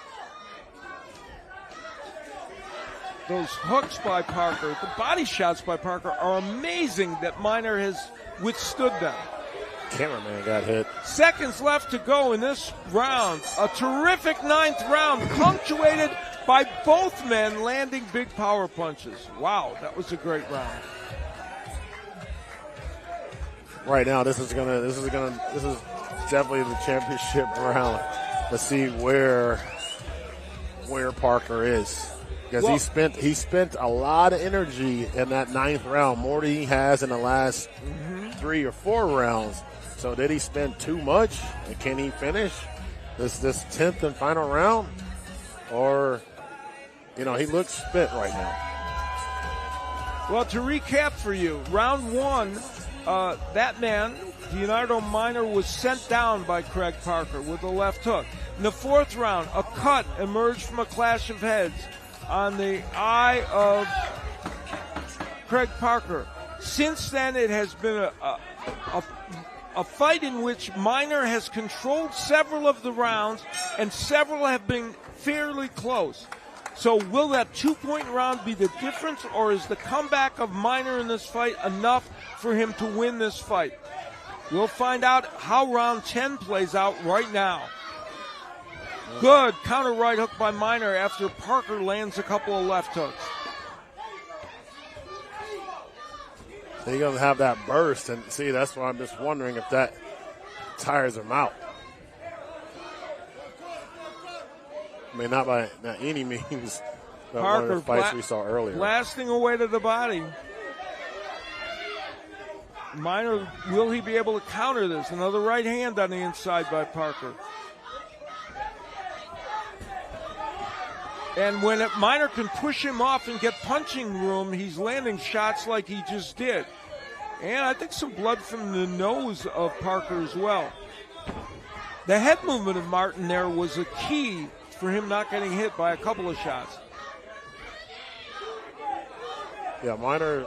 Those hooks by Parker, the body shots by Parker are amazing that Minor has withstood them. Cameraman got hit. Seconds left to go in this round. A terrific 9th round, punctuated by both men landing big power punches. Wow, that was a great round. Right now, this is definitely the championship round. Let's see where Parker is, because he spent a lot of energy in that 9th round, more than he has in the last 3 or 4 rounds. So did he spend too much? And can he finish this 10th and final round? Or, he looks spent right now. Well, to recap for you, round 1. That man, Leonardo Minor, was sent down by Craig Parker with a left hook. In the 4th round, a cut emerged from a clash of heads on the eye of Craig Parker. Since then, it has been a fight in which Minor has controlled several of the rounds, and several have been fairly close. So will that 2-point round be the difference, or is the comeback of Minor in this fight enough for him to win this fight? We'll find out how round 10 plays out right now. Good counter right hook by Minor after Parker lands a couple of left hooks. He doesn't have that burst, and see, that's why I'm just wondering if that tires him out. I mean, not by any means. But Parker, one of the fights we saw earlier. Blasting away to the body. Minor, will he be able to counter this? Another right hand on the inside by Parker. And when Minor can push him off and get punching room, he's landing shots like he just did. And I think some blood from the nose of Parker as well. The head movement of Martin there was a key for him not getting hit by a couple of shots. Yeah, Minor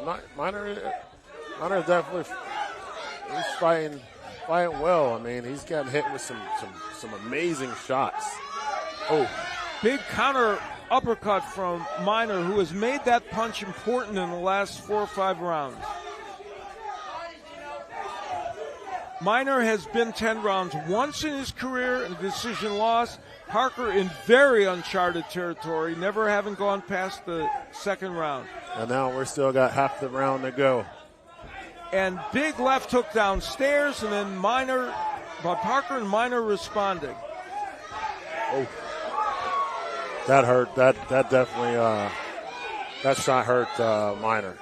definitely he's fighting well. I mean, he's gotten hit with some amazing shots. Oh, big counter uppercut from Minor, who has made that punch important in the last 4 or 5 rounds. Minor has been 10 rounds once in his career, and a decision loss. Parker in very uncharted territory, never having gone past the 2nd round. And now we're still got half the round to go. And big left hook downstairs, and then Parker and Minor responding. Oh, that hurt. That definitely that shot hurt Minor.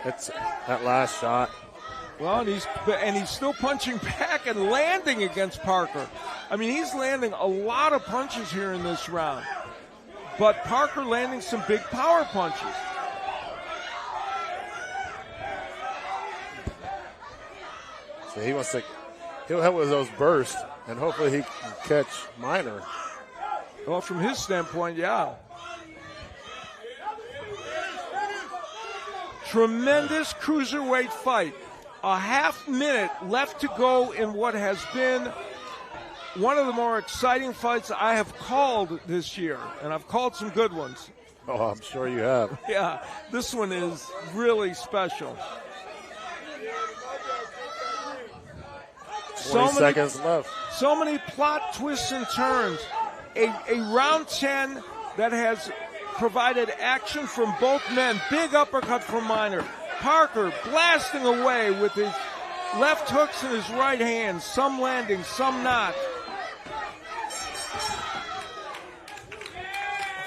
It's that last shot. Well, and he's still punching back and landing against Parker. I mean, he's landing a lot of punches here in this round. But Parker landing some big power punches. So he'll help with those bursts, and hopefully he can catch Minor. Well, from his standpoint, yeah. Tremendous cruiserweight fight. A half minute left to go in what has been one of the more exciting fights I have called this year, and I've called some good ones. Oh, I'm sure you have. Yeah, this one is really special. 20 seconds left. So many plot twists and turns. A round 10 that has provided action from both men. Big uppercut from Minor. Parker blasting away with his left hooks in his right hand. Some landing, some not.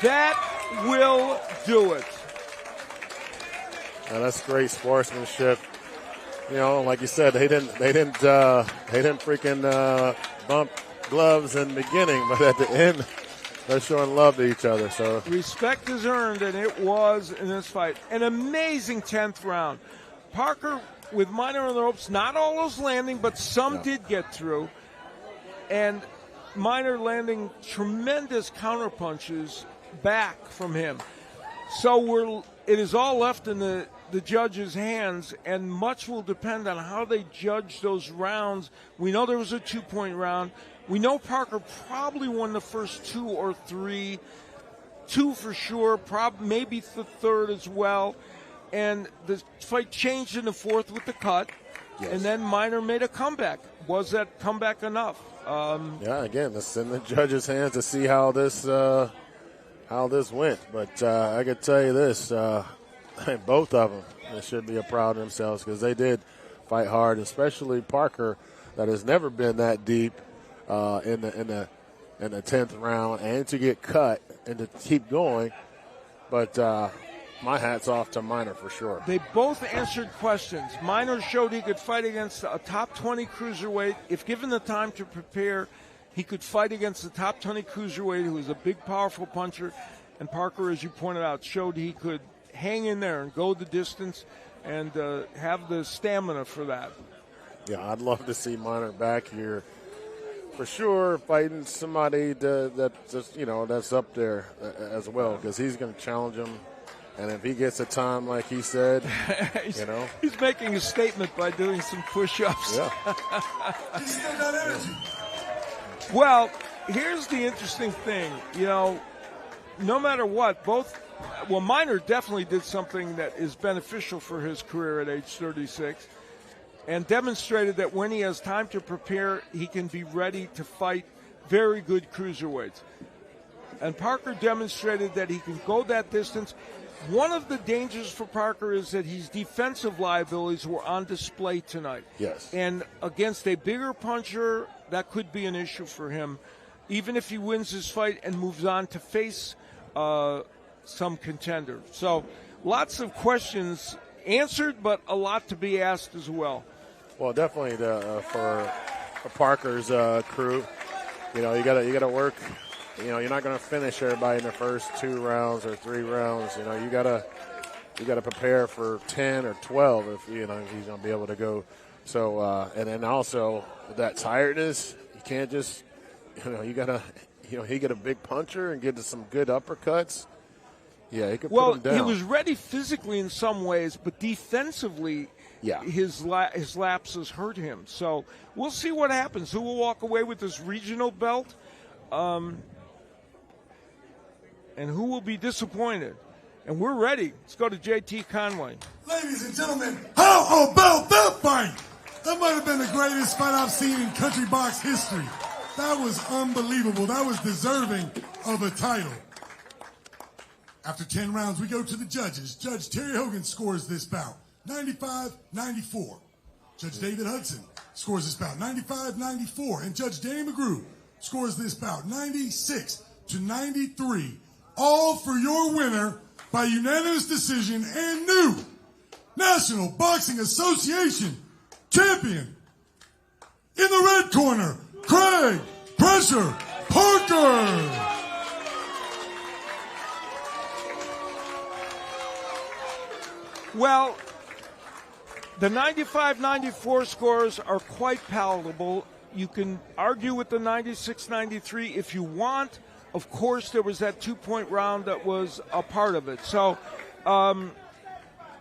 That will do it. Now, that's great sportsmanship. You know, like you said, they didn't freaking bump gloves in the beginning, but at the end, they're showing love to each other. So respect is earned, and it was in this fight. An amazing 10th round. Parker with Minor on the ropes, not all those landing, but some did get through. And Minor landing tremendous counterpunches back from him. So it is all left in the judges' hands, and much will depend on how they judge those rounds. We know there was a 2-point round. We know Parker probably won the first 2 or 3, 2 for sure, maybe the third as well. And the fight changed in the fourth with the cut, and then Minor made a comeback. Was that comeback enough? Again, it's in the judges' hands to see how this went. But I could tell you this, both of them, they should be proud of themselves because they did fight hard, especially Parker, that has never been that deep in the 10th round, and to get cut and to keep going. But my hat's off to Minor for sure. They both answered questions. Minor showed he could fight against a top 20 cruiserweight. If given the time to prepare, he could fight against the top 20 cruiserweight, who is a big, powerful puncher. And Parker, as you pointed out, showed he could hang in there and go the distance and have the stamina for that. Yeah, I'd love to see Minor back here for sure, fighting somebody that's up there as well, because he's going to challenge him. And if he gets a time like he said, he's making a statement by doing some push-ups. Yeah. He's still got energy. Well, here's the interesting thing. No matter what, Minor definitely did something that is beneficial for his career at age 36 and demonstrated that when he has time to prepare, he can be ready to fight very good cruiserweights. And Parker demonstrated that he can go that distance. One of the dangers for Parker is that his defensive liabilities were on display tonight. Yes. And against a bigger puncher, that could be an issue for him, even if he wins this fight and moves on to face some contender. So lots of questions answered, but a lot to be asked as well. Well, definitely for Parker's crew, you gotta work. You're not going to finish everybody in the first 2 rounds or 3 rounds. You gotta prepare for 10 or 12 if he's going to be able to go. So and then also that tiredness, you can't just you gotta he get a big puncher and get to some good uppercuts. Yeah, he could put him down. He was ready physically in some ways, but defensively, his lapses hurt him. So we'll see what happens. Who will walk away with this regional belt? And who will be disappointed? And we're ready. Let's go to JT Conway. Ladies and gentlemen, how about that fight? That might have been the greatest fight I've seen in country box history. That was unbelievable. That was deserving of a title. After 10 rounds, we go to the judges. Judge Terry Hogan scores this bout 95-94. Judge David Hudson scores this bout 95-94. And Judge Danny McGrew scores this bout 96-93. All for your winner by unanimous decision and new National Boxing Association champion. In the red corner, Craig Pressure Parker. Well, the 95-94 scores are quite palatable. You can argue with the 96-93 if you want. Of course, there was that 2-point round that was a part of it. So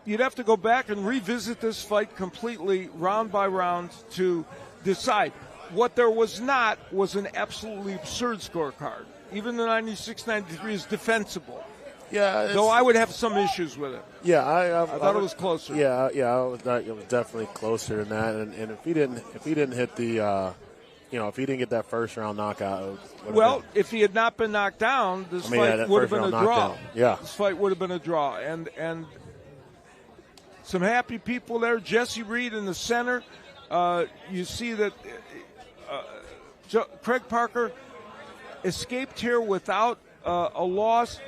you'd have to go back and revisit this fight completely, round by round, to decide. What there was not was an absolutely absurd scorecard. Even the 96-93 is defensible. Yeah, though I would have some issues with it. Yeah, I thought it was closer. Yeah, it was definitely closer than that. And if he didn't hit the, if he didn't get that first round knockout, it would've been, If he had not been knocked down, this fight would have been a draw. Knockdown. Yeah, this fight would have been a draw. And some happy people there. Jesse Reed in the center. You see that Craig Parker escaped here without a loss.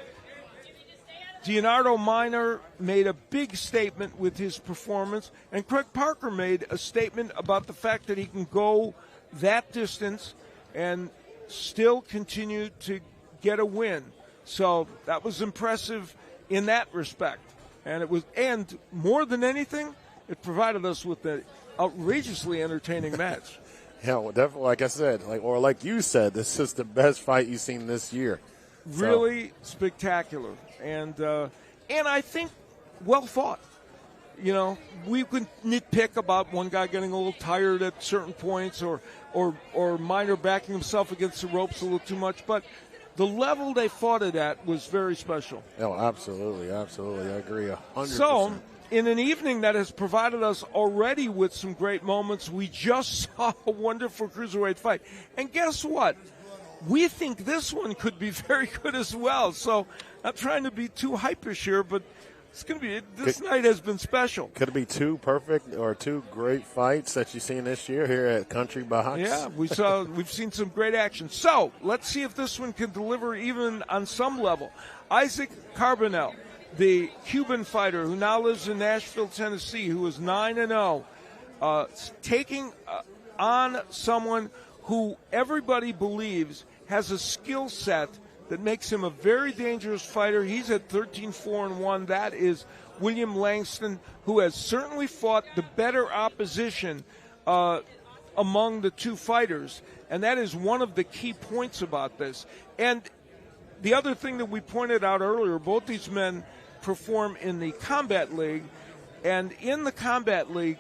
Leonardo Minor made a big statement with his performance, and Craig Parker made a statement about the fact that he can go that distance and still continue to get a win. So that was impressive in that respect. And more than anything, it provided us with an outrageously entertaining match. Yeah, well, definitely. Like I said, like you said, this is the best fight you've seen this year. Really spectacular, and I think well fought. We could nitpick about one guy getting a little tired at certain points, or Minor backing himself against the ropes a little too much, but the level they fought it at was very special. Oh, absolutely, I agree 100%. So, in an evening that has provided us already with some great moments, we just saw a wonderful cruiserweight fight, and guess what? We think this one could be very good as well. So, not trying to be too hypish here, but it's going to be. This night has been special. Could it be two perfect or two great fights that you've seen this year here at Country Box? Yeah, we've seen some great action. So let's see if this one can deliver even on some level. Isaac Carbonell, the Cuban fighter who now lives in Nashville, Tennessee, who is 9-0, taking on someone who everybody believes has a skill set that makes him a very dangerous fighter. He's at 13-4-1. That is William Langston, who has certainly fought the better opposition among the two fighters, and that is one of the key points about this. And the other thing that we pointed out earlier, both these men perform in the Combat League, and in the Combat League,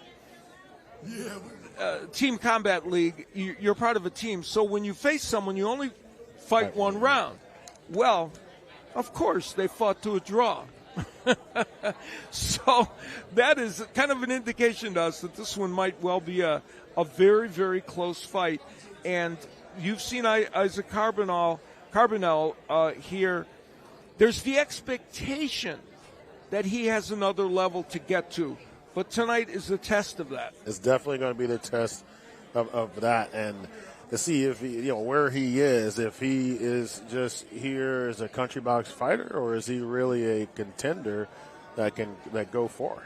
Team Combat League, you're part of a team. So when you face someone, you only fight one round. Well, of course, they fought to a draw. So that is kind of an indication to us that this one might well be a very, very close fight. And you've seen Isaac Carbonell here. There's the expectation that he has another level to get to. But tonight is the test of that. It's definitely going to be the test of that, and to see if where he is, if he is just here as a Country Box fighter, or is he really a contender that go far.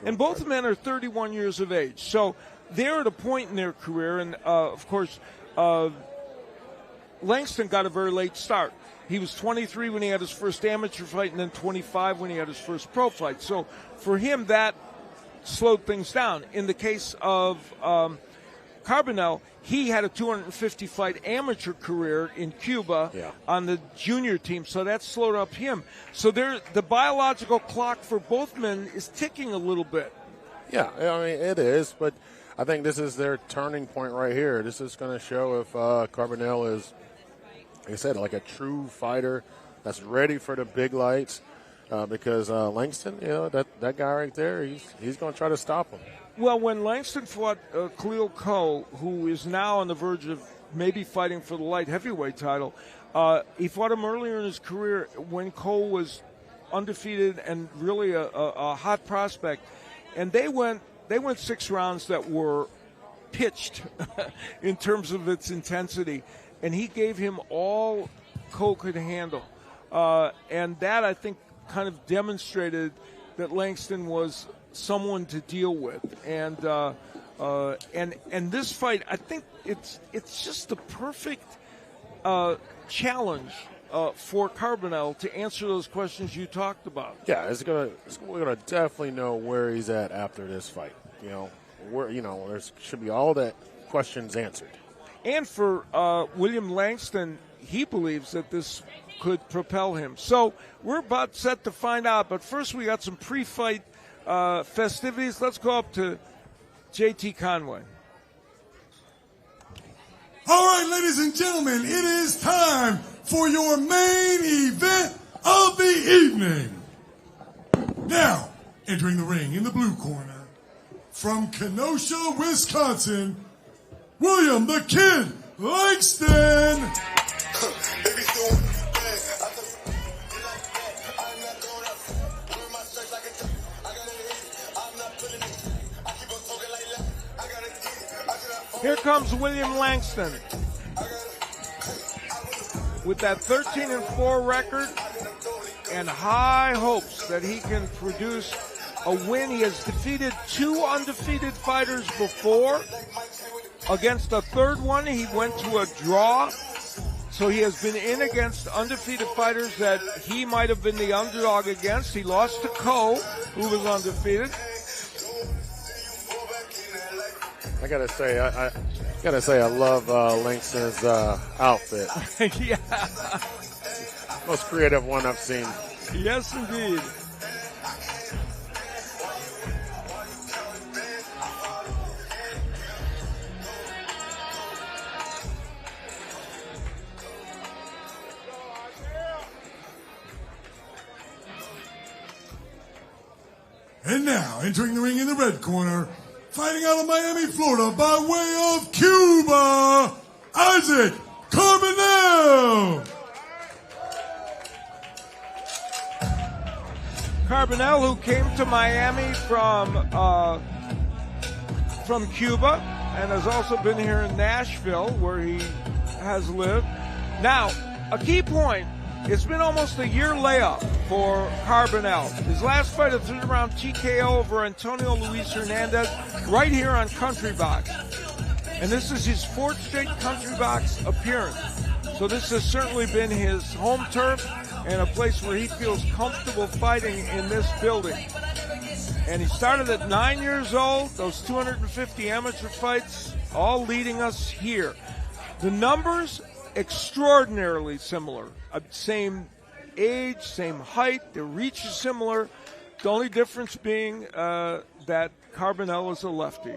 And both men are 31 years of age, so they're at a point in their career, and of course, Langston got a very late start. He was 23 when he had his first amateur fight, and then 25 when he had his first pro fight. So for him, that slowed things down. In the case of Carbonell, he had a 250-fight amateur career in Cuba on the junior team, so that slowed up him. So the biological clock for both men is ticking a little bit. Yeah, I mean, it is, but I think this is their turning point right here. This is going to show if Carbonell is, like I said, like a true fighter that's ready for the big lights. Because Langston, that guy right there, he's going to try to stop him. Well, when Langston fought Khalil Coe, who is now on the verge of maybe fighting for the light heavyweight title, he fought him earlier in his career when Coe was undefeated and really a hot prospect. And they went 6 rounds that were pitched in terms of its intensity. And he gave him all Coe could handle. And that, I think, kind of demonstrated that Langston was someone to deal with, and this fight, I think it's just the perfect challenge for Carbonell to answer those questions you talked about. Yeah, we're gonna definitely know where he's at after this fight. There should be all that questions answered. And for William Langston, he believes that this could propel him. So we're about set to find out, but first we got some pre-fight festivities. Let's go up to JT Conway. All right, ladies and gentlemen, it is time for your main event of the evening. Now, entering the ring in the blue corner, from Kenosha, Wisconsin, William the Kid Langston. Here comes William Langston with that 13-4 record and high hopes that he can produce a win. He has defeated 2 undefeated fighters before. Against the third one, he went to a draw. So he has been in against undefeated fighters that he might have been the underdog against. He lost to Coe, who was undefeated. I gotta say, I love Langston's outfit. Yeah. Most creative one I've seen. Yes, indeed. And now, entering the ring in the red corner, fighting out of Miami, Florida, by way of Cuba, Isaac Carbonell. Carbonell, who came to Miami from Cuba and has also been here in Nashville, where he has lived. Now, a key point, it's been almost a year layoff for Carbonell. His last fight, a 3-round TKO over Antonio Luis Hernandez, right here on Country Box. And this is his 4th straight Country Box appearance. So this has certainly been his home turf and a place where he feels comfortable fighting in this building. And he started at 9 years old, those 250 amateur fights, all leading us here. The numbers, extraordinarily similar. Same age, same height, the reach is similar. The only difference being that Carbonell is a lefty.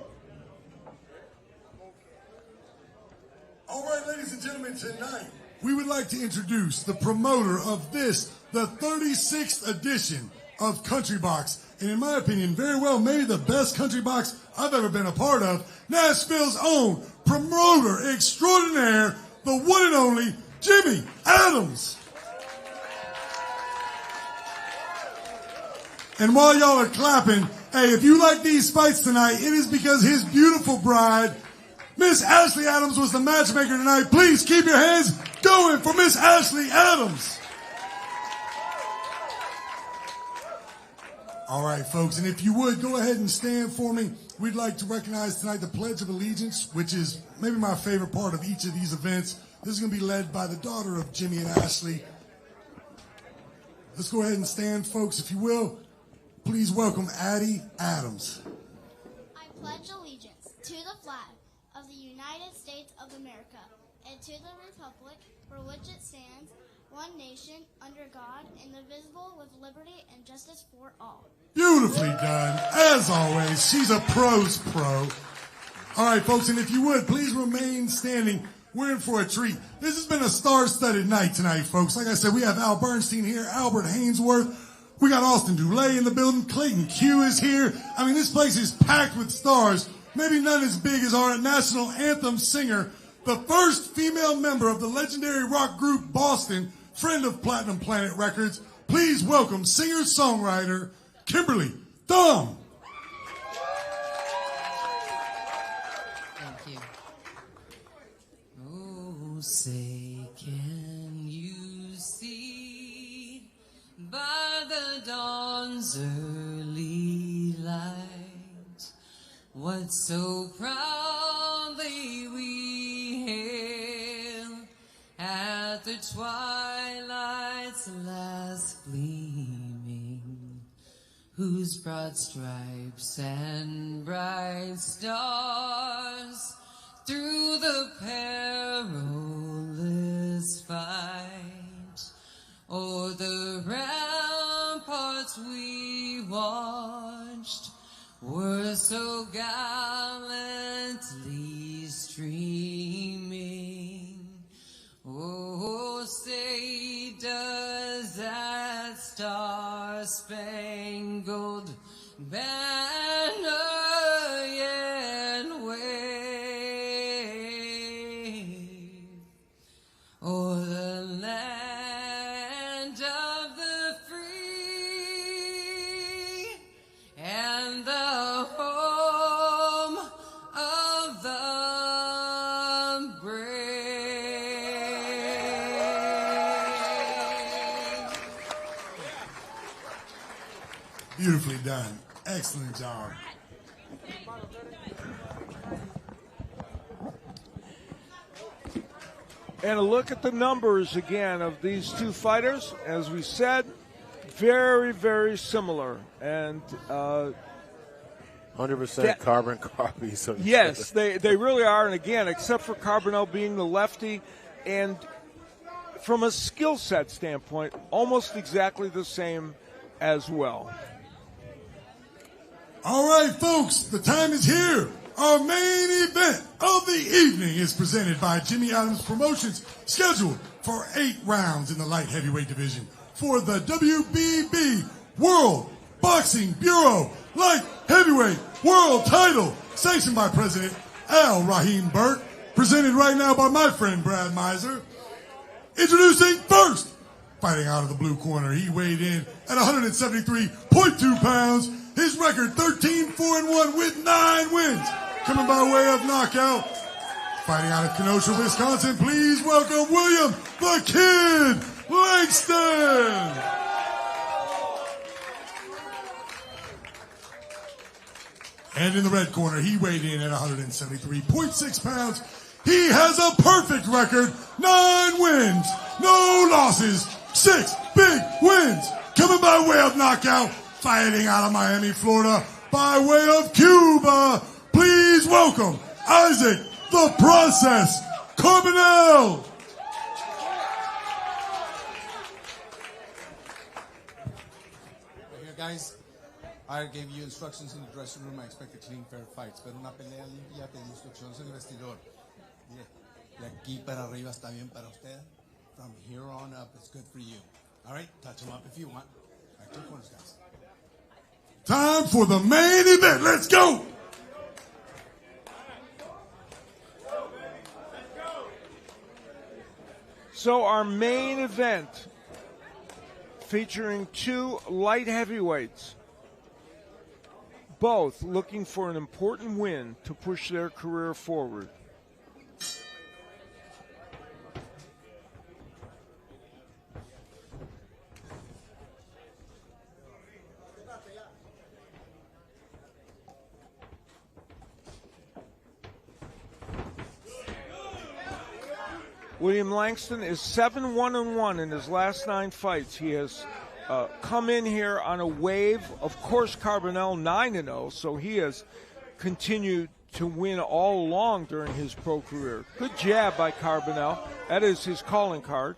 All right, ladies and gentlemen, tonight we would like to introduce the promoter of this, the 36th edition of Country Box. And in my opinion, very well, maybe the best Country Box I've ever been a part of. Nashville's own promoter extraordinaire, the one and only Jimmy Adams. And while y'all are clapping, hey, if you like these fights tonight, it is because his beautiful bride, Miss Ashley Adams, was the matchmaker tonight. Please keep your hands going for Miss Ashley Adams. All right, folks, and if you would, go ahead and stand for me. We'd like to recognize tonight the Pledge of Allegiance, which is maybe my favorite part of each of these events. This is going to be led by the daughter of Jimmy and Ashley. Let's go ahead and stand, folks, if you will. Please welcome Addie Adams. I pledge allegiance to the flag of the United States of America and to the republic for which it stands, one nation, under God, indivisible, with liberty and justice for all. Beautifully done. As always, she's a pro's pro. All right, folks, and if you would, please remain standing. We're in for a treat. This has been a star-studded night tonight, folks. Like I said, we have Al Bernstein here, Albert Hainsworth. We got Austin Dulé in the building. Clayton Q is here. I mean, this place is packed with stars. Maybe none as big as our national anthem singer, the first female member of the legendary rock group Boston, friend of Platinum Planet Records. Please welcome singer-songwriter Kimberly Thumb. Thank you. Oh, say, can you see by the dawn's early light what so proudly we hail at the twilight's last gleaming, whose broad stripes and bright stars through the perilous fight o'er the ramparts we watched were so gallantly streaming. Oh, say does that star-spangled banner yet wave o'er the land of the free and the home of the brave. Beautifully done. Excellent job. And a look at the numbers again of these two fighters. As we said, very, very similar. And 100% carbon copies of each yes, other. they really are. And again, except for Carbonell being the lefty, and from a skill set standpoint, almost exactly the same as well. All right, folks, the time is here. Our main event of the evening is presented by Jimmy Adams Promotions, scheduled for 8 rounds in the light heavyweight division for the WBB World Boxing Bureau Light Heavyweight World Title, sanctioned by President Al Rahim Burke, presented right now by my friend Brad Miser. Introducing first, fighting out of the blue corner, he weighed in at 173.2 pounds. His record 13-4-1 with 9 wins. Coming by way of knockout. Fighting out of Kenosha, Wisconsin, please welcome William the Kid Langston. And in the red corner, he weighed in at 173.6 pounds. He has a perfect record, 9 wins, no losses, 6 big wins. Coming by way of knockout, fighting out of Miami, Florida, by way of Cuba, please welcome Isaac the Process Carbonell. Right here, guys. I gave you instructions in the dressing room. I expect clean, fair fights. Pero una pelea limpia, te di instrucciones en el vestidor. Mire, de aquí para arriba está bien para usted. From here on up, it's good for you. All right? Touch them up if you want. All right, 2 corners, guys. Time for the main event. Let's go. So our main event, featuring 2 light heavyweights, both looking for an important win to push their career forward. William Langston is 7-1-1 in his last 9 fights. He has come in here on a wave. Of course, Carbonell 9-0, so he has continued to win all along during his pro career. Good jab by Carbonell. That is his calling card.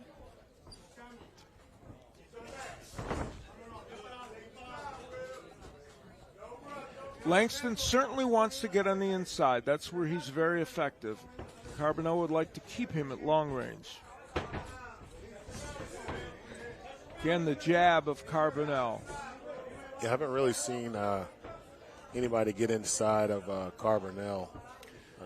Langston certainly wants to get on the inside. That's where he's very effective. Carbonell would like to keep him at long range. Again, the jab of Carbonell. Yeah, I haven't really seen anybody get inside of Carbonell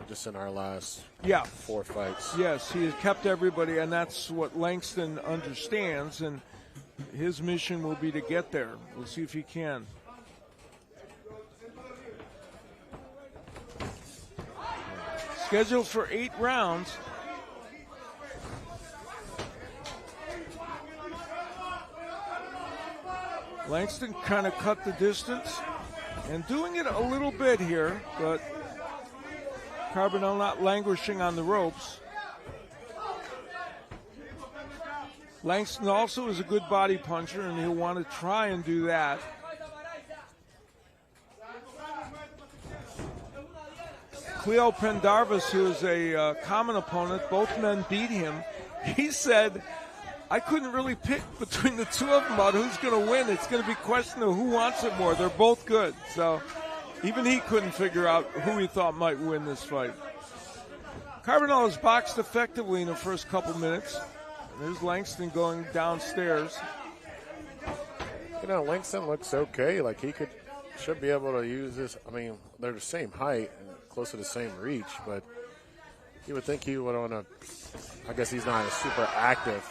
just in our last 4 fights. Yes, he has kept everybody, and that's what Langston understands, and his mission will be to get there. We'll see if he can. Scheduled for 8 rounds. Langston kind of cut the distance and doing it a little bit here, but Carbonell not languishing on the ropes. Langston also is a good body puncher, and he'll want to try and do that. Cleo Pendarvis, who is a common opponent, both men beat him. He said, I couldn't really pick between the 2 of them about who's going to win. It's going to be a question of who wants it more. They're both good. So even he couldn't figure out who he thought might win this fight. Carbonell has boxed effectively in the first couple minutes. There's Langston going downstairs. You know, Langston looks okay. Like should be able to use this. I mean, they're the same height and close to the same reach, but you would think he would I guess he's not as super active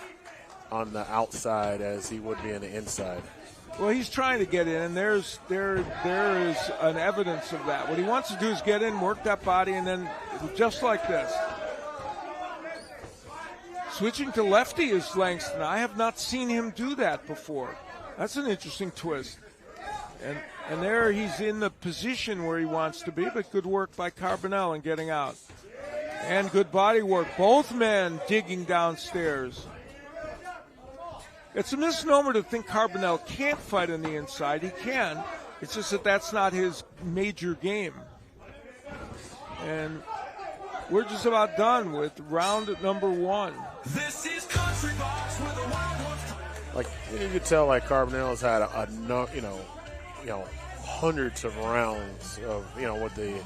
on the outside as he would be in the inside. Well, he's trying to get in, and there is an evidence of that. What he wants to do is get in, work that body, and then just like this. Switching to lefty is Langston. I have not seen him do that before. That's an interesting twist. And there he's in the position where he wants to be, but good work by Carbonell in getting out. And good body work. Both men digging downstairs. It's a misnomer to think Carbonell can't fight on the inside. He can. It's just that that's not his major game. And we're just about done with round number 1. This is Country Box with the Wild Ones. Like you could tell, like Carbonell's had hundreds of rounds of with the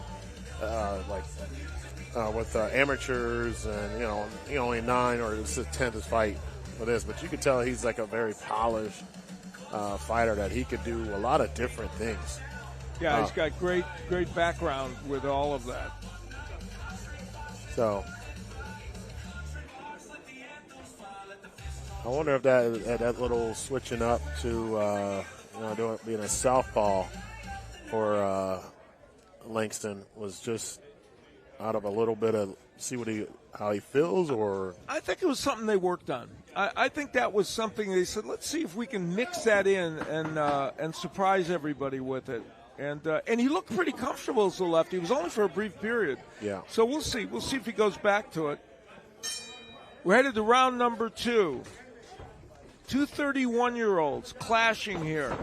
with amateurs, and he only 9 or this is 10th fight for this, but you could tell he's like a very polished fighter that he could do a lot of different things. Yeah, he's got great background with all of that. So I wonder if that little switching up to being a southpaw for Langston was just out of a little bit of see how he feels, or I think it was something they worked on. I think that was something they said, let's see if we can mix that in and surprise everybody with it. And he looked pretty comfortable as a lefty. It was only for a brief period. Yeah. So we'll see. We'll see if he goes back to it. We're headed to round number 2. 2 31-year-olds clashing here.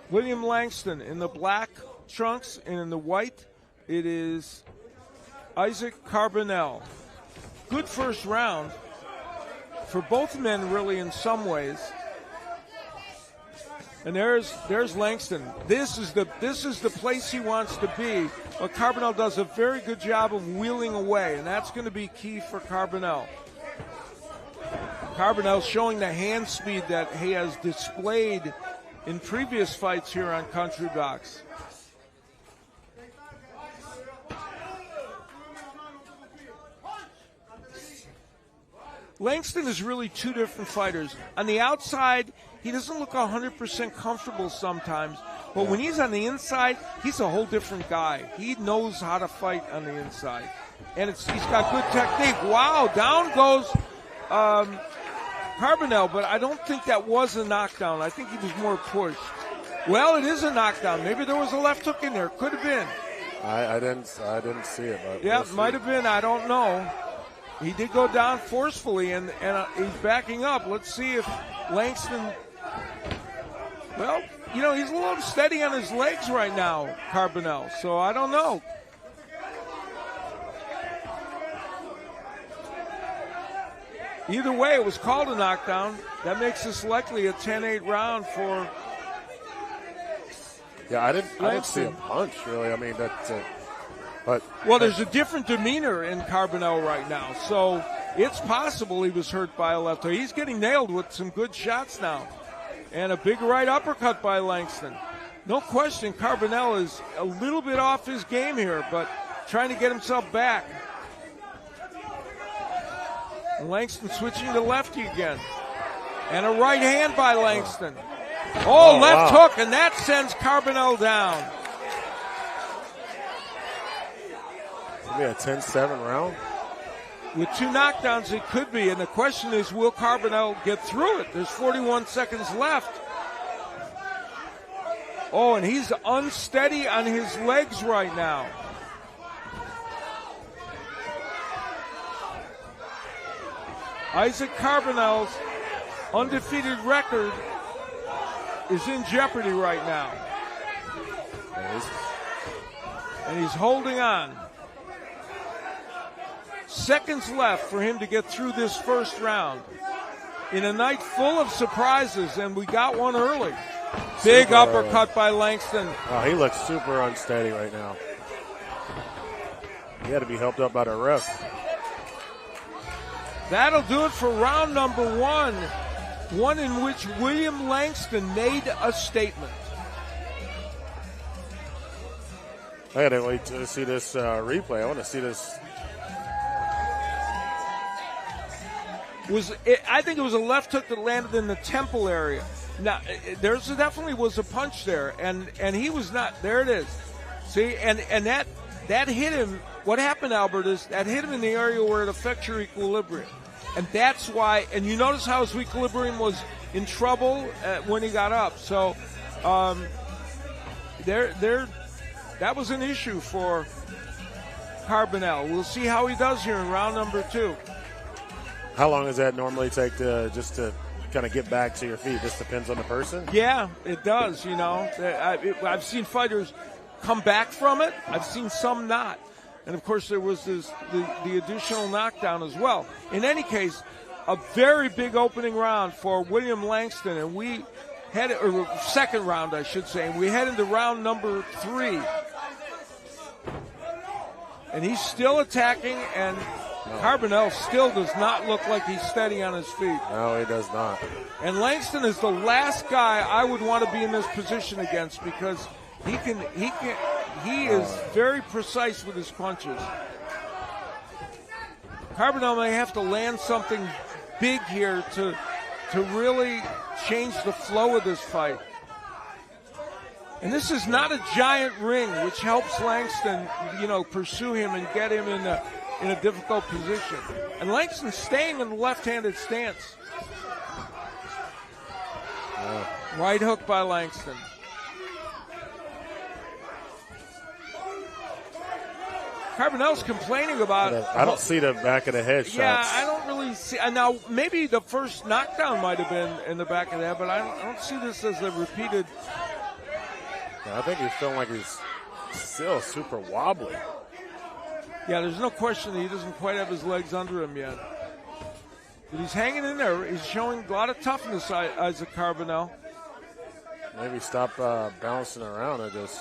William Langston in the black trunks, and in the white, it is Isaac Carbonell. Good first round for both men, really, in some ways. And there's Langston. This is the place he wants to be. But Carbonell does a very good job of wheeling away, and that's going to be key for Carbonell. Carbonell showing the hand speed that he has displayed in previous fights here on Country Box. Langston is really two different fighters. On the outside, he doesn't look 100% comfortable sometimes, but when he's on the inside, he's a whole different guy. He knows how to fight on the inside, and he's got good technique. Wow, down goes Carbonell, but I don't think that was a knockdown. I think he was more pushed. Well, it is a knockdown. Maybe there was a left hook in there. Could have been. I didn't see it. But yeah, might have been. I don't know. He did go down forcefully, and he's backing up. Let's see if Langston. Well, he's a little unsteady on his legs right now, Carbonell. So I don't know. Either way, it was called a knockdown. That makes this likely a 10-8 round for. Yeah, I didn't see a punch really. I mean, that's. Well, there's a different demeanor in Carbonell right now, so it's possible he was hurt by a left hook. He's getting nailed with some good shots now, and a big right uppercut by Langston. No question, Carbonell is a little bit off his game here, but trying to get himself back. And Langston switching to lefty again, and a right hand by Langston. Oh, left hook, and that sends Carbonell down. Maybe a 10-7 round. With two knockdowns, it could be. And the question is, will Carbonell get through it? There's 41 seconds left. Oh, and he's unsteady on his legs right now. Isaac Carbonell's undefeated record is in jeopardy right now. And he's holding on. Seconds left for him to get through this first round. In a night full of surprises, and we got one early. Big uppercut by Langston. Oh, he looks super unsteady right now. He had to be helped up by the ref. That'll do it for round number 1. one in which William Langston made a statement. I gotta wait to see this replay. I want to see this. I think it was a left hook that landed in the temple area. Now, there's definitely was a punch there, and he was not. There it is. See, and that hit him. What happened, Albert, is that hit him in the area where it affects your equilibrium. And that's why, and you notice how his equilibrium was in trouble when he got up. So that was an issue for Carbonell. We'll see how he does here in round number 2. How long does that normally take to kind of get back to your feet? This depends on the person? Yeah, it does, you know. I've seen fighters come back from it. I've seen some not. And, of course, there was the additional knockdown as well. In any case, a very big opening round for William Langston. And we head, or second round, I should say. And we head into round number 3. And he's still attacking, and Carbonell still does not look like he's steady on his feet. No, he does not. And Langston is the last guy I would want to be in this position against because he is very precise with his punches. Carbonell may have to land something big here to really change the flow of this fight. And this is not a giant ring, which helps Langston, pursue him and get him in a difficult position. And Langston's staying in the left-handed stance. Right hook by Langston. Carbonell's complaining about it. I don't see the back of the head shots. Yeah, I don't really see. Now, maybe the first knockdown might have been in the back of the head, but I don't see this as a repeated. I think he's feeling like he's still super wobbly. Yeah, there's no question that he doesn't quite have his legs under him yet. But he's hanging in there. He's showing a lot of toughness, Isaac Carbonell. Maybe stop bouncing around and just...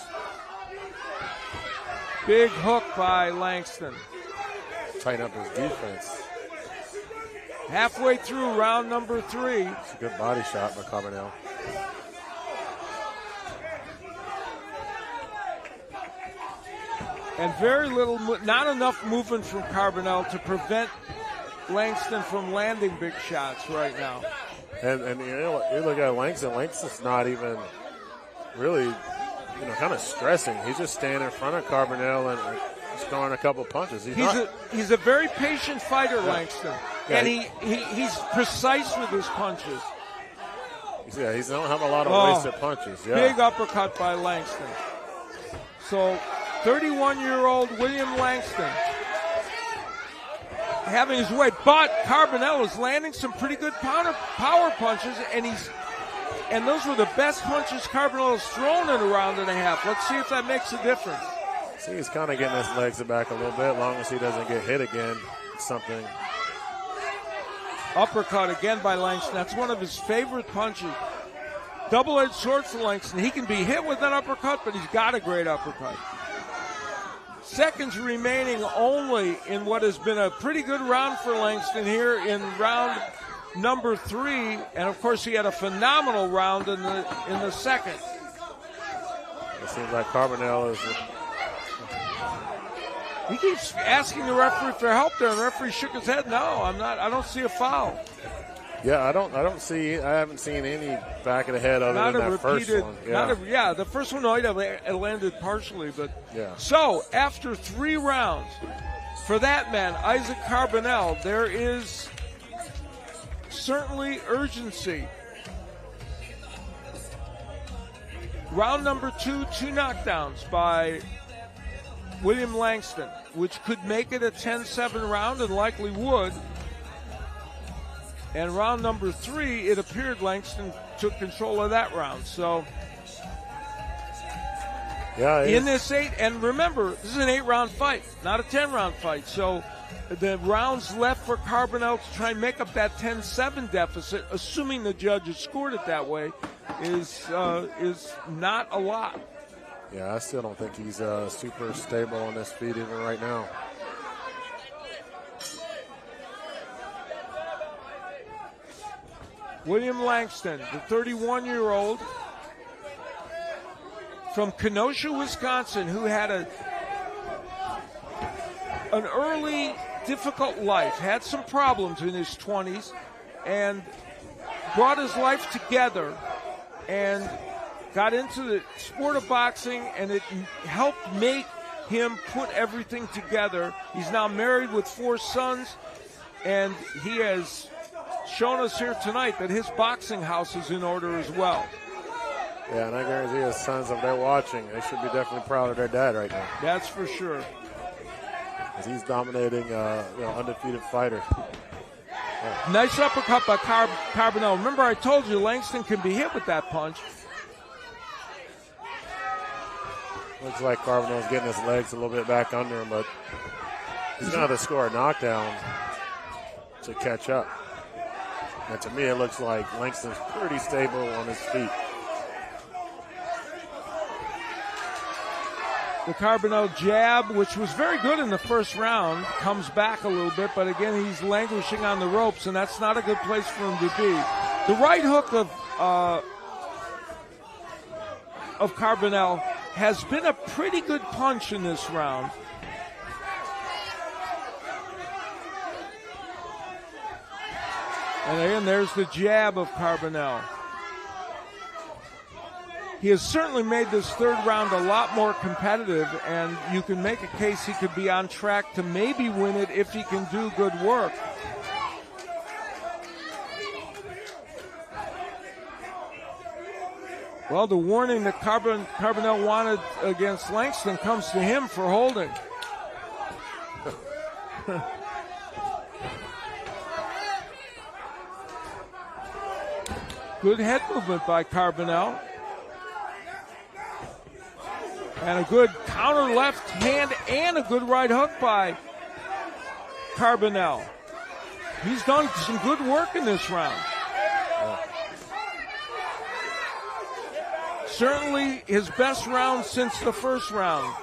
Big hook by Langston. Tighten up his defense. Halfway through round number 3. It's a good body shot by Carbonell. And very little, not enough movement from Carbonell to prevent Langston from landing big shots right now. And you look at Langston. Langston's not even really, kind of stressing. He's just standing in front of Carbonell and just throwing a couple punches. He's a very patient fighter, Langston, and he's precise with his punches. Yeah, he don't have a lot of wasted punches. Yeah. Big uppercut by Langston. So 31-year-old William Langston having his way, but Carbonell is landing some pretty good power punches, and those were the best punches Carbonell has thrown in a round and a half. Let's see if that makes a difference. See, he's kind of getting his legs back a little bit, as long as he doesn't get hit again. Something. Uppercut again by Langston. That's one of his favorite punches. Double-edged sword for Langston. He can be hit with an uppercut, but he's got a great uppercut. Seconds remaining only in what has been a pretty good round for Langston here in round number 3. And, of course, he had a phenomenal round in the second. It seems like Carbonell is... He keeps asking the referee for help there, and the referee shook his head. No, I don't see a foul. Yeah, I haven't seen any back of the head other than that first one. Yeah. The first one it landed partially, but yeah. So after 3 rounds, for that man, Isaac Carbonell, there is certainly urgency. Round number 2, 2 knockdowns by William Langston, which could make it a 10-7 round and likely would. And round number 3, it appeared Langston took control of that round. So, in this 8, and remember, this is an 8-round fight, not a 10-round fight. So, the rounds left for Carbonell to try and make up that 10-7 deficit, assuming the judge has scored it that way, is not a lot. Yeah, I still don't think he's super stable on his feet even right now. William Langston, the 31-year-old from Kenosha, Wisconsin, who had an early, difficult life, had some problems in his 20s, and brought his life together and got into the sport of boxing, and it helped make him put everything together. He's now married with 4 sons, and he has shown us here tonight that his boxing house is in order as well. Yeah, and I guarantee his sons, if they're watching, they should be definitely proud of their dad right now. That's for sure. Because he's dominating, undefeated fighter. Nice uppercut by Carbonell. Remember, I told you Langston can be hit with that punch. Looks like Carbonell's getting his legs a little bit back under him, but he's going to have to score a knockdown to catch up. And to me, it looks like Langston's pretty stable on his feet. The Carbonell jab, which was very good in the first round, comes back a little bit, but again, he's languishing on the ropes, and that's not a good place for him to be. The right hook of Carbonell has been a pretty good punch in this round. And again, there's the jab of Carbonell. He has certainly made this third round a lot more competitive, and you can make a case he could be on track to maybe win it if he can do good work. Well, the warning that Carbonell wanted against Langston comes to him for holding. Good head movement by Carbonell. And a good counter left hand and a good right hook by Carbonell. He's done some good work in this round. Certainly his best round since the first round.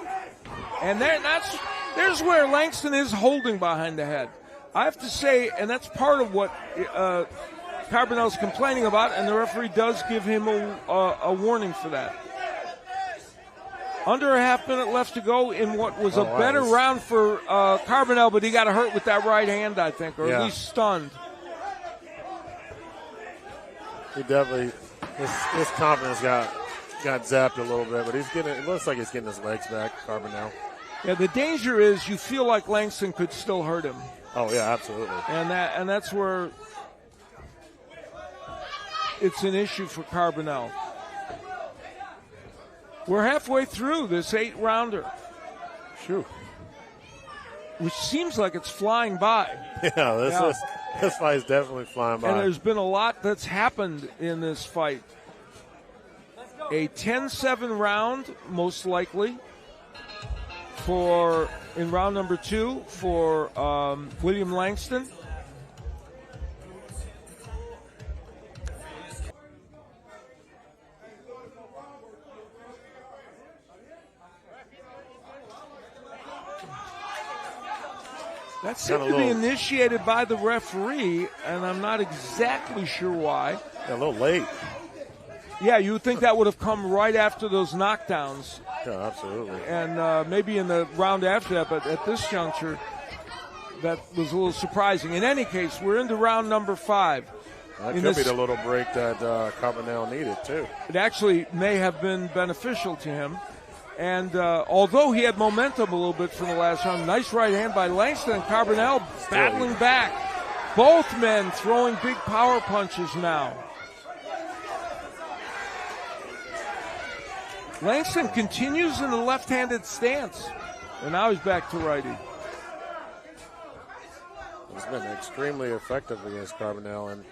And there's where Langston is holding behind the head. I have to say, and that's part of what Carbonell's complaining about, and the referee does give him a warning for that. Under a half minute left to go in what was a better round for Carbonell, but he got hurt with that right hand, I think, or at least stunned. He definitely, his confidence got zapped a little bit, but it looks like he's getting his legs back, Carbonell. Yeah, the danger is you feel like Langston could still hurt him. Oh yeah, absolutely. And that's where it's an issue for Carbonell. We're halfway through this 8-rounder. Sure. Which seems like it's flying by. Yeah, this fight is definitely flying by. And there's been a lot that's happened in this fight. A 10-7 round, most likely, in round number 2 for William Langston. That seemed to be initiated by the referee, and I'm not exactly sure why. A little late. Yeah, you would think that would have come right after those knockdowns. Yeah, absolutely. And maybe in the round after that, but at this juncture, that was a little surprising. In any case, we're into round number 5. That could be the little break that Carbonell needed, too. It actually may have been beneficial to him. And although he had momentum a little bit from the last round, nice right hand by Langston, and Carbonell battling back. Both men throwing big power punches now. Langston continues in the left-handed stance, and now he's back to righty. He's been extremely effective against Carbonell,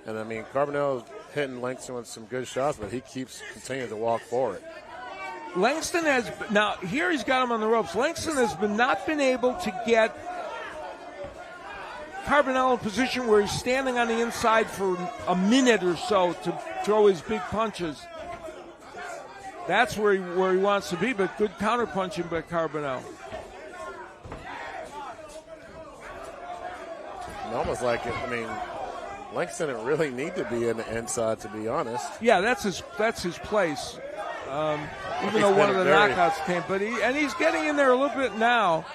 and I mean, Carbonell is hitting Langston with some good shots, but he keeps continuing to walk forward. Langston has, now here he's got him on the ropes. Langston has not been able to get Carbonell in a position where he's standing on the inside for a minute or so to throw his big punches. That's where he wants to be, but good counter punching by Carbonell. And almost like, Langston didn't really need to be in the inside, to be honest. Yeah, that's his place. Even He's though one of been the very- knockouts came, but he's getting in there a little bit now,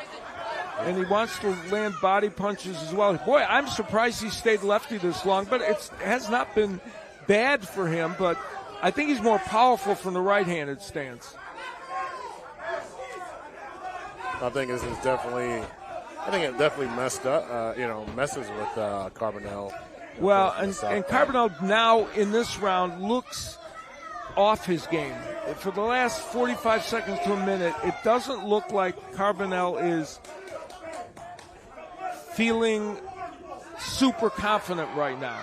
and he wants to land body punches as well. Boy, I'm surprised he stayed lefty this long, but it has not been bad for him. But I think he's more powerful from the right-handed stance. I think this is definitely. I think it definitely messed up. Messes with Carbonell. Well, The and southpaw. Carbonell now in this round looks off his game. For the last 45 seconds to a minute, it doesn't look like Carbonell is feeling super confident right now.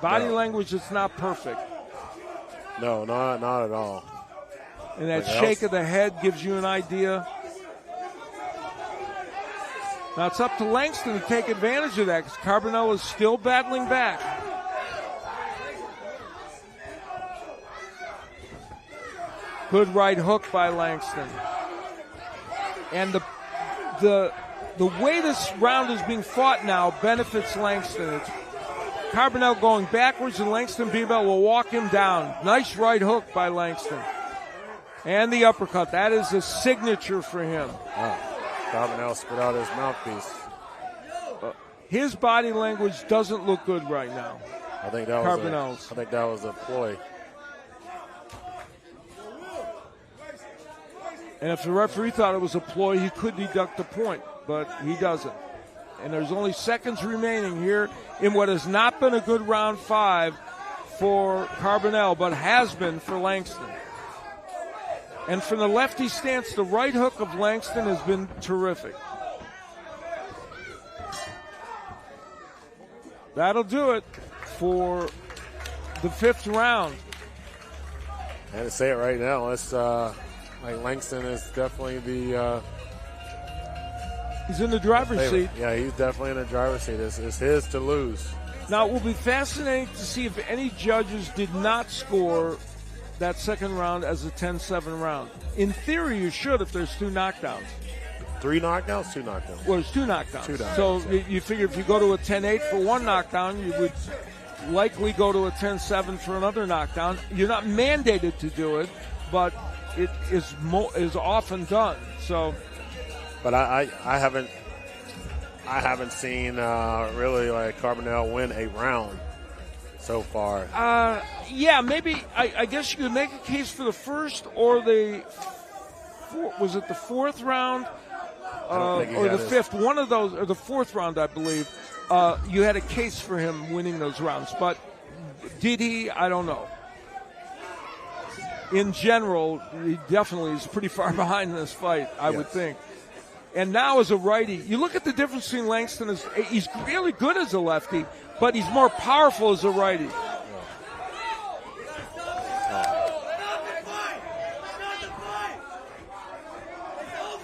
Body No. language is not perfect. No, not at all. And that Like shake else? of the head gives you an idea. Now it's up to Langston to take advantage of that because Carbonell is still battling back. Good right hook by Langston. And the way this round is being fought now benefits Langston. It's Carbonell going backwards and Langston Bebel will walk him down. Nice right hook by Langston. And the uppercut. That is a signature for him. Carbonell spit out his mouthpiece. His body language doesn't look good right now. I think that Carbonell's. was a ploy. And if the referee thought it was a ploy, he could deduct a point, but he doesn't. And there's only seconds remaining here in what has not been a good round 5 for Carbonell, but has been for Langston. And from the lefty stance, the right hook of Langston has been terrific. That'll do it for the 5th round. And to say it right now, it's like Langston is definitely the He's in the driver's favorite. seat. Yeah, he's definitely in the driver's seat. It's his to lose. Now, it will be fascinating to see if any judges did not score that second round as a 10-7 round. In theory, you should if there's 2 knockdowns. 3 knockdowns, 2 knockdowns. Well, there's 2 knockdowns. 2 knockdowns, So yeah. you figure if you go to a 10-8 for one knockdown, you would likely go to a 10-7 for another knockdown. You're not mandated to do it, but it is often done. So, But I haven't seen really like Carbonell win a round so far. yeah, maybe I guess you could make a case for the first or was it the 4th round don't think he or had the his- 5th? One of those, or the 4th round, I believe. You had a case for him winning those rounds, but did he? I don't know. In general, he definitely is pretty far behind in this fight, I would Yes. think. And now as a righty, you look at the difference between Langston. He's really good as a lefty, but he's more powerful as a righty.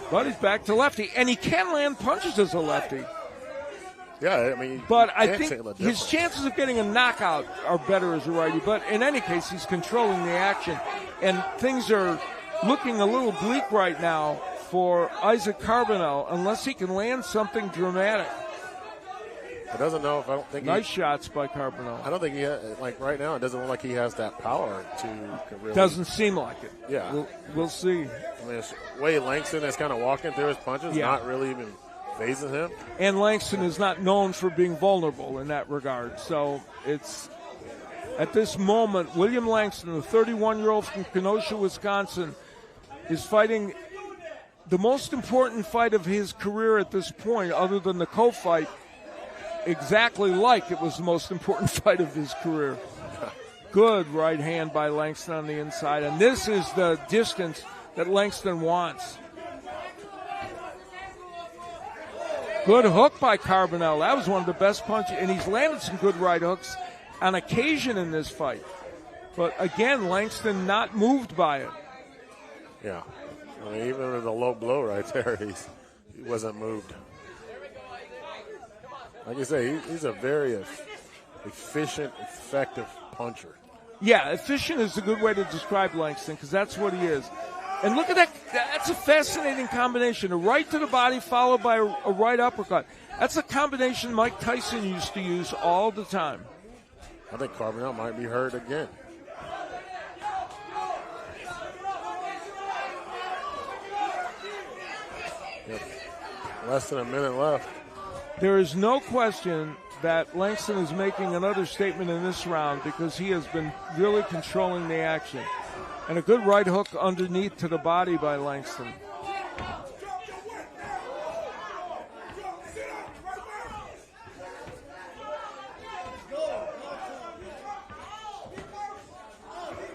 But he's back to lefty, and he can land punches as a lefty. Yeah, I mean, But you I can't think say the his difference. chances of getting a knockout are better as a righty. But in any case, he's controlling the action. And things are looking a little bleak right now for Isaac Carbonell unless he can land something dramatic. I don't know if I don't think Nice shots by Carbonell. I don't think he like right now. It doesn't look like he has that power to really. Doesn't seem like it. Yeah. We'll see. I mean, it's Way Langston is kind of walking through his punches, Yeah. not really even phasing him. And Langston is not known for being vulnerable in that regard. So it's at this moment, William Langston, the 31-year-old from Kenosha, Wisconsin, is fighting the most important fight of his career at this point, other than the co-fight, exactly like it was the most important fight of his career. Good right hand by Langston on the inside, and this is the distance that Langston wants. Good hook by Carbonell. That was one of the best punches, and he's landed some good right hooks on occasion in this fight. But again, Langston not moved by it. Yeah, I mean, even with a low blow right there, he wasn't moved. Like you say, he's a very efficient, effective puncher. Yeah, efficient is a good way to describe Langston because that's what he is. And look at that. That's a fascinating combination. A right to the body followed by a right uppercut. That's a combination Mike Tyson used to use all the time. I think Carbonell might be hurt again. Yep. Less than a minute left. There is no question that Langston is making another statement in this round because he has been really controlling the action. And a good right hook underneath to the body by Langston.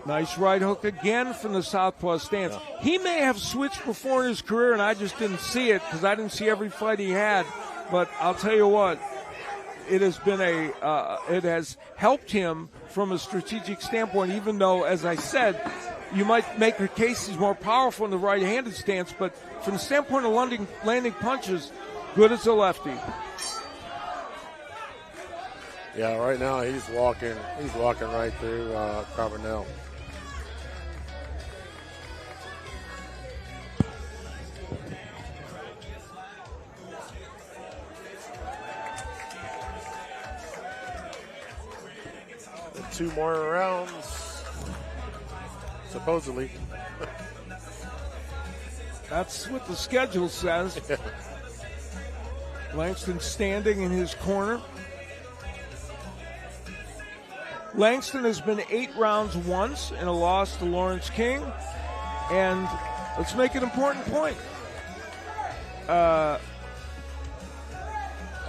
Nice right hook again from the southpaw stance. Yeah. He may have switched before in his career, and I just didn't see it because I didn't see every fight he had. But I'll tell you what, it has been it has helped him from a strategic standpoint. Even though, as I said, you might make the case he's more powerful in the right-handed stance, but from the standpoint of landing punches, good as a lefty. Yeah, right now he's walking right through Carbonell. Two more rounds, supposedly. That's what the schedule says. Yeah. Langston standing in his corner. Langston has been 8 rounds once in a loss to Lawrence King. And let's make an important point.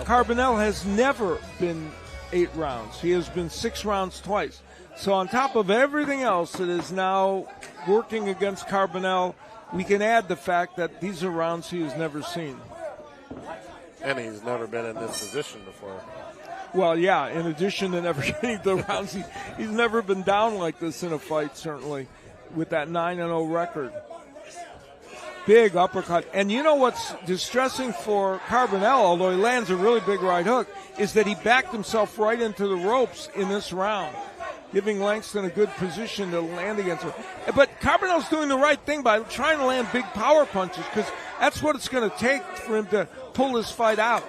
Carbonell has never been 8 rounds. He has been 6 rounds twice. So on top of everything else that is now working against Carbonell, we can add the fact that these are rounds he has never seen. And he's never been in this position before. Well, yeah, in addition to never getting the rounds, he's never been down like this in a fight, certainly, with that 9-0 record. Big uppercut. And you know what's distressing for Carbonell, although he lands a really big right hook, is that he backed himself right into the ropes in this round, giving Langston a good position to land against him. But Carbonell's doing the right thing by trying to land big power punches because that's what it's going to take for him to pull this fight out.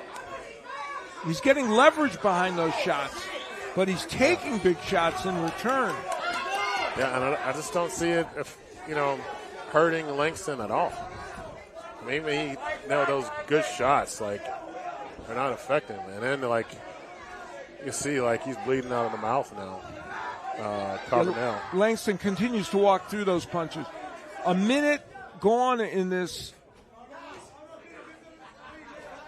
He's getting leverage behind those shots, but he's taking big shots in return. Yeah, and I just don't see it, hurting Langston at all. Maybe those good shots, they're not affecting him. And then, you see, he's bleeding out of the mouth now. Carbonell. Langston continues to walk through those punches. A minute gone in this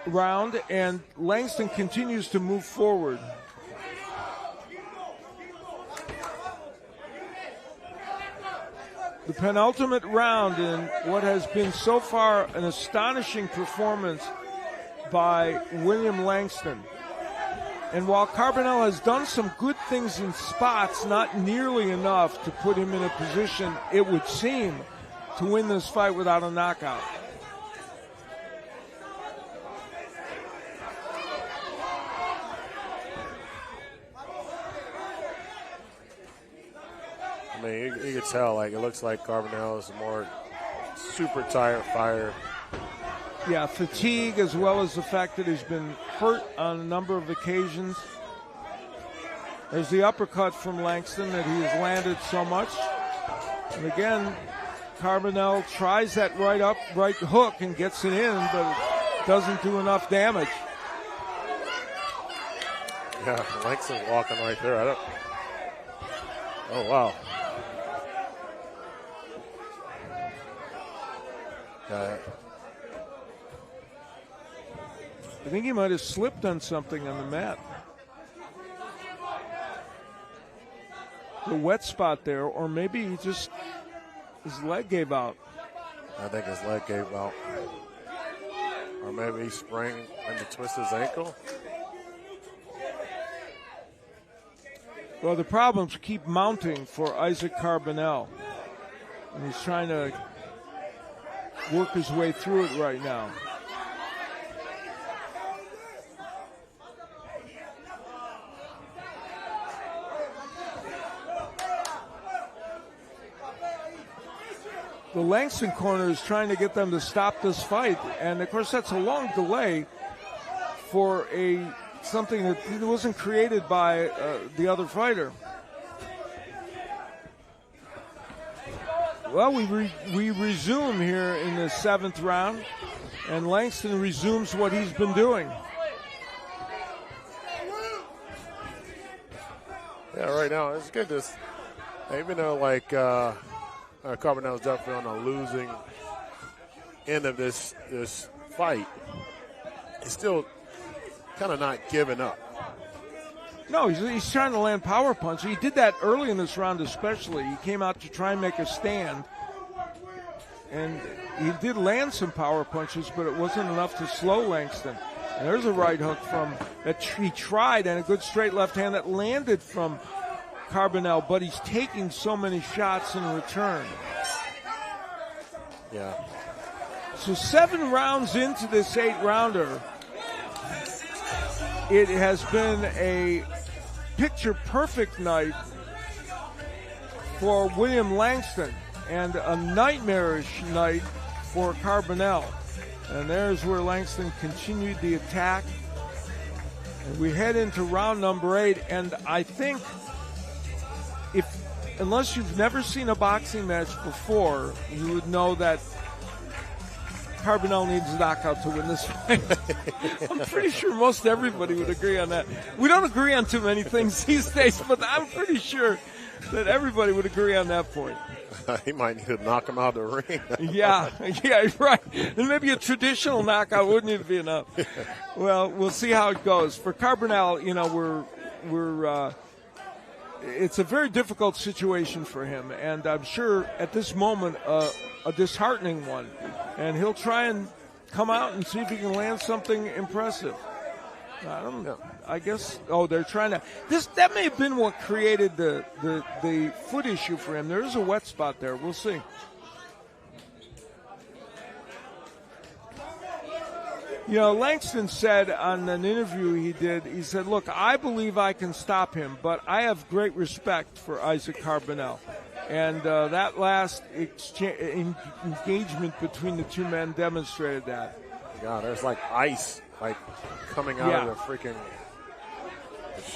round, and Langston continues to move forward. The penultimate round in what has been so far an astonishing performance by William Langston. And while Carbonell has done some good things in spots, not nearly enough to put him in a position, it would seem, to win this fight without a knockout. I mean, you can tell, it looks like Carbonell is a more super tired fighter. Yeah, fatigue as well as the fact that he's been hurt on a number of occasions. There's the uppercut from Langston that he has landed so much. And again, Carbonell tries that right hook and gets it in, but it doesn't do enough damage. Yeah, Langston's walking right there. Oh, wow. I think he might have slipped on something on the mat. The wet spot there, or maybe he just, his leg gave out. I think his leg gave out. Or maybe he sprained and twisted his ankle. Well, the problems keep mounting for Isaac Carbonell. And he's trying to work his way through it right now. The Langston corner is trying to get them to stop this fight. And, of course, that's a long delay for a something that wasn't created by the other fighter. Well, we resume here in the 7th round, and Langston resumes what he's been doing. Yeah, right now it's good. Even though Carbonell's definitely on the losing end of this fight, he's still kind of not giving up. No, he's trying to land power punches. He did that early in this round especially. He came out to try and make a stand. And he did land some power punches, but it wasn't enough to slow Langston. And there's a right hook that he tried, and a good straight left hand that landed from Carbonell, but he's taking so many shots in return. Yeah. So 7 rounds into this 8-rounder, it has been a picture-perfect night for William Langston and a nightmarish night for Carbonell. And there's where Langston continued the attack. And we head into round number 8, and I think unless you've never seen a boxing match before, you would know that Carbonell needs a knockout to win this fight. I'm pretty sure most everybody would agree on that. We don't agree on too many things these days, but I'm pretty sure that everybody would agree on that point. He might need to knock him out of the ring. yeah, right. And maybe a traditional knockout wouldn't even be enough. Well, we'll see how it goes. For Carbonell, we're it's a very difficult situation for him, and I'm sure at this moment a disheartening one. And he'll try and come out and see if he can land something impressive. I don't know. I guess. Oh, they're trying to. That may have been what created the foot issue for him. There is a wet spot there. We'll see. Langston said on an interview he did, he said, look, I believe I can stop him, but I have great respect for Isaac Carbonell. And that last engagement between the two men demonstrated that. God, there's like ice coming out of the freaking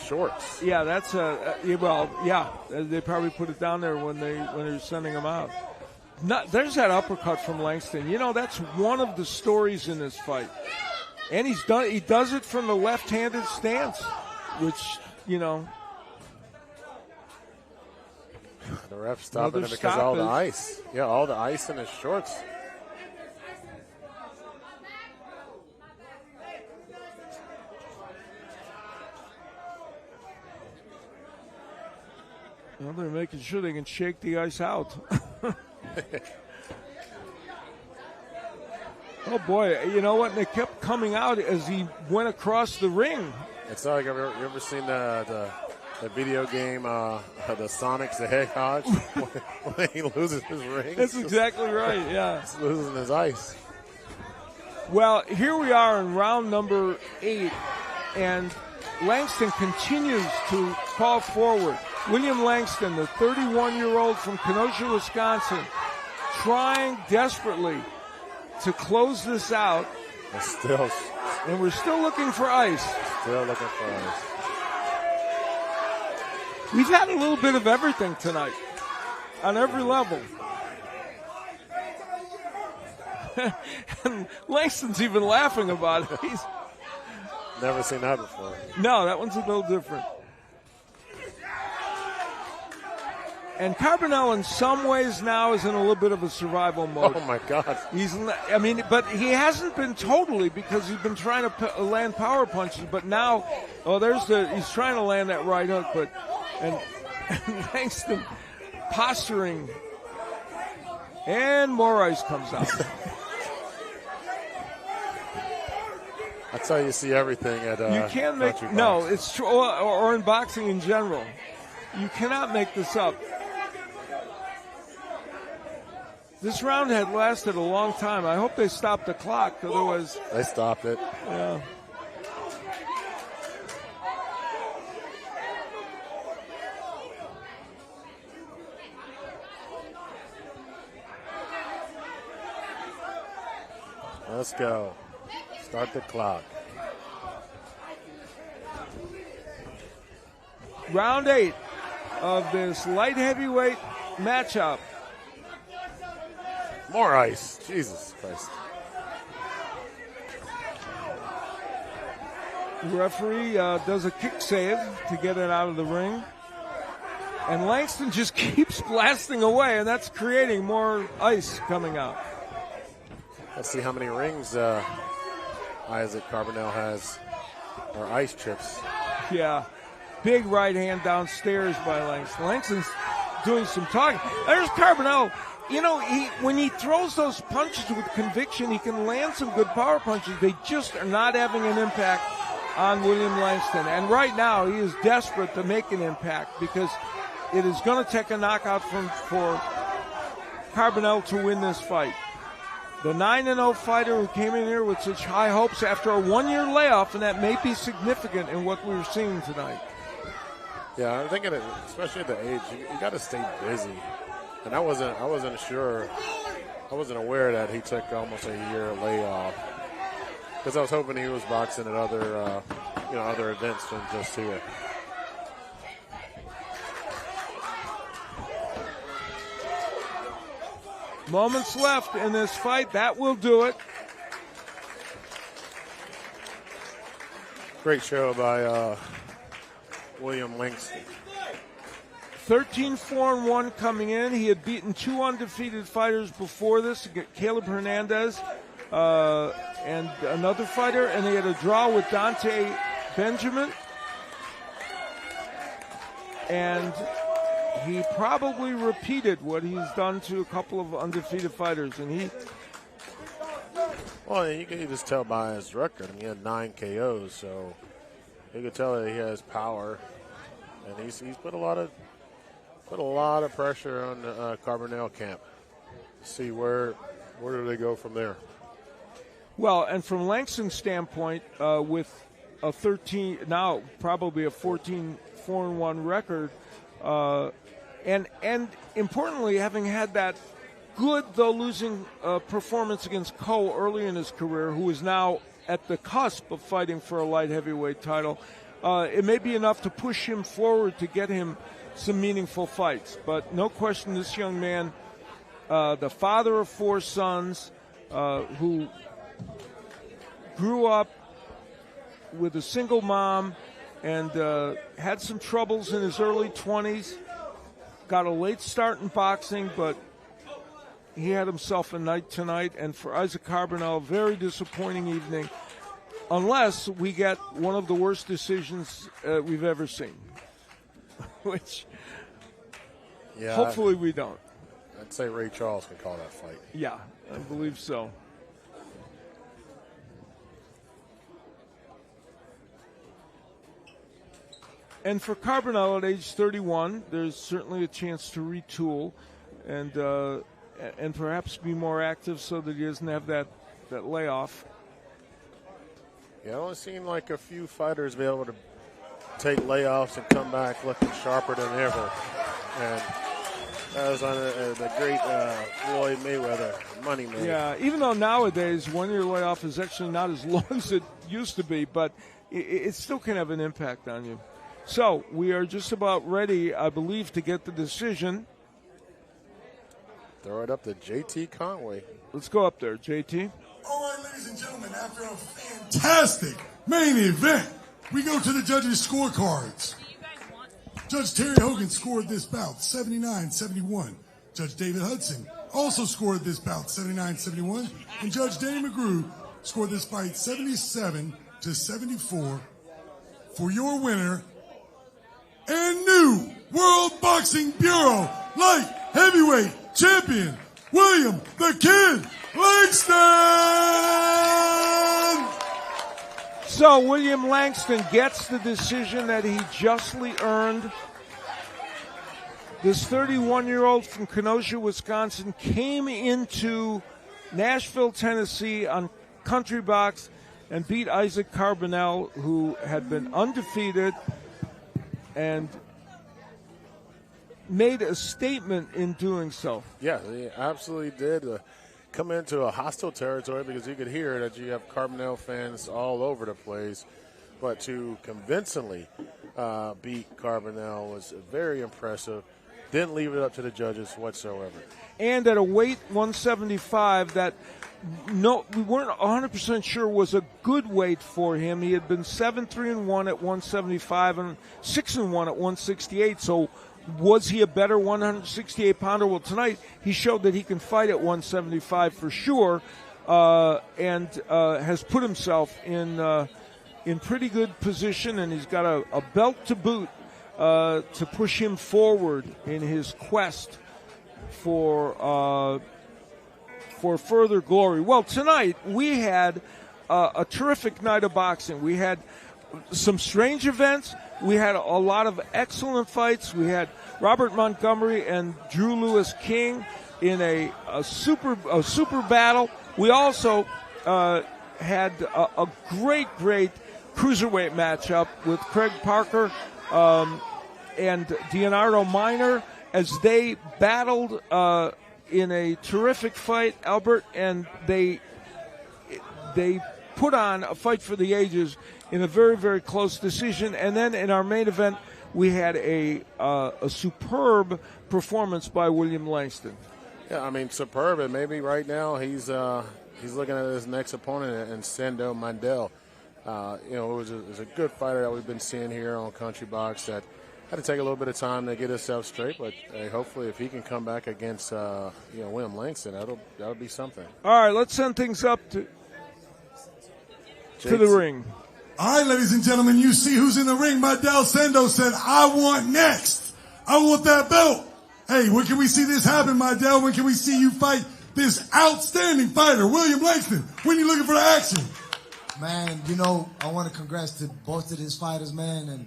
shorts. Yeah, that's they probably put it down there when they were sending him out. There's that uppercut from Langston. That's one of the stories in this fight. And he does it from the left-handed stance, which, The ref stopping it because of all the ice. Yeah, all the ice in his shorts. Well, they're making sure they can shake the ice out. Oh, boy. You know what? They kept coming out as he went across the ring. It's like, have you ever seen the video game, the Sonic the Hedgehog, when he loses his ring? That's exactly right, yeah. He's losing his ice. Well, here we are in round number 8, and Langston continues to call forward. William Langston, the 31-year-old from Kenosha, Wisconsin, trying desperately to close this out. And we're still looking for ice. Still looking for ice. We've had a little bit of everything tonight on every level. And Langston's even laughing about it. He's never seen that before. No, that one's a little different. And Carbonell, in some ways now, is in a little bit of a survival mode. Oh my God! But he hasn't been totally, because he's been trying to land power punches. But now, he's trying to land that right hook, and Langston posturing, and more ice comes out. That's how you see everything at. You can't make it's true, or in boxing in general. You cannot make this up. This round had lasted a long time. I hope they stopped the clock, otherwise. They stopped it. Yeah. Let's go. Start the clock. round 8 of this light heavyweight matchup. More ice. Jesus Christ. The referee does a kick save to get it out of the ring. And Langston just keeps blasting away, and that's creating more ice coming out. Let's see how many rings Isaac Carbonell has, or ice chips. Yeah. Big right hand downstairs by Langston. Langston's doing some talking. There's Carbonell. You know, when he throws those punches with conviction, he can land some good power punches. They just are not having an impact on William Langston. And right now, he is desperate to make an impact because it is going to take a knockout for Carbonell to win this fight. The 9-0 fighter who came in here with such high hopes after a 1-year layoff, and that may be significant in what we're seeing tonight. Yeah, I'm thinking, especially at the age, you got to stay busy. And I wasn't sure, I wasn't aware that he took almost a year layoff because I was hoping he was boxing at other, other events than just here. Moments left in this fight. That will do it. Great show by William Langston. 13-4-1 coming in. He had beaten 2 undefeated fighters before this, Caleb Hernandez and another fighter, and he had a draw with Dante Benjamin. And he probably repeated what he's done to a couple of undefeated fighters, and he. Well, you can just tell by his record. I mean, he had 9 KOs, so you can tell that he has power, and he's put a lot of pressure on the Carbonell camp. See where do they go from there? Well, and from Langston's standpoint, with a 13 now probably a 14-4-1 record. And importantly, having had that good, though losing performance against Coe early in his career, who is now at the cusp of fighting for a light heavyweight title, it may be enough to push him forward to get him some meaningful fights. But no question, this young man, the father of 4 sons, who grew up with a single mom and had some troubles in his early 20s, got a late start in boxing, but he had himself a night tonight. And for Isaac Carbonell, very disappointing evening, unless we get one of the worst decisions we've ever seen, which hopefully we don't. I'd say Ray Charles can call that fight. Yeah, I believe so. And for Carbonell at age 31, there's certainly a chance to retool and perhaps be more active so that he doesn't have that layoff. Yeah, it only seemed like a few fighters be able to take layoffs and come back looking sharper than ever. And that was on the great Floyd Mayweather, Money Man. Yeah, even though nowadays 1-year layoff is actually not as long as it used to be, but it still can have an impact on you. So we are just about ready, I believe, to get the decision. Throw it up to JT Conway. Let's go up there, JT. All right, ladies and gentlemen, after a fantastic main event, we go to the judges' scorecards. Judge Terry Hogan scored this bout 79-71. Judge David Hudson also scored this bout 79-71. And Judge Danny McGrew scored this fight 77-74 for your winner and new World Boxing Bureau light heavyweight champion, William the Kid Langston! So William Langston gets the decision that he justly earned. This 31-year-old from Kenosha, Wisconsin, came into Nashville, Tennessee on Country Box and beat Isaac Carbonell, who had been undefeated and made a statement in doing so. Yeah, he absolutely did. Come into a hostile territory because you could hear that you have Carbonell fans all over the place, but to convincingly beat Carbonell was very impressive. Didn't leave it up to the judges whatsoever. And at a weight 175 that we weren't 100% sure was a good weight for him. He had been 7-3-1 at 175 and 6-1 at 168. So was he a better 168 pounder? Well, tonight he showed that he can fight at 175 for sure, and has put himself in pretty good position, and he's got a belt to boot to push him forward in his quest for further glory. Well, tonight we had a terrific night of boxing. We had some strange events. We had a lot of excellent fights. We had Robert Montgomery and Drew Lewis King in a super battle. We also had a great cruiserweight matchup with Craig Parker and Leonardo Minor as they battled in a terrific fight, Albert, and they put on a fight for the ages in a very, very close decision. And then in our main event, we had a superb performance by William Langston. Yeah, I mean, superb, and maybe right now he's looking at his next opponent in Sando Mandel. It was a good fighter that we've been seeing here on Country Box that had to take a little bit of time to get himself straight, but hopefully if he can come back against William Langston, that'll be something. All right, let's send things up to the ring. All right, ladies and gentlemen, you see who's in the ring. Maidel Sando said, I want next. I want that belt. Hey, when can we see this happen, Maidel? When can we see you fight this outstanding fighter, William Langston? When you looking for the action? Man, I want to congrats to both of these fighters, man, and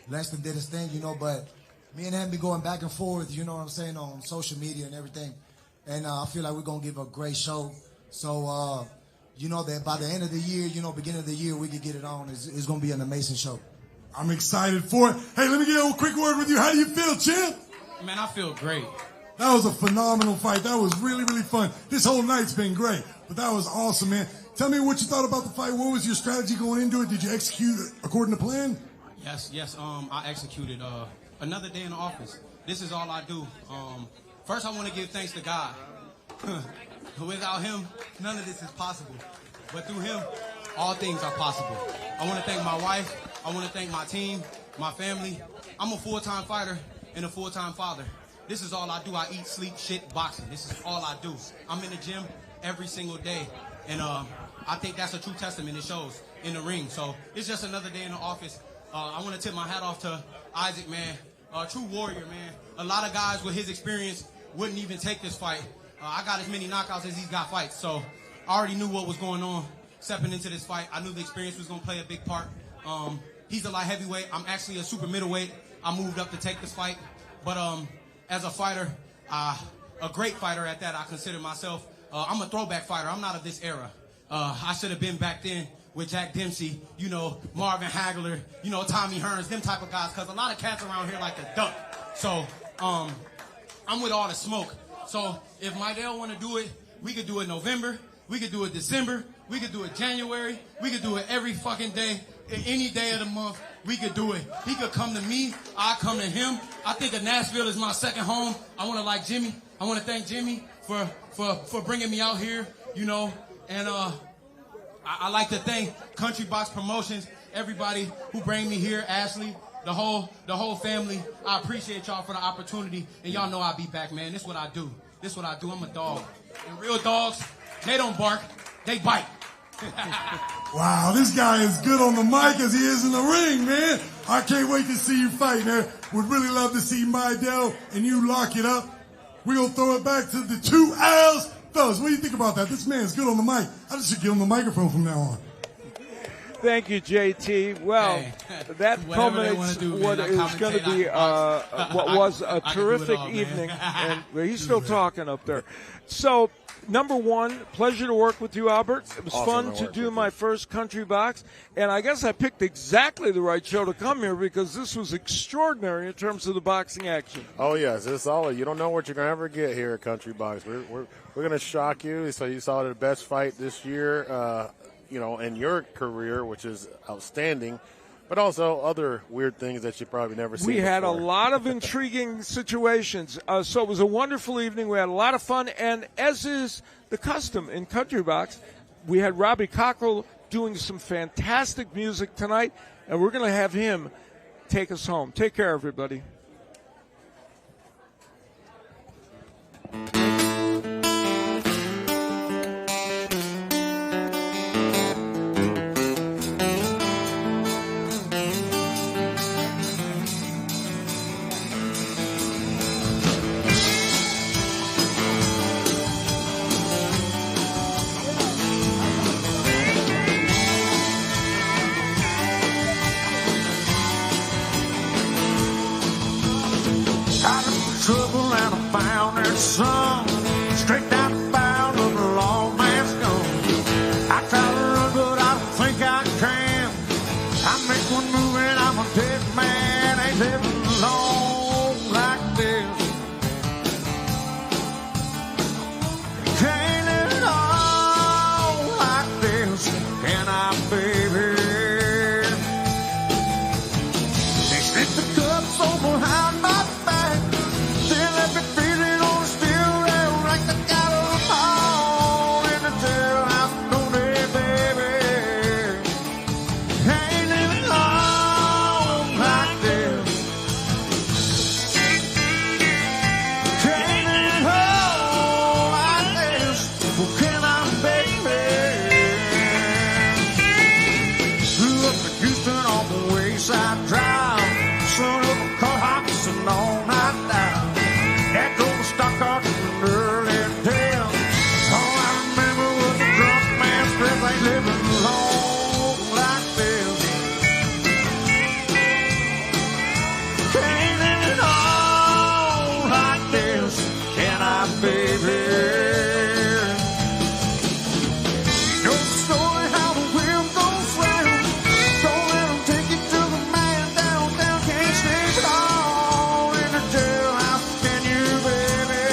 Langston did his thing, but me and him be going back and forth, you know what I'm saying, on social media and everything, and I feel like we're going to give a great show, so, that by the end of the year, beginning of the year, we could get it on. It's going to be an amazing show. I'm excited for it. Hey, let me get a quick word with you. How do you feel, champ? Man, I feel great. That was a phenomenal fight. That was really, really fun. This whole night's been great, but that was awesome, man. Tell me what you thought about the fight. What was your strategy going into it? Did you execute it according to plan? Yes. I executed another day in the office. This is all I do. First, I want to give thanks to God. Without him, none of this is possible. But through him, all things are possible. I want to thank my wife. I want to thank my team, my family. I'm a full-time fighter and a full-time father. This is all I do. I eat, sleep, shit, boxing. This is all I do. I'm in the gym every single day. And I think that's a true testament. It shows in the ring. So it's just another day in the office. I want to tip my hat off to Isaac, man. True warrior, man. A lot of guys with his experience wouldn't even take this fight. I got as many knockouts as he's got fights. So I already knew what was going on stepping into this fight. I knew the experience was going to play a big part. He's a light heavyweight. I'm actually a super middleweight. I moved up to take this fight. But as a fighter, a great fighter at that, I consider myself. I'm a throwback fighter. I'm not of this era. I should have been back then with Jack Dempsey, Marvin Hagler, Tommy Hearns, them type of guys, because a lot of cats around here like to duck. So I'm with all the smoke. So if Maidel want to do it, we could do it November, we could do it December, we could do it January, we could do it every fucking day, any day of the month, we could do it. He could come to me, I come to him. I think of Nashville is my second home. I want to like Jimmy. I want to thank Jimmy for bringing me out here, and I like to thank Country Box Promotions, everybody who bring me here, Ashley, the whole family. I appreciate y'all for the opportunity, and y'all know I'll be back, man. This is what I do. I'm a dog. And real dogs, they don't bark, they bite. Wow, this guy is good on the mic as he is in the ring, man. I can't wait to see you fight, man. Would really love to see Maidel and you lock it up. We're going to throw it back to the two L's. Fellas, what do you think about that? This man's good on the mic. I just should give him the microphone from now on. Thank you, JT. Well, that culminates what is going to be what was a terrific evening. And he's still talking up there. So, number one, pleasure to work with you, Albert. It was fun to do my first Country Box. And I guess I picked exactly the right show to come here because this was extraordinary in terms of the boxing action. Oh, yes. It's all. You don't know what you're going to ever get here at Country Box. We're going to shock you. So you saw the best fight this year, in your career, which is outstanding. but also other weird things that you probably never seen We had a before. lot of intriguing situations. So it was a wonderful evening. We had a lot of fun. And as is the custom in Country Box, we had Robbie Cockrell doing some fantastic music tonight. And we're going to have him take us home. Take care, everybody. Trouble and I found that song straight down the barrel of the long man's gun. I try to run, but I don't think I can. I make one move and I'm a dead man. Ain't living long like this. Can't live long like this. Can I, baby? They slip the cups over behind my back. Wayside Drive, son of a car hops and all night down. That drove a stock car to an early tale. All I remember was the drunk man's breath. Ain't living long like this. Can't live it all like this. Can I, baby? You know the story how the wheel goes round. Don't let 'em take you to the man downtown. Can't sleep at all in the jailhouse, can you, baby?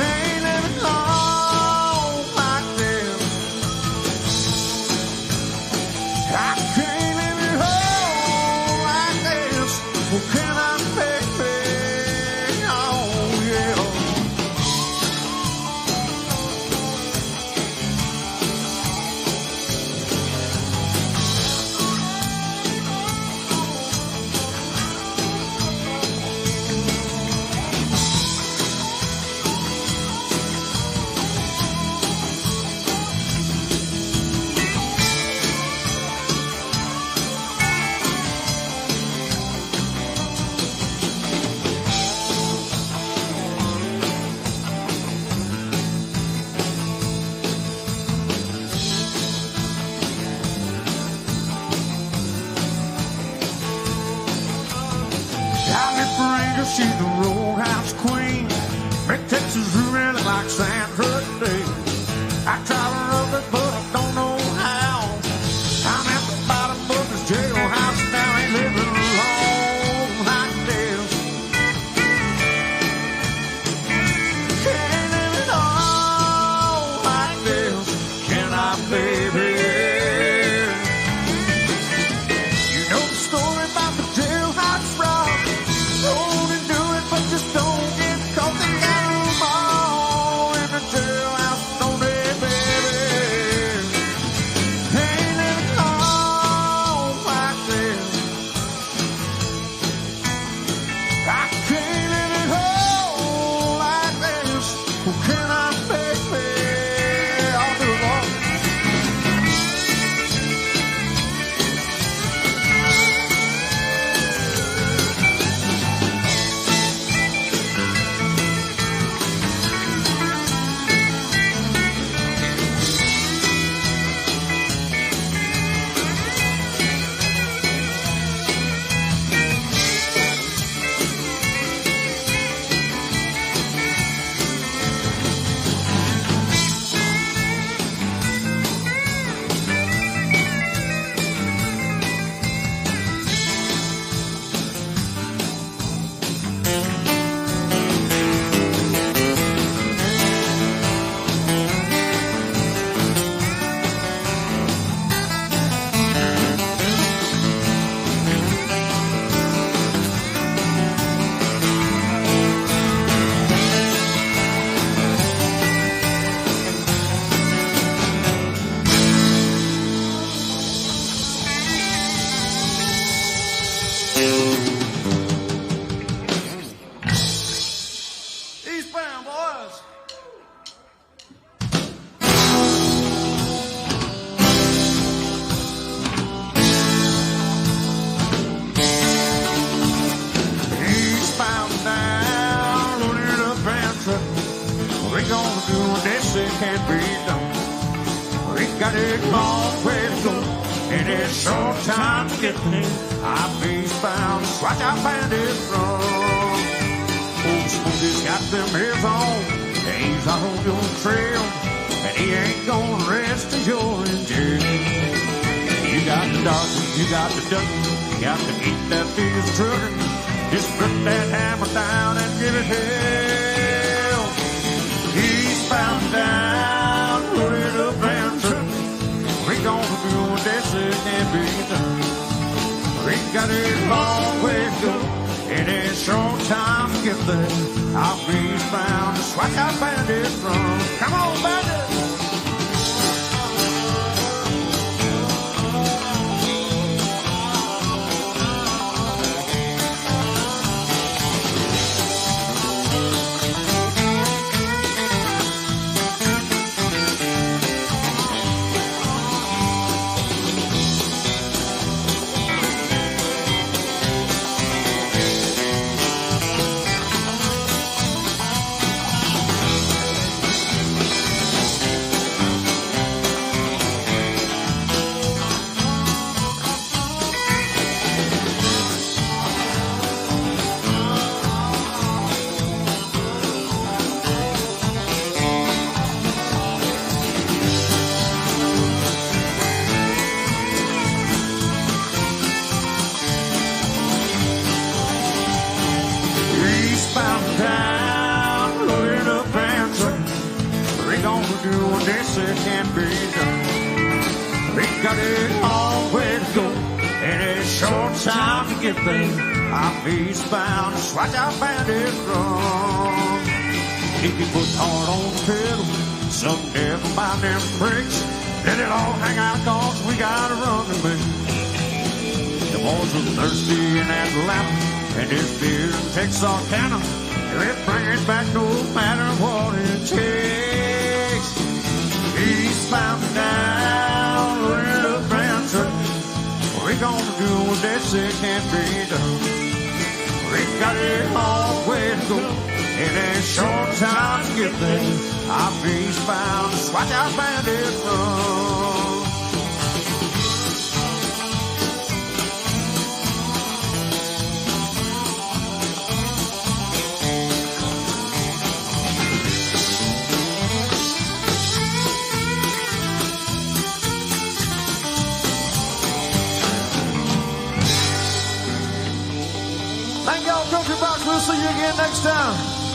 Ain't living long like this. I can't live it whole like this. Well, can I, baby? Oh, yeah. California, she's the roadhouse queen. Make Texas really like Sandra Day. I try to rub it, but I don't know how. I'm at the bottom of this jailhouse now. Ain't living long like this. Can't live it all like this. Can I, baby? You know the story about the jailhouse rock. Don't do it, but just don't get caught. They got 'em all can't be done. We got a long way to go, and it's short time to get there. I'll be bound, watch our bandits run. Old Smokey's got them ears on, and he's on your trail, and he ain't gonna rest until you're in jail. You got the dark, you got the duck, you got to keep that diesel trucking. Just put that hammer down and give it hell. He's bound down, put it up and truck. We gonna do this, it can't be done. We got a long way to go, and it's short time to get there. I'll be bound to swatch out bandits from. Come on, bandits! Eastbound, watch out bandits run. If you put hard on the pedal, some devil by them bricks, let it all hang out, cause we gotta run to me. The boys are thirsty in Atlanta, and this beer in Texarkana, they'll bring it back no matter what it takes. Eastbound down, loaded up brand truck. We gonna do what they say can't be done. We got a long way to go, and a short time to get there. I'll be eastbound, watch out bandits run. Thank y'all, Country Box. We'll see you again next time.